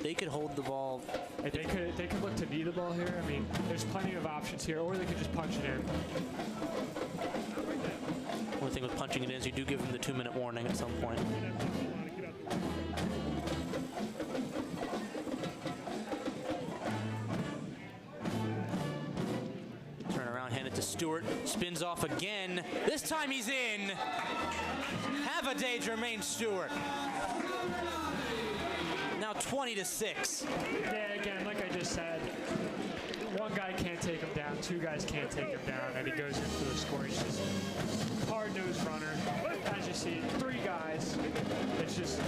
They could hold the ball. They could look to knee the ball here. I mean, there's plenty of options here, or they could just punch it in. Only thing with punching it in is you do give them the 2-minute warning at some point. Turn around, hand it to Stewart. Spins off again. This time he's in. Have a day, Jermaine Stewart. Now 20-6. Yeah, again, like I just said, one guy can't take him down, 2 guys can't take him down, and he goes in for the score. He's just hard-nosed runner. As you see, 3 guys. It's just,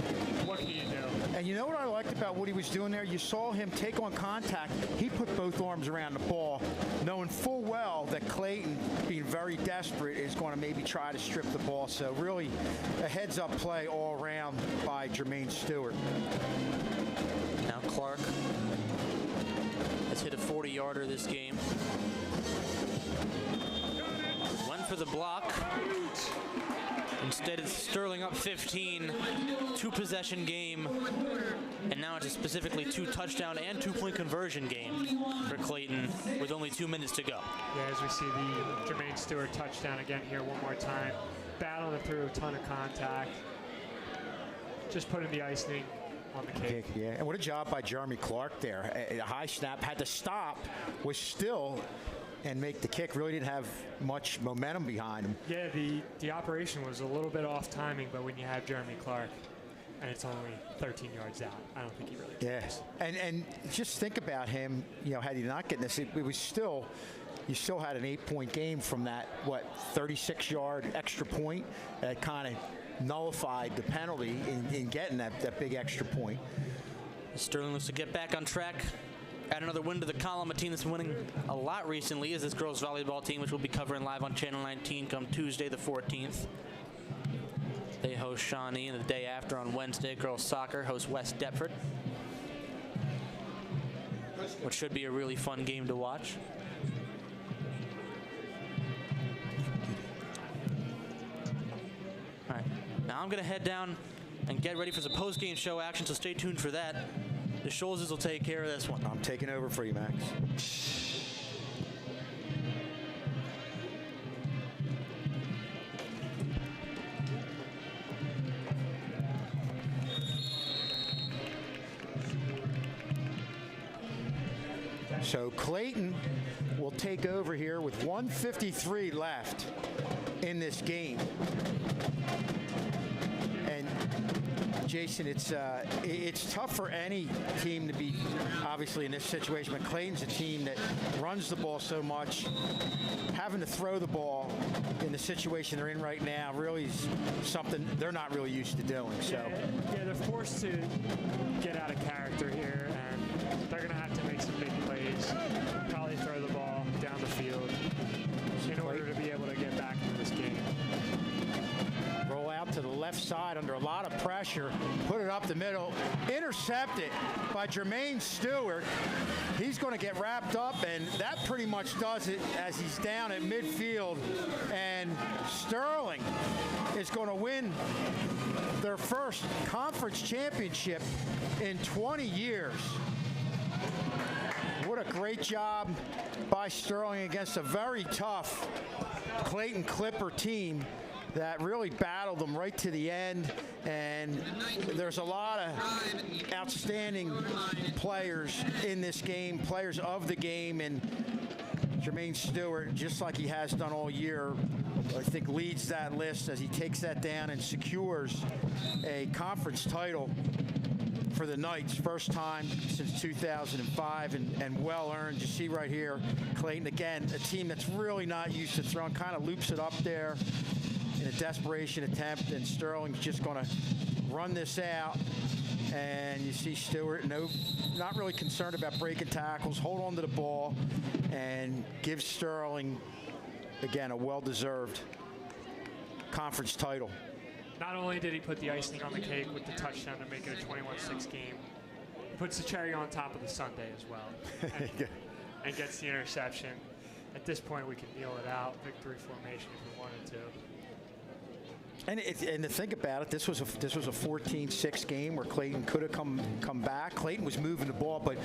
what can you do? And you know what I liked about what he was doing there? You saw him take on contact. He put both arms around the ball, knowing full well that Clayton, being very desperate, is going to maybe try to strip the ball. So really a heads-up play all around by Jermaine Stewart. Now Clark has has hit a 40-yarder this game. Went for the block. Instead, it's Sterling up 15, two-possession game, and now it's a specifically two-touchdown and two-point conversion game for Clayton with only 2 minutes to go. Yeah, as we see the Jermaine Stewart touchdown again here one more time. Battling it through, a ton of contact. Just putting the icing on the cake. Yeah, and what a job by Jeremy Clark there. A high snap, had to stop, was still, and make the kick. Really didn't have much momentum behind him. Yeah, the operation was a little bit off timing, but when you have Jeremy Clark and it's only 13 yards out, I don't think he really cares. Yeah, and just think about him, you know, had he not gotten this, it was still, you still had an 8-point game from that, 36-yard extra point that kind of nullified the penalty in getting that big extra point. Sterling looks to get back on track. Add another win to the column. A team that's winning a lot recently is this girls volleyball team, which we'll be covering live on Channel 19 come Tuesday the 14th. They host Shawnee, and the day after on Wednesday, girls soccer hosts West Deptford, which should be a really fun game to watch. All right, now I'm going to head down and get ready for some post-game show action, so stay tuned for that. The Scholzes will take care of this one. I'm taking over for you, Max. So Clayton will take over here with 1:53 left in this game. And Jason, it's tough for any team to be obviously in this situation, but Clayton's a team that runs the ball so much. Having to throw the ball in the situation they're in right now really is something they're not really used to doing. So yeah, they're forced to get out of character here, and they're going to have to make some big plays, probably throw the ball down the field in order to be able to get back into this game. Roll out to the left side under a lot of pressure, put it up the middle, intercepted by Jermaine Stewart. He's going to get wrapped up, and that pretty much does it as he's down at midfield. And Sterling is going to win their first conference championship in 20 years. What a great job by Sterling against a very tough Clayton Clipper team that really battled them right to the end. And there's a lot of outstanding players in this game, players of the game, and Jermaine Stewart, just like he has done all year, I think leads that list as he takes that down and secures a conference title for the Knights, first time since 2005, and well earned. You see right here, Clayton, again, a team that's really not used to throwing, kind of loops it up there in a desperation attempt, and Sterling's just going to run this out. And you see Stewart, not really concerned about breaking tackles, hold on to the ball, and give Sterling, again, a well-deserved conference title. Not only did he put the icing on the cake with the touchdown to make it a 21-6 game, he puts the cherry on top of the sundae as well, and gets the interception. At this point, we can kneel it out, victory formation if we wanted to. And to think about it, this was a 14-6 game where Clayton could have come back. Clayton was moving the ball, but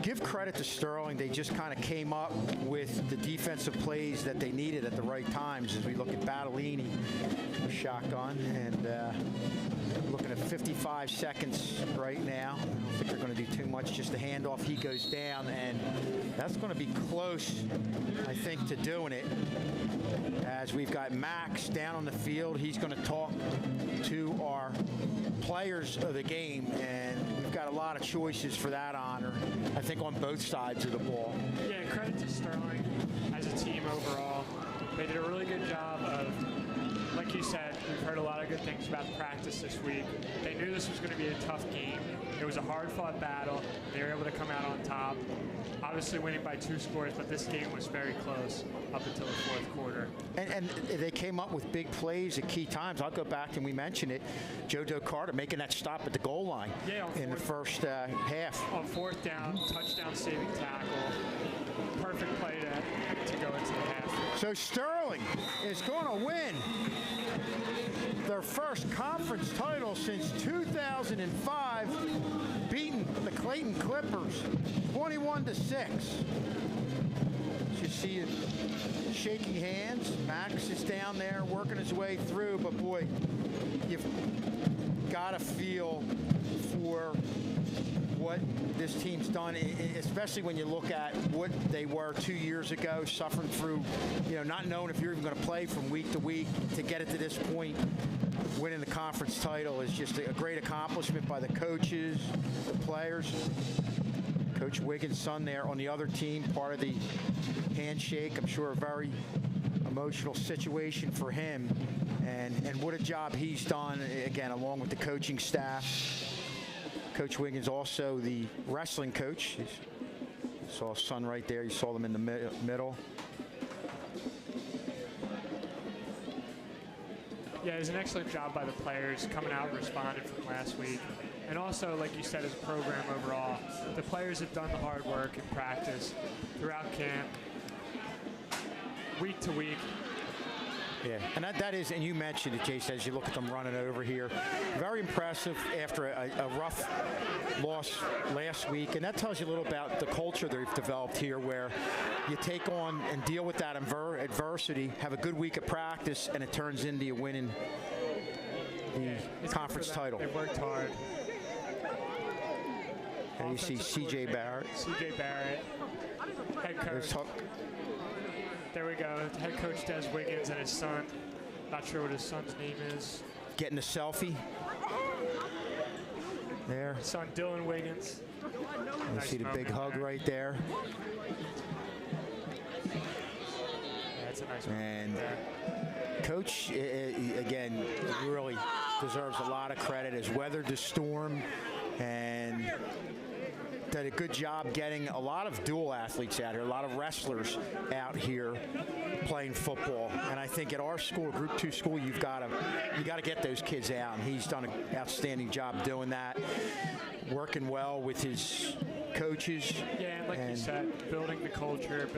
give credit to Sterling. They just kind of came up with the defensive plays that they needed at the right times. As we look at Battellini, shotgun, and looking at 55 seconds right now. I don't think they're going to do too much. Just a handoff. He goes down, and that's going to be close, I think, to doing it. As we've got Max down on the field, he's going to talk to our players of the game, and we've got a lot of choices for that honor, I think, on both sides of the ball. Yeah, credit to Sterling as a team overall. They did a really good job of, like you said, We've heard a lot of good things about the practice this week. They knew this was going to be a tough game. It was a hard-fought battle. They were able to come out on top. Obviously winning by 2 scores, but this game was very close up until the 4th quarter. And they came up with big plays at key times. I'll go back and we mentioned it. JoJo Carter making that stop at the goal line in the first half. On 4th down, touchdown saving tackle. Perfect play to go into the half. So Sterling is going to win their first conference title since 2005, beating the Clayton Clippers 21-6. You see it shaking hands. Max is down there working his way through, but boy, you've got to feel for what this team's done, especially when you look at what they were 2 years ago, suffering through, not knowing if you're even going to play from week to week. To get it to this point, winning the conference title is just a great accomplishment by the coaches, the players. Coach Wiggins' son there on the other team, part of the handshake. I'm sure a very emotional situation for him. And what a job he's done, again, along with the coaching staff. Coach Wiggins also the wrestling coach. You saw his son right there. You saw them in the middle. Yeah, it was an excellent job by the players coming out and responding from last week. And also, like you said, as a program overall, the players have done the hard work in practice throughout camp, week to week. Yeah, and that is, and you mentioned it, Jason, as you look at them running over here. Very impressive after a rough loss last week, and that tells you a little about the culture they've developed here, where you take on and deal with that adversity, have a good week of practice, and it turns into you winning the conference title. They worked hard. And you see C.J. Barrett. C.J. Barrett, head coach. There we go. Head coach Des Wiggins and his son. Not sure what his son's name is. Getting a selfie. There. His son Dylan Wiggins. You see the big hug right there. Yeah, that's a nice one. And Coach, again, really deserves a lot of credit. Has weathered the storm and did a good job getting a lot of dual athletes out here, a lot of wrestlers out here playing football. And I think at our school, Group 2 school, you got to get those kids out. And he's done an outstanding job doing that, working well with his coaches. Yeah, and like you said, building the culture,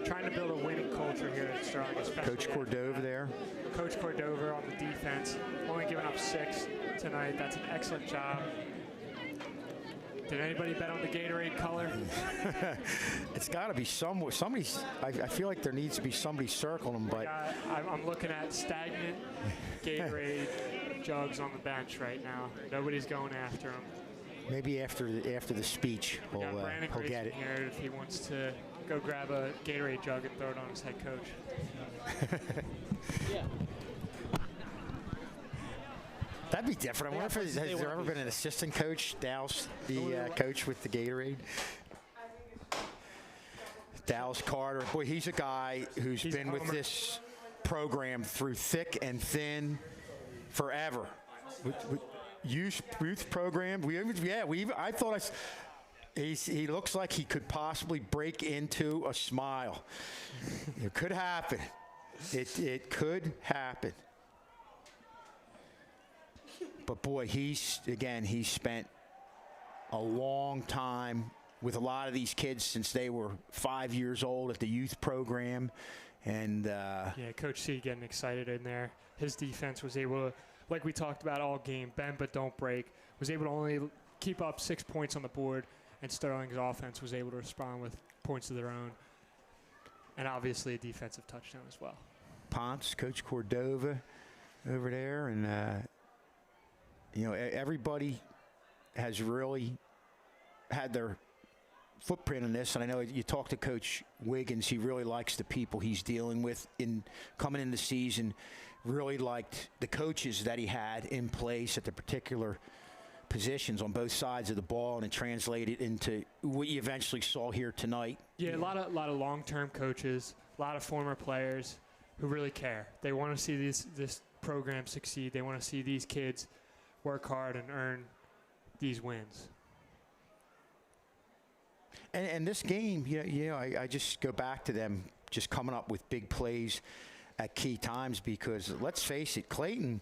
trying to build a winning culture here at Sterling. Coach Cordova there. Coach Cordova on the defense, only giving up 6 tonight. That's an excellent job. Did anybody bet on the Gatorade color? It's got to be somebody's. I feel like there needs to be somebody circling them, but I'm looking at stagnant Gatorade jugs on the bench right now. Nobody's going after them. Maybe after the speech, he'll get it. Here if he wants to go grab a Gatorade jug and throw it on his head coach. Yeah. That'd be different. I wonder if has there ever been an assistant coach douse the coach with the Gatorade? Dallas Carter. Boy, he's a guy who's been with this program through thick and thin forever. Youth program. I thought he looks like he could possibly break into a smile. It could happen. It could happen. But boy, he's spent a long time with a lot of these kids since they were 5 years old at the youth program. And yeah, Coach C getting excited in there. His defense was able to, like we talked about all game, bend but don't break, was able to only keep up 6 points on the board, and Sterling's offense was able to respond with points of their own. And obviously a defensive touchdown as well. Ponce, Coach Cordova over there, and everybody has really had their footprint in this. And I know you talk to Coach Wiggins, he really likes the people he's dealing with in coming into the season, really liked the coaches that he had in place at the particular positions on both sides of the ball, and it translated into what you eventually saw here tonight. Yeah, a lot of long-term coaches, a lot of former players who really care. They want to see program succeed. They want to see these kids work hard and earn these wins. And this game, I just go back to them just coming up with big plays at key times, because let's face it, Clayton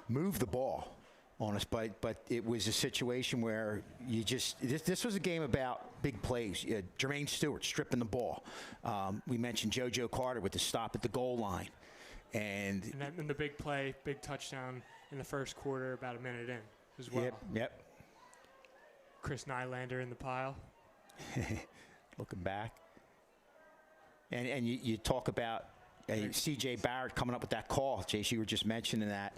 moved the ball on us, but it was a situation where this was a game about big plays. Jermaine Stewart stripping the ball. We mentioned JoJo Carter with the stop at the goal line. And the big play, big touchdown in the first quarter, about a minute in as well. Yep. Chris Nylander in the pile. Looking back. And you talk about C.J. Barrett coming up with that call. Jace, you were just mentioning that.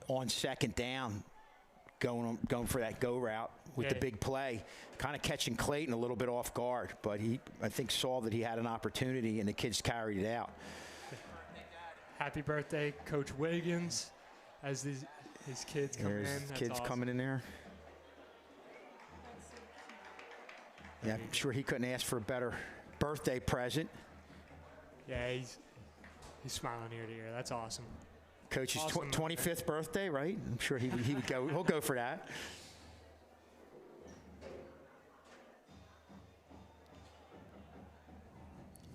On second down, going for that go route with the big play, kind of catching Clayton a little bit off guard. But I think, saw that he had an opportunity, and the kids carried it out. Happy birthday, Coach Wiggins, as his kids come in. That's kids awesome. Coming in there. Yeah, I'm sure he couldn't ask for a better birthday present. Yeah, he's smiling ear to ear. That's awesome. Coach's Awesome. 25th birthday, right? I'm sure he would go. He'll go for that.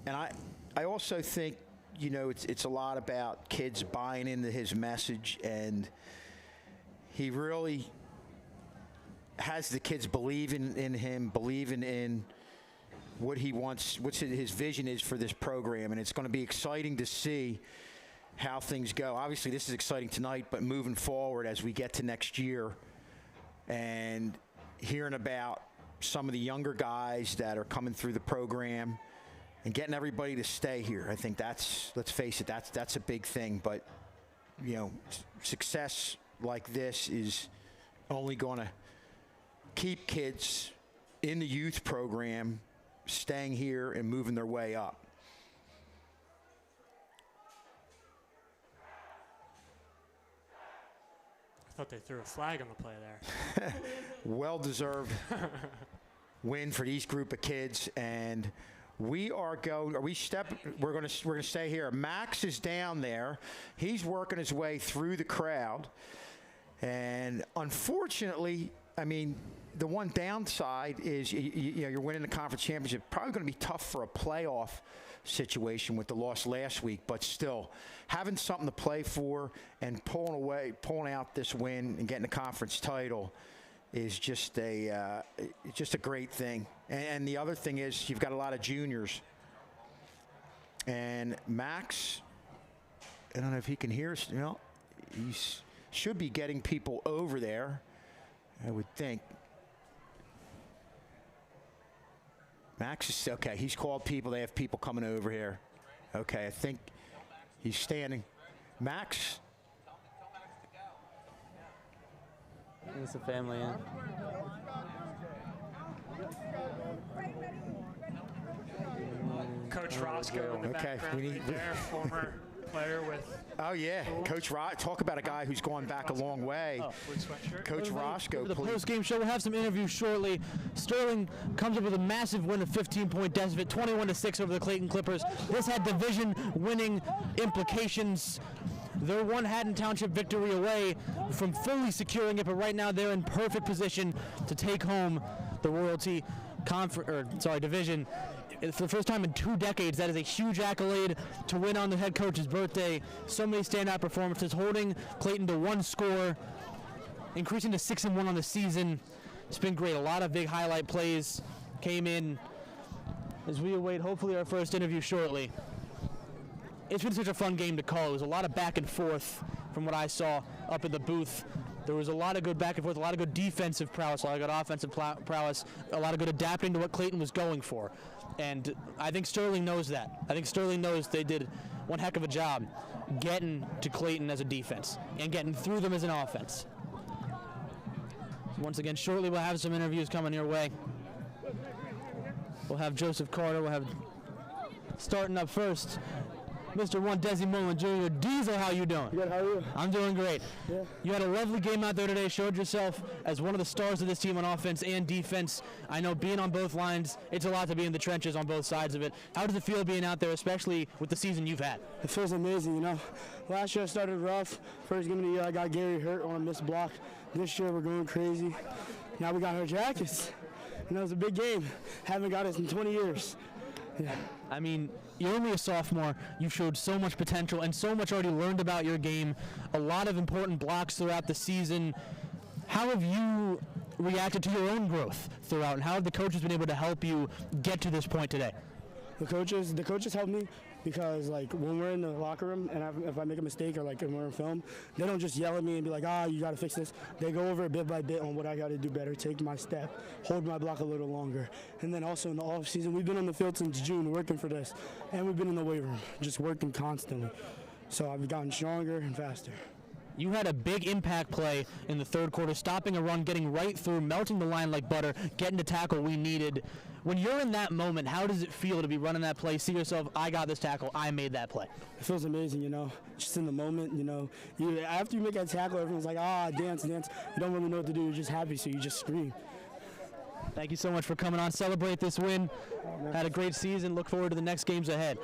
And I also think, it's a lot about kids buying into his message, and he really has the kids believing in him, believing in what he wants, what his vision is for this program. And it's going to be exciting to see how things go. Obviously, this is exciting tonight, but moving forward as we get to next year and hearing about some of the younger guys that are coming through the program and getting everybody to stay here. I think let's face it, that's a big thing. But, success like this is only going to keep kids in the youth program staying here and moving their way up. I thought they threw a flag on the play there. Well-deserved win for these group of kids, and we're going to stay here. Max is down there. He's working his way through the crowd, and unfortunately, the one downside is you're winning the conference championship. Probably going to be tough for a playoff situation with the loss last week, but still having something to play for and pulling out this win and getting the conference title is just a great thing. And the other thing is you've got a lot of juniors. And Max, I don't know if he can hear us. He should be getting people over there, I would think. Max is okay. He's called people. They have people coming over here. Okay, I think he's standing. Max. It's a family, yeah. Coach Roscoe in the background right there, former player with... Oh, yeah. Coach talk about a guy who's gone back a long way. Coach Roscoe, For the post-game show, we'll have some interviews shortly. Sterling comes up with a massive win, a 15-point deficit, 21-6 over the Clayton Clippers. This had division-winning implications. They're one Haddon Township victory away from fully securing it, but right now they're in perfect position to take home the Royalty division. For the first time in 2 decades, that is a huge accolade to win on the head coach's birthday. So many standout performances, holding Clayton to 1 score, increasing to 6-1 on the season. It's been great. A lot of big highlight plays came in as we await, hopefully, our first interview shortly. It's been such a fun game to call. There was a lot of back and forth from what I saw up in the booth. There was a lot of good back and forth, a lot of good defensive prowess, a lot of good offensive prowess, a lot of good adapting to what Clayton was going for. And I think Sterling knows that. I think Sterling knows they did one heck of a job getting to Clayton as a defense and getting through them as an offense. Once again, shortly we'll have some interviews coming your way. We'll have Joseph Carter. We'll have, starting up first, Mr. 1 Desi Mullen Jr. Diesel, how you doing? Good, how are you? I'm doing great. Yeah. You had a lovely game out there today, showed yourself as one of the stars of this team on offense and defense. I know being on both lines, it's a lot to be in the trenches on both sides of it. How does it feel being out there, especially with the season you've had? It feels amazing, you know. Last year I started rough. First game of the year I got Gary hurt on a missed block. This year we're going crazy. Now we got our jackets. You know, it's a big game. Haven't got us in 20 years. Yeah. I mean, you're only a sophomore. You've showed so much potential and so much already learned about your game. A lot of important blocks throughout the season. How have you reacted to your own growth throughout, and how have the coaches been able to help you get to this point today? The coaches help me because, like, when we're in the locker room and if I make a mistake or, like, when we're in film, they don't just yell at me and be like, you got to fix this. They go over it bit by bit on what I got to do better, take my step, hold my block a little longer. And then also in the off season, we've been on the field since June working for this, and we've been in the weight room just working constantly. So I've gotten stronger and faster. You had a big impact play in the third quarter, stopping a run, getting right through, melting the line like butter, getting the tackle we needed. When you're in that moment, how does it feel to be running that play, see yourself, I got this tackle, I made that play? It feels amazing, you know, just in the moment, you know. After you make that tackle, everyone's like, dance. You don't really know what to do. You're just happy, so you just scream. Thank you so much for coming on. Celebrate this win. Had a great season. Look forward to the next games ahead.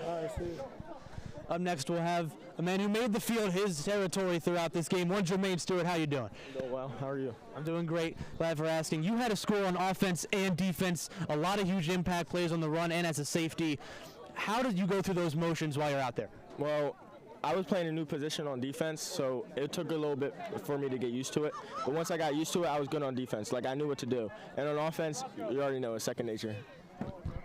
Up next, we'll have a man who made the field his territory throughout this game. One Jermaine Stewart, how you doing? I'm doing well. How are you? I'm doing great. Glad for asking. You had a score on offense and defense, a lot of huge impact plays on the run and as a safety. How did you go through those motions while you're out there? Well, I was playing a new position on defense, so it took a little bit for me to get used to it. But once I got used to it, I was good on defense. Like, I knew what to do. And on offense, you already know, it's second nature.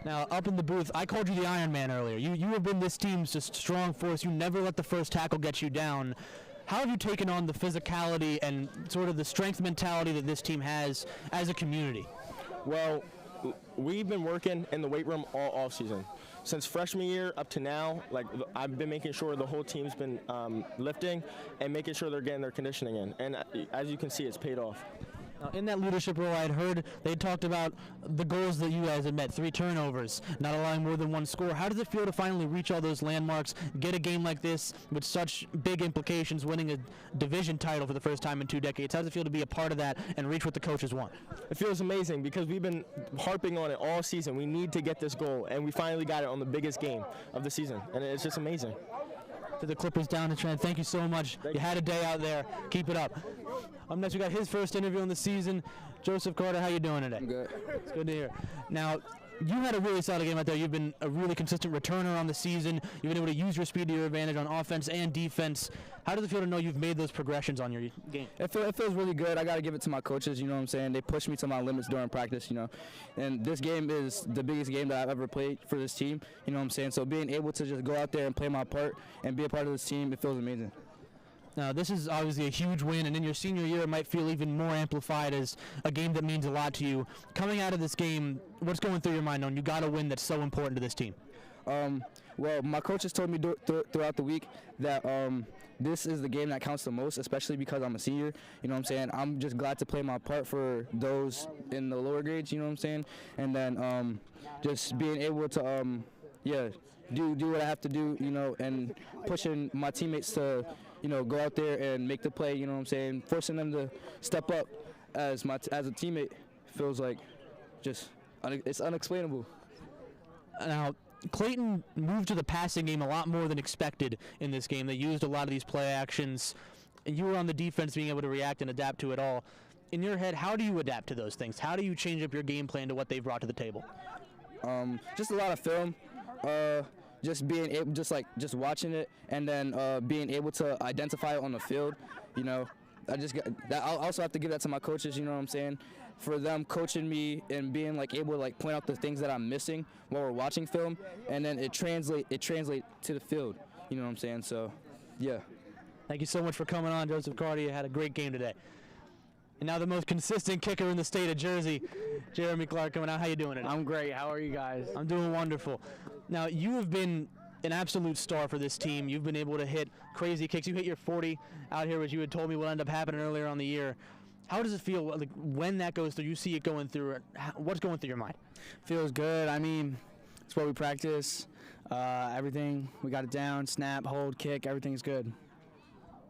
Now, up in the booth, I called you the Iron Man earlier. You have been this team's just strong force. You never let the first tackle get you down. How have you taken on the physicality and sort of the strength mentality that this team has as a community? Well, we've been working in the weight room all offseason. Since freshman year up to now, like, I've been making sure the whole team's been lifting and making sure they're getting their conditioning in. And as you can see, it's paid off. Now, in that leadership role, I had heard they talked about the goals that you guys had met, 3 turnovers, not allowing more than 1 score. How does it feel to finally reach all those landmarks, get a game like this with such big implications, winning a division title for the first time in 2 decades? How does it feel to be a part of that and reach what the coaches want? It feels amazing because we've been harping on it all season. We need to get this goal, and we finally got it on the biggest game of the season, and it's just amazing. To the Clippers down the trend, thank you so much. You had a day out there. Keep it up. Up next, we got his first interview in the season. Joseph Carter, how you doing today? I'm good. It's good to hear. Now, you had a really solid game out there. You've been a really consistent returner on the season. You've been able to use your speed to your advantage on offense and defense. How does it feel to know you've made those progressions on your game? It feels really good. I got to give it to my coaches, you know what I'm saying? They pushed me to my limits during practice, you know. And this game is the biggest game that I've ever played for this team, you know what I'm saying? So being able to just go out there and play my part and be a part of this team, it feels amazing. Now, this is obviously a huge win, and in your senior year, it might feel even more amplified as a game that means a lot to you. Coming out of this game, what's going through your mind knowing you got a win that's so important to this team? Well, my coaches told me throughout the week that this is the game that counts the most, especially because I'm a senior. You know what I'm saying? I'm just glad to play my part for those in the lower grades, you know what I'm saying? And then just being able to, do what I have to do, you know, and pushing my teammates to, you know, go out there and make the play, you know what I'm saying? Forcing them to step up as a teammate feels like just, it's unexplainable. Now, Clayton moved to the passing game a lot more than expected in this game. They used a lot of these play actions, and you were on the defense being able to react and adapt to it all. In your head, how do you adapt to those things? How do you change up your game plan to what they've brought to the table? Just a lot of film. Just being able, just watching it, and then being able to identify it on the field. You know, I'll also have to give that to my coaches. You know what I'm saying? For them coaching me and being able to point out the things that I'm missing while we're watching film, and then it translate to the field. You know what I'm saying? So, yeah. Thank you so much for coming on, Joseph Carter. You had a great game today. And now the most consistent kicker in the state of Jersey, Jeremy Clark, coming out. How you doing today? I'm great. How are you guys? I'm doing wonderful. Now, you have been an absolute star for this team. You've been able to hit crazy kicks. You hit your 40 out here, which you had told me would end up happening earlier on the year. How does it feel when that goes through? You see it going through. What's going through your mind? Feels good. I mean, it's what we practice. Everything, we got it down, snap, hold, kick, everything's good.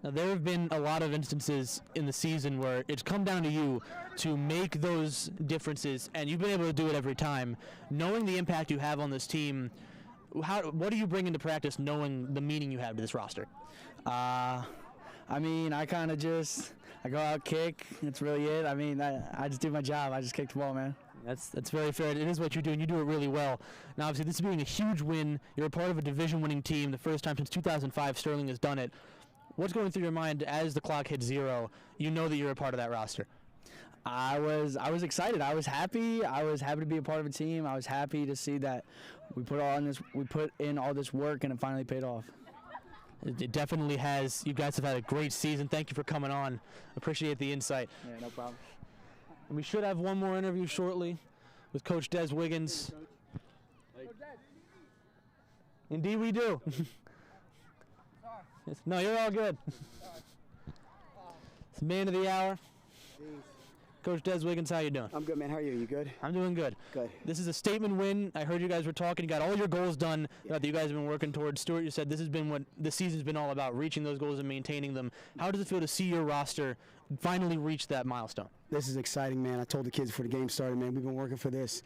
Now, there have been a lot of instances in the season where it's come down to you to make those differences, and you've been able to do it every time. Knowing the impact you have on this team, what do you bring into practice knowing the meaning you have to this roster? I mean, I kind of just, I go out, kick, that's really it. I mean, I just do my job. I just kick the ball, man. That's very fair. It is what you do, and you do it really well. Now, obviously, this being a huge win, you're a part of a division-winning team, the first time since 2005 Sterling has done it. What's going through your mind as the clock hits 0? You know that you're a part of that roster. I was excited. I was happy. I was happy to be a part of a team. I was happy to see that we put in all this work, and it finally paid off. It definitely has. You guys have had a great season. Thank you for coming on. Appreciate the insight. Yeah, no problem. And we should have one more interview shortly with Coach Des Wiggins. Indeed we do. No, you're all good. It's man of the hour. Coach Des Wiggins, how you doing? I'm good, man. How are you? You good? I'm doing good. Good. This is a statement win. I heard you guys were talking. You got all your goals done that you guys have been working towards. Stuart, you said this has been what the season's been all about, reaching those goals and maintaining them. How does it feel to see your roster finally reach that milestone? This is exciting, man. I told the kids before the game started, man, we've been working for this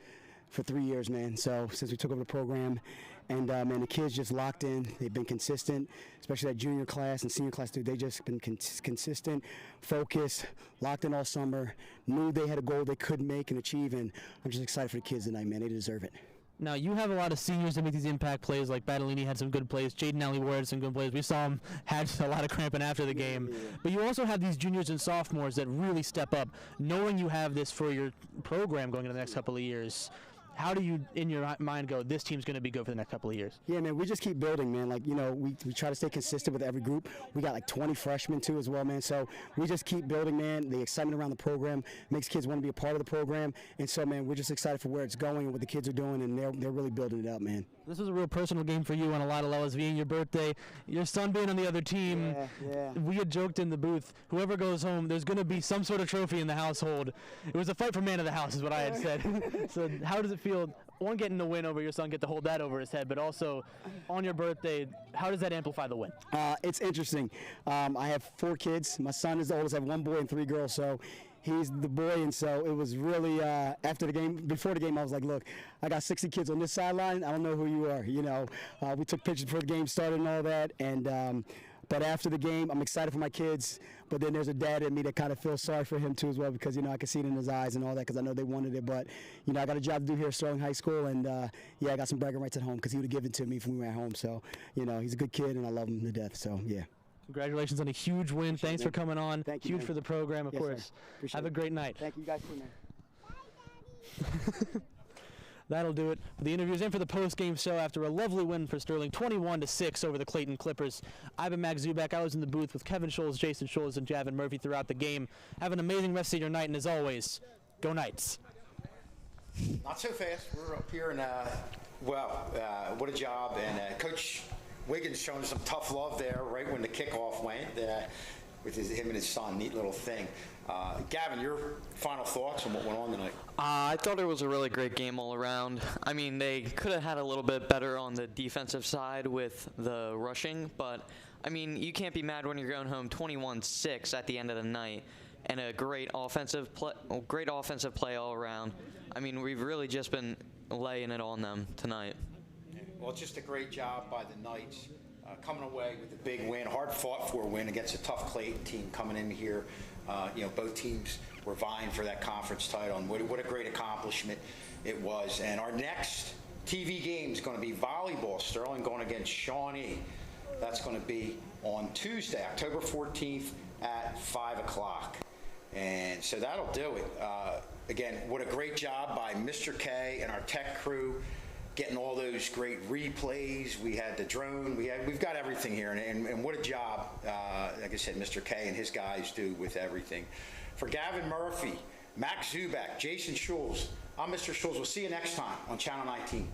for 3 years, man. So since we took over the program, and man, the kids just locked in. They've been consistent, especially that junior class and senior class, dude. They just been consistent, focused, locked in all summer. Knew they had a goal they could make and achieve, and I'm just excited for the kids tonight, man. They deserve it. Now, you have a lot of seniors that make these impact plays, like Battellini had some good plays, Jaden Alley-Ward had some good plays. We saw him had a lot of cramping after the game. Yeah. But you also have these juniors and sophomores that really step up. Knowing you have this for your program going into the next couple of years, how do you, in your mind, go, this team's going to be good for the next couple of years? Yeah, man, we just keep building, man. Like, you know, we try to stay consistent with every group. We got like 20 freshmen, too, as well, man. So we just keep building, man. The excitement around the program makes kids want to be a part of the program. And so, man, we're just excited for where it's going and what the kids are doing, and they're really building it up, man. This was a real personal game for you on a lot of levels, being your birthday, your son being on the other team. Yeah. We had joked in the booth, whoever goes home, there's going to be some sort of trophy in the household. It was a fight for man of the house is what I had said. So how does it feel, one, getting the win over your son, get to hold that over his head, but also on your birthday, how does that amplify the win? It's interesting. I have 4 kids. My son is the oldest. I have 1 boy and 3 girls, so he's the boy, and so it was really after the game, before the game, I was like, look, I got 60 kids on this sideline. I don't know who you are. You know, we took pictures before the game started and all that, and but after the game, I'm excited for my kids. But then there's a dad in me that kind of feels sorry for him too as well, because, you know, I can see it in his eyes and all that, because I know they wanted it. But, you know, I got a job to do here at Sterling High School, and yeah, I got some bragging rights at home because he would have given it to me if we were at home. So, you know, he's a good kid, and I love him to death. So, yeah. Congratulations on a huge win. Thanks for coming on. Thank you, huge man. for the program, of Yes, course. sir. Have a great night. Thank you guys too, man. That'll do it for the interviews and for the post-game show after a lovely win for Sterling, 21-6 over the Clayton Clippers. I've been Max Zubak. I was in the booth with Kevin Scholes, Jason Scholes, and Javin Murphy throughout the game. Have an amazing rest of your night, and as always, go Knights. Not so fast. We're up here, and what a job. And Coach Wiggins showing some tough love there right when the kickoff went with him and his son. Neat little thing. Gavin, your final thoughts on what went on tonight? I thought it was a really great game all around. I mean, they could have had a little bit better on the defensive side with the rushing, but, I mean, you can't be mad when you're going home 21-6 at the end of the night, and a great offensive play all around. I mean, we've really just been laying it on them tonight. Well, it's just a great job by the Knights. Coming away with a big win, hard-fought-for win against a tough Clayton team coming in here. You know, both teams were vying for that conference title, and what a great accomplishment it was. And our next TV game is going to be volleyball. Sterling going against Shawnee. That's going to be on Tuesday, October 14th at 5 o'clock. And so that'll do it. Again, what a great job by Mr. K and our tech crew, getting all those great replays. We had the drone. We've got everything here, and what a job, like I said, Mr. K and his guys do with everything. For Gavin Murphy, Max Zubak, Jason Scholes, I'm Mr. Scholes. We'll see you next time on Channel 19.